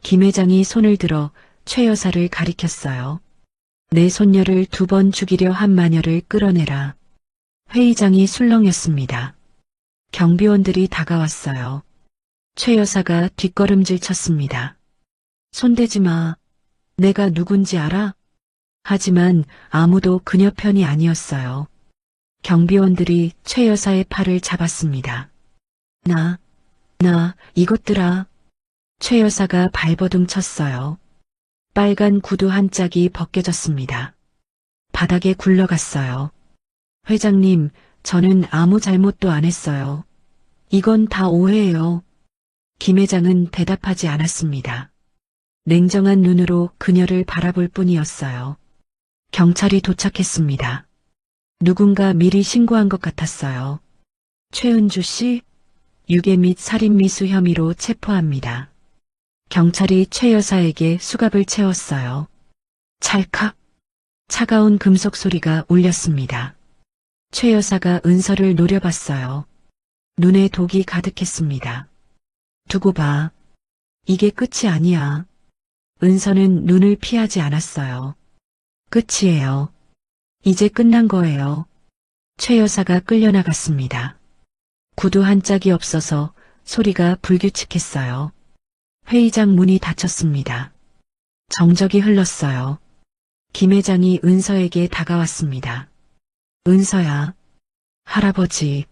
김 회장이 손을 들어 최 여사를 가리켰어요. 내 손녀를 2번 죽이려 한 마녀를 끌어내라. 회의장이 술렁였습니다. 경비원들이 다가왔어요. 최 여사가 뒷걸음질 쳤습니다. 손대지 마. 내가 누군지 알아? 하지만 아무도 그녀 편이 아니었어요. 경비원들이 최 여사의 팔을 잡았습니다. 이것들아. 최 여사가 발버둥 쳤어요. 빨간 구두 한 짝이 벗겨졌습니다. 바닥에 굴러갔어요. 회장님, 저는 아무 잘못도 안 했어요. 이건 다 오해예요. 김 회장은 대답하지 않았습니다. 냉정한 눈으로 그녀를 바라볼 뿐이었어요. 경찰이 도착했습니다. 누군가 미리 신고한 것 같았어요. 최은주 씨, 유괴 및 살인 미수 혐의로 체포합니다. 경찰이 최 여사에게 수갑을 채웠어요. 찰칵. 차가운 금속 소리가 울렸습니다. 최 여사가 은서를 노려봤어요. 눈에 독이 가득했습니다. 두고 봐. 이게 끝이 아니야. 은서는 눈을 피하지 않았어요. 끝이에요. 이제 끝난 거예요. 최 여사가 끌려나갔습니다. 구두 한 짝이 없어서 소리가 불규칙했어요. 회의장 문이 닫혔습니다. 정적이 흘렀어요. 김 회장이 은서에게 다가왔습니다. 은서야. 할아버지.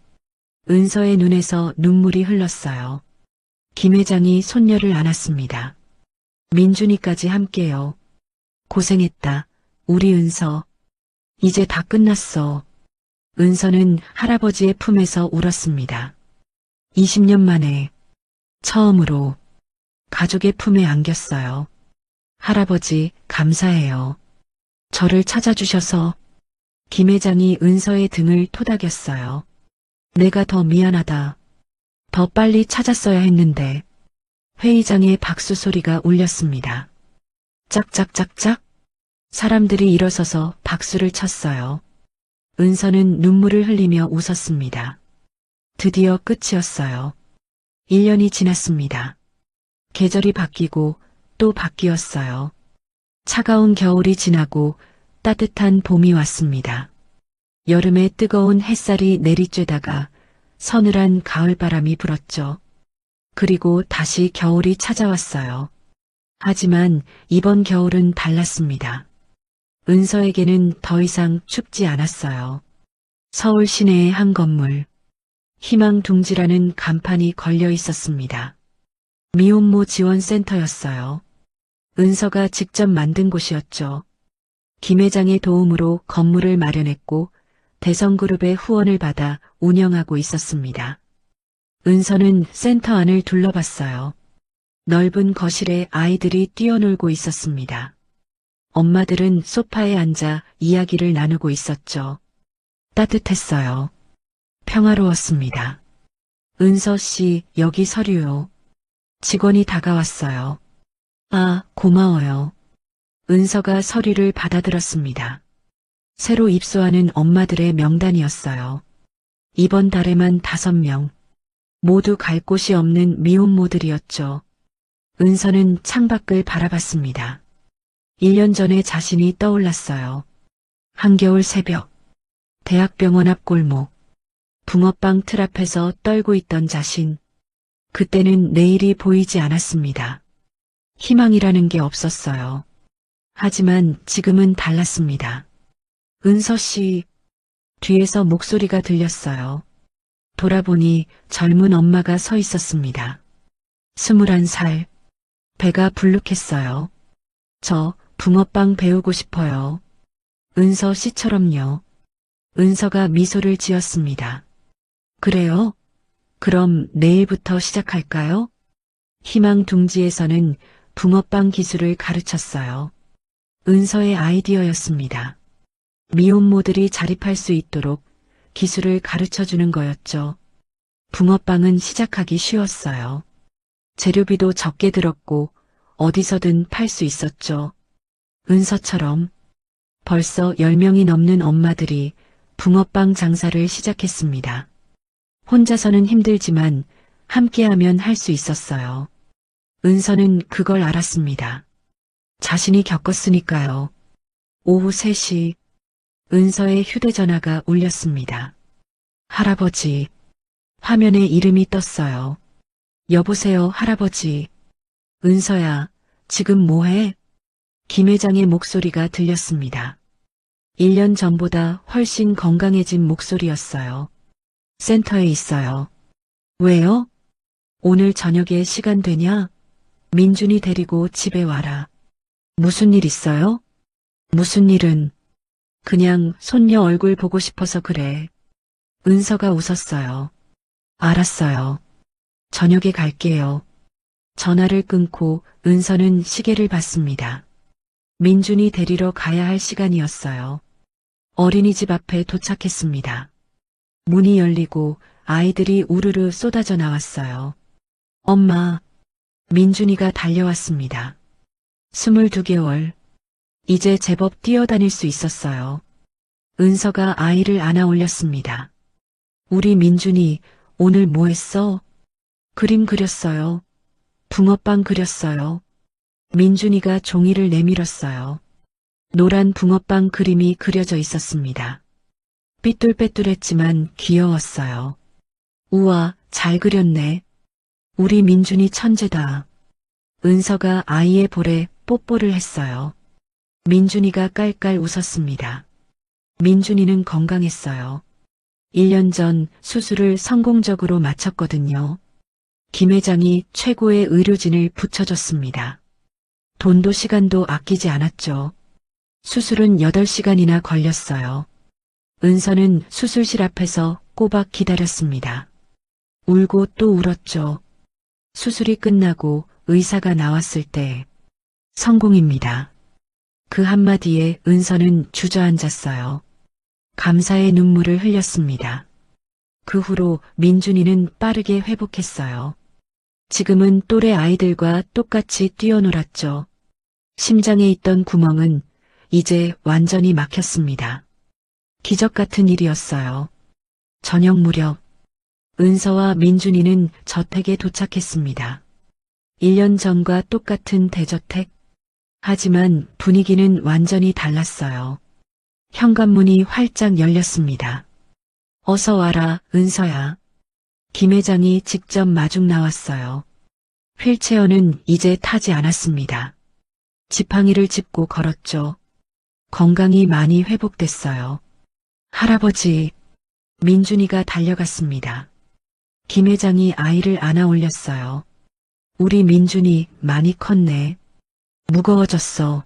은서의 눈에서 눈물이 흘렀어요. 김 회장이 손녀를 안았습니다. 민준이까지 함께요. 고생했다. 우리 은서. 이제 다 끝났어. 은서는 할아버지의 품에서 울었습니다. 20년 만에 처음으로 가족의 품에 안겼어요. 할아버지, 감사해요. 저를 찾아주셔서. 김 회장이 은서의 등을 토닥였어요. 내가 더 미안하다. 더 빨리 찾았어야 했는데. 회의장에 박수 소리가 울렸습니다. 짝짝짝짝. 사람들이 일어서서 박수를 쳤어요. 은서는 눈물을 흘리며 웃었습니다. 드디어 끝이었어요. 1년이 지났습니다. 계절이 바뀌고 또 바뀌었어요. 차가운 겨울이 지나고 따뜻한 봄이 왔습니다. 여름에 뜨거운 햇살이 내리쬐다가 서늘한 가을바람이 불었죠. 그리고 다시 겨울이 찾아왔어요. 하지만 이번 겨울은 달랐습니다. 은서에게는 더 이상 춥지 않았어요. 서울 시내의 한 건물. 희망둥지라는 간판이 걸려 있었습니다. 미혼모 지원센터였어요. 은서가 직접 만든 곳이었죠. 김 회장의 도움으로 건물을 마련했고 대성그룹의 후원을 받아 운영하고 있었습니다. 은서는 센터 안을 둘러봤어요. 넓은 거실에 아이들이 뛰어놀고 있었습니다. 엄마들은 소파에 앉아 이야기를 나누고 있었죠. 따뜻했어요. 평화로웠습니다. 은서 씨, 여기 서류요. 직원이 다가왔어요. 아, 고마워요. 은서가 서류를 받아들었습니다. 새로 입소하는 엄마들의 명단이었어요. 이번 달에만 5명. 모두 갈 곳이 없는 미혼모들이었죠. 은서는 창밖을 바라봤습니다. 1년 전에 자신이 떠올랐어요. 한겨울 새벽, 대학병원 앞 골목, 붕어빵 틀 앞에서 떨고 있던 자신. 그때는 내일이 보이지 않았습니다. 희망이라는 게 없었어요. 하지만 지금은 달랐습니다. 은서 씨, 뒤에서 목소리가 들렸어요. 돌아보니 젊은 엄마가 서 있었습니다. 21살. 배가 불룩했어요. 저 붕어빵 배우고 싶어요. 은서 씨처럼요. 은서가 미소를 지었습니다. 그래요? 그럼 내일부터 시작할까요? 희망둥지에서는 붕어빵 기술을 가르쳤어요. 은서의 아이디어였습니다. 미혼모들이 자립할 수 있도록 기술을 가르쳐주는 거였죠. 붕어빵은 시작하기 쉬웠어요. 재료비도 적게 들었고 어디서든 팔 수 있었죠. 은서처럼 벌써 10명이 넘는 엄마들이 붕어빵 장사를 시작했습니다. 혼자서는 힘들지만 함께하면 할 수 있었어요. 은서는 그걸 알았습니다. 자신이 겪었으니까요. 오후 3시 은서의 휴대전화가 울렸습니다. 할아버지. 화면에 이름이 떴어요. 여보세요, 할아버지. 은서야, 지금 뭐해? 김 회장의 목소리가 들렸습니다. 1년 전보다 훨씬 건강해진 목소리였어요. 센터에 있어요. 왜요? 오늘 저녁에 시간 되냐? 민준이 데리고 집에 와라. 무슨 일 있어요? 무슨 일은? 그냥 손녀 얼굴 보고 싶어서 그래. 은서가 웃었어요. 알았어요. 저녁에 갈게요. 전화를 끊고 은서는 시계를 봤습니다. 민준이 데리러 가야 할 시간이었어요. 어린이집 앞에 도착했습니다. 문이 열리고 아이들이 우르르 쏟아져 나왔어요. 엄마, 민준이가 달려왔습니다. 22개월. 이제 제법 뛰어다닐 수 있었어요. 은서가 아이를 안아 올렸습니다. 우리 민준이 오늘 뭐 했어? 그림 그렸어요. 붕어빵 그렸어요. 민준이가 종이를 내밀었어요. 노란 붕어빵 그림이 그려져 있었습니다. 삐뚤빼뚤했지만 귀여웠어요. 우와, 잘 그렸네. 우리 민준이 천재다. 은서가 아이의 볼에 뽀뽀를 했어요. 민준이가 깔깔 웃었습니다. 민준이는 건강했어요. 1년 전 수술을 성공적으로 마쳤거든요. 김 회장이 최고의 의료진을 붙여줬습니다. 돈도 시간도 아끼지 않았죠. 수술은 8시간이나 걸렸어요. 은서는 수술실 앞에서 꼬박 기다렸습니다. 울고 또 울었죠. 수술이 끝나고 의사가 나왔을 때 성공입니다. 그 한마디에 은서는 주저앉았어요. 감사의 눈물을 흘렸습니다. 그 후로 민준이는 빠르게 회복했어요. 지금은 또래 아이들과 똑같이 뛰어놀았죠. 심장에 있던 구멍은 이제 완전히 막혔습니다. 기적 같은 일이었어요. 저녁 무렵 은서와 민준이는 저택에 도착했습니다. 1년 전과 똑같은 대저택. 하지만 분위기는 완전히 달랐어요. 현관문이 활짝 열렸습니다. 어서 와라, 은서야. 김 회장이 직접 마중 나왔어요. 휠체어는 이제 타지 않았습니다. 지팡이를 짚고 걸었죠. 건강이 많이 회복됐어요. 할아버지, 민준이가 달려갔습니다. 김 회장이 아이를 안아 올렸어요. 우리 민준이 많이 컸네. 무거워졌어.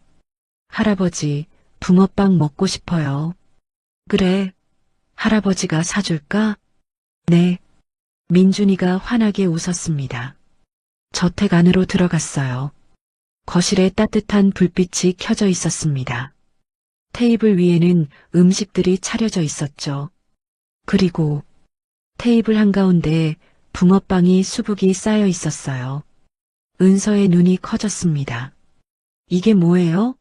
할아버지, 붕어빵 먹고 싶어요. 그래, 할아버지가 사줄까? 네. 민준이가 환하게 웃었습니다. 저택 안으로 들어갔어요. 거실에 따뜻한 불빛이 켜져 있었습니다. 테이블 위에는 음식들이 차려져 있었죠. 그리고 테이블 한가운데에 붕어빵이 수북이 쌓여 있었어요. 은서의 눈이 커졌습니다. 이게 뭐예요?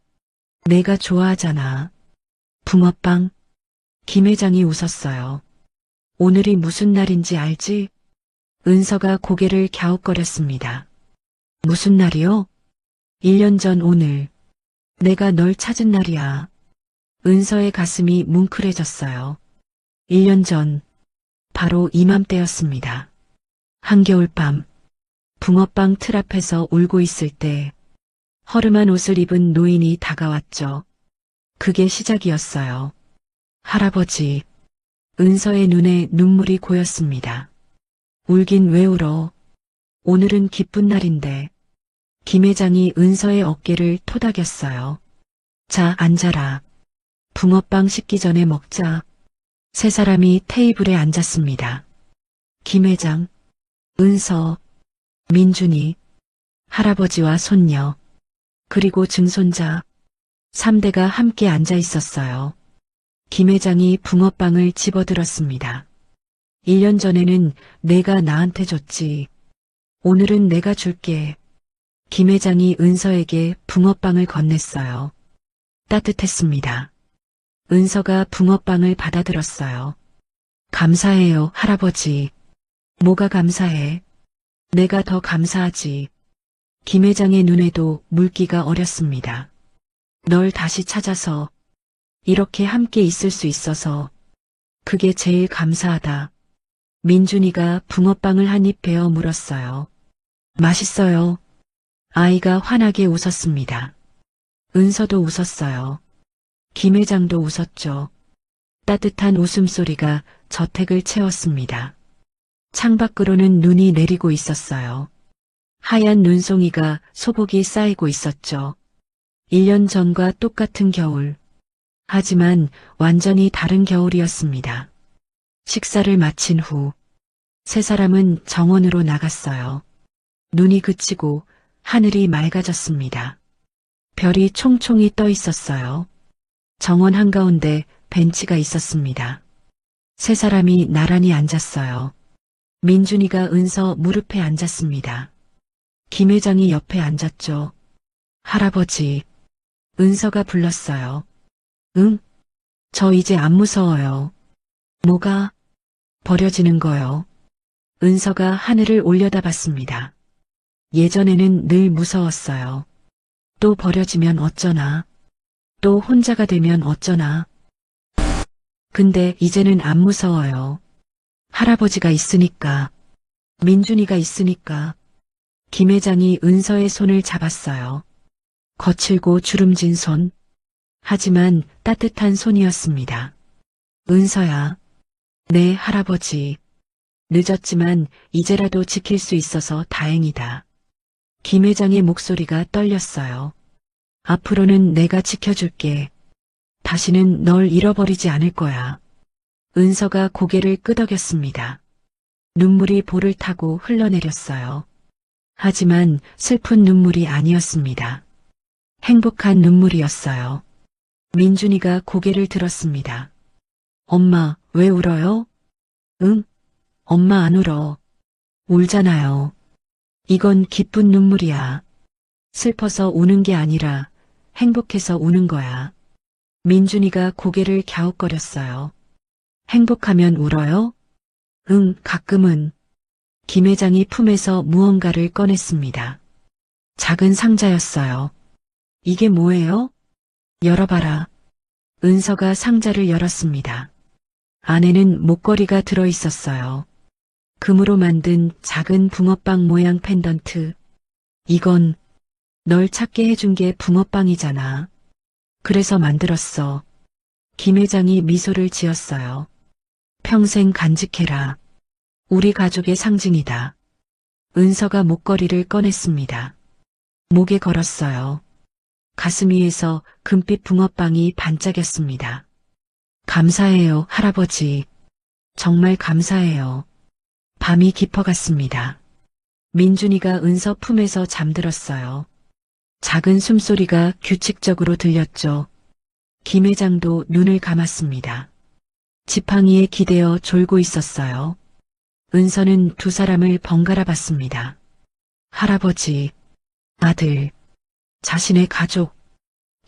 내가 좋아하잖아. 붕어빵. 김 회장이 웃었어요. 오늘이 무슨 날인지 알지? 은서가 고개를 갸웃거렸습니다. 무슨 날이요? 1년 전 오늘. 내가 널 찾은 날이야. 은서의 가슴이 뭉클해졌어요. 1년 전, 바로 이맘때였습니다. 한겨울밤, 붕어빵 틀 앞에서 울고 있을 때 허름한 옷을 입은 노인이 다가왔죠. 그게 시작이었어요. 할아버지, 은서의 눈에 눈물이 고였습니다. 울긴 왜 울어? 오늘은 기쁜 날인데. 김 회장이 은서의 어깨를 토닥였어요. 자, 앉아라. 붕어빵 식기 전에 먹자. 세 사람이 테이블에 앉았습니다. 김 회장, 은서, 민준이, 할아버지와 손녀, 그리고 증손자, 3대가 함께 앉아 있었어요. 김 회장이 붕어빵을 집어들었습니다. 1년 전에는 내가 나한테 줬지. 오늘은 내가 줄게. 김 회장이 은서에게 붕어빵을 건넸어요. 따뜻했습니다. 은서가 붕어빵을 받아들었어요. 감사해요, 할아버지. 뭐가 감사해? 내가 더 감사하지. 김 회장의 눈에도 물기가 어렸습니다. 널 다시 찾아서 이렇게 함께 있을 수 있어서 그게 제일 감사하다. 민준이가 붕어빵을 한 입 베어 물었어요. 맛있어요. 아이가 환하게 웃었습니다. 은서도 웃었어요. 김 회장도 웃었죠. 따뜻한 웃음소리가 저택을 채웠습니다. 창밖으로는 눈이 내리고 있었어요. 하얀 눈송이가 소복이 쌓이고 있었죠. 1년 전과 똑같은 겨울. 하지만 완전히 다른 겨울이었습니다. 식사를 마친 후 세 사람은 정원으로 나갔어요. 눈이 그치고 하늘이 맑아졌습니다. 별이 총총히 떠 있었어요. 정원 한가운데 벤치가 있었습니다. 세 사람이 나란히 앉았어요. 민준이가 은서 무릎에 앉았습니다. 김 회장이 옆에 앉았죠. 할아버지, 은서가 불렀어요. 응? 저 이제 안 무서워요. 뭐가? 버려지는 거요. 은서가 하늘을 올려다봤습니다. 예전에는 늘 무서웠어요. 또 버려지면 어쩌나. 또 혼자가 되면 어쩌나. 근데 이제는 안 무서워요. 할아버지가 있으니까. 민준이가 있으니까. 김 회장이 은서의 손을 잡았어요. 거칠고 주름진 손. 하지만 따뜻한 손이었습니다. 은서야. 네, 할아버지. 늦었지만 이제라도 지킬 수 있어서 다행이다. 김 회장의 목소리가 떨렸어요. 앞으로는 내가 지켜줄게. 다시는 널 잃어버리지 않을 거야. 은서가 고개를 끄덕였습니다. 눈물이 볼을 타고 흘러내렸어요. 하지만 슬픈 눈물이 아니었습니다. 행복한 눈물이었어요. 민준이가 고개를 들었습니다. 엄마, 왜 울어요? 응? 엄마 안 울어. 울잖아요. 이건 기쁜 눈물이야. 슬퍼서 우는 게 아니라 행복해서 우는 거야. 민준이가 고개를 갸웃거렸어요. 행복하면 울어요? 응, 가끔은. 김 회장이 품에서 무언가를 꺼냈습니다. 작은 상자였어요. 이게 뭐예요? 열어봐라. 은서가 상자를 열었습니다. 안에는 목걸이가 들어있었어요. 금으로 만든 작은 붕어빵 모양 펜던트. 이건 널 찾게 해준 게 붕어빵이잖아. 그래서 만들었어. 김 회장이 미소를 지었어요. 평생 간직해라. 우리 가족의 상징이다. 은서가 목걸이를 꺼냈습니다. 목에 걸었어요. 가슴 위에서 금빛 붕어빵이 반짝였습니다. 감사해요, 할아버지. 정말 감사해요. 밤이 깊어갔습니다. 민준이가 은서 품에서 잠들었어요. 작은 숨소리가 규칙적으로 들렸죠. 김 회장도 눈을 감았습니다. 지팡이에 기대어 졸고 있었어요. 은서는 두 사람을 번갈아 봤습니다. 할아버지, 아들, 자신의 가족,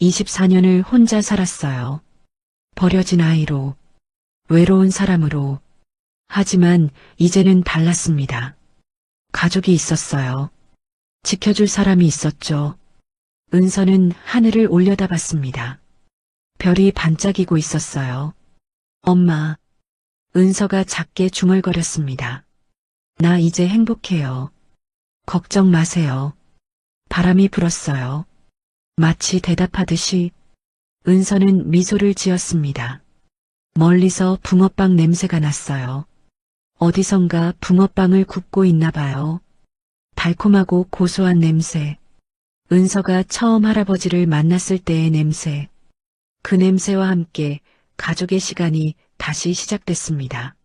24년을 혼자 살았어요. 버려진 아이로, 외로운 사람으로. 하지만 이제는 달랐습니다. 가족이 있었어요. 지켜줄 사람이 있었죠. 은서는 하늘을 올려다봤습니다. 별이 반짝이고 있었어요. 엄마, 은서가 작게 중얼거렸습니다. 나 이제 행복해요. 걱정 마세요. 바람이 불었어요. 마치 대답하듯이 은서는 미소를 지었습니다. 멀리서 붕어빵 냄새가 났어요. 어디선가 붕어빵을 굽고 있나 봐요. 달콤하고 고소한 냄새. 은서가 처음 할아버지를 만났을 때의 냄새. 그 냄새와 함께 가족의 시간이 다시 시작됐습니다.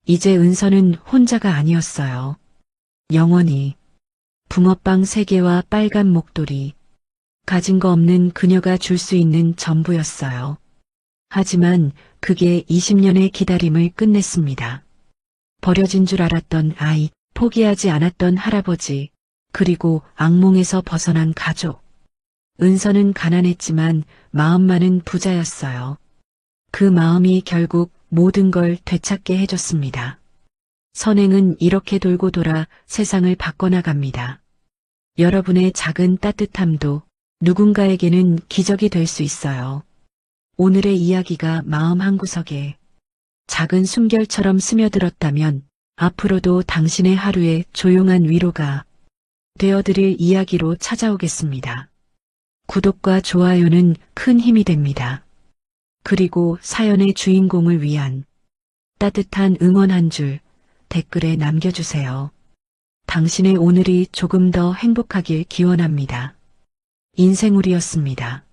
이제 은서는 혼자가 아니었어요. 영원히. 붕어빵 3개와 빨간 목도리. 가진 거 없는 그녀가 줄 수 있는 전부였어요. 하지만 그게 20년의 기다림을 끝냈습니다. 버려진 줄 알았던 아이, 포기하지 않았던 할아버지, 그리고 악몽에서 벗어난 가족. 은서는 가난했지만 마음만은 부자였어요. 그 마음이 결국 모든 걸 되찾게 해줬습니다. 선행은 이렇게 돌고 돌아 세상을 바꿔나갑니다. 여러분의 작은 따뜻함도 누군가에게는 기적이 될 수 있어요. 오늘의 이야기가 마음 한구석에 작은 숨결처럼 스며들었다면 앞으로도 당신의 하루에 조용한 위로가 되어드릴 이야기로 찾아오겠습니다. 구독과 좋아요는 큰 힘이 됩니다. 그리고 사연의 주인공을 위한 따뜻한 응원 한 줄 댓글에 남겨주세요. 당신의 오늘이 조금 더 행복하길 기원합니다. 인생우리였습니다.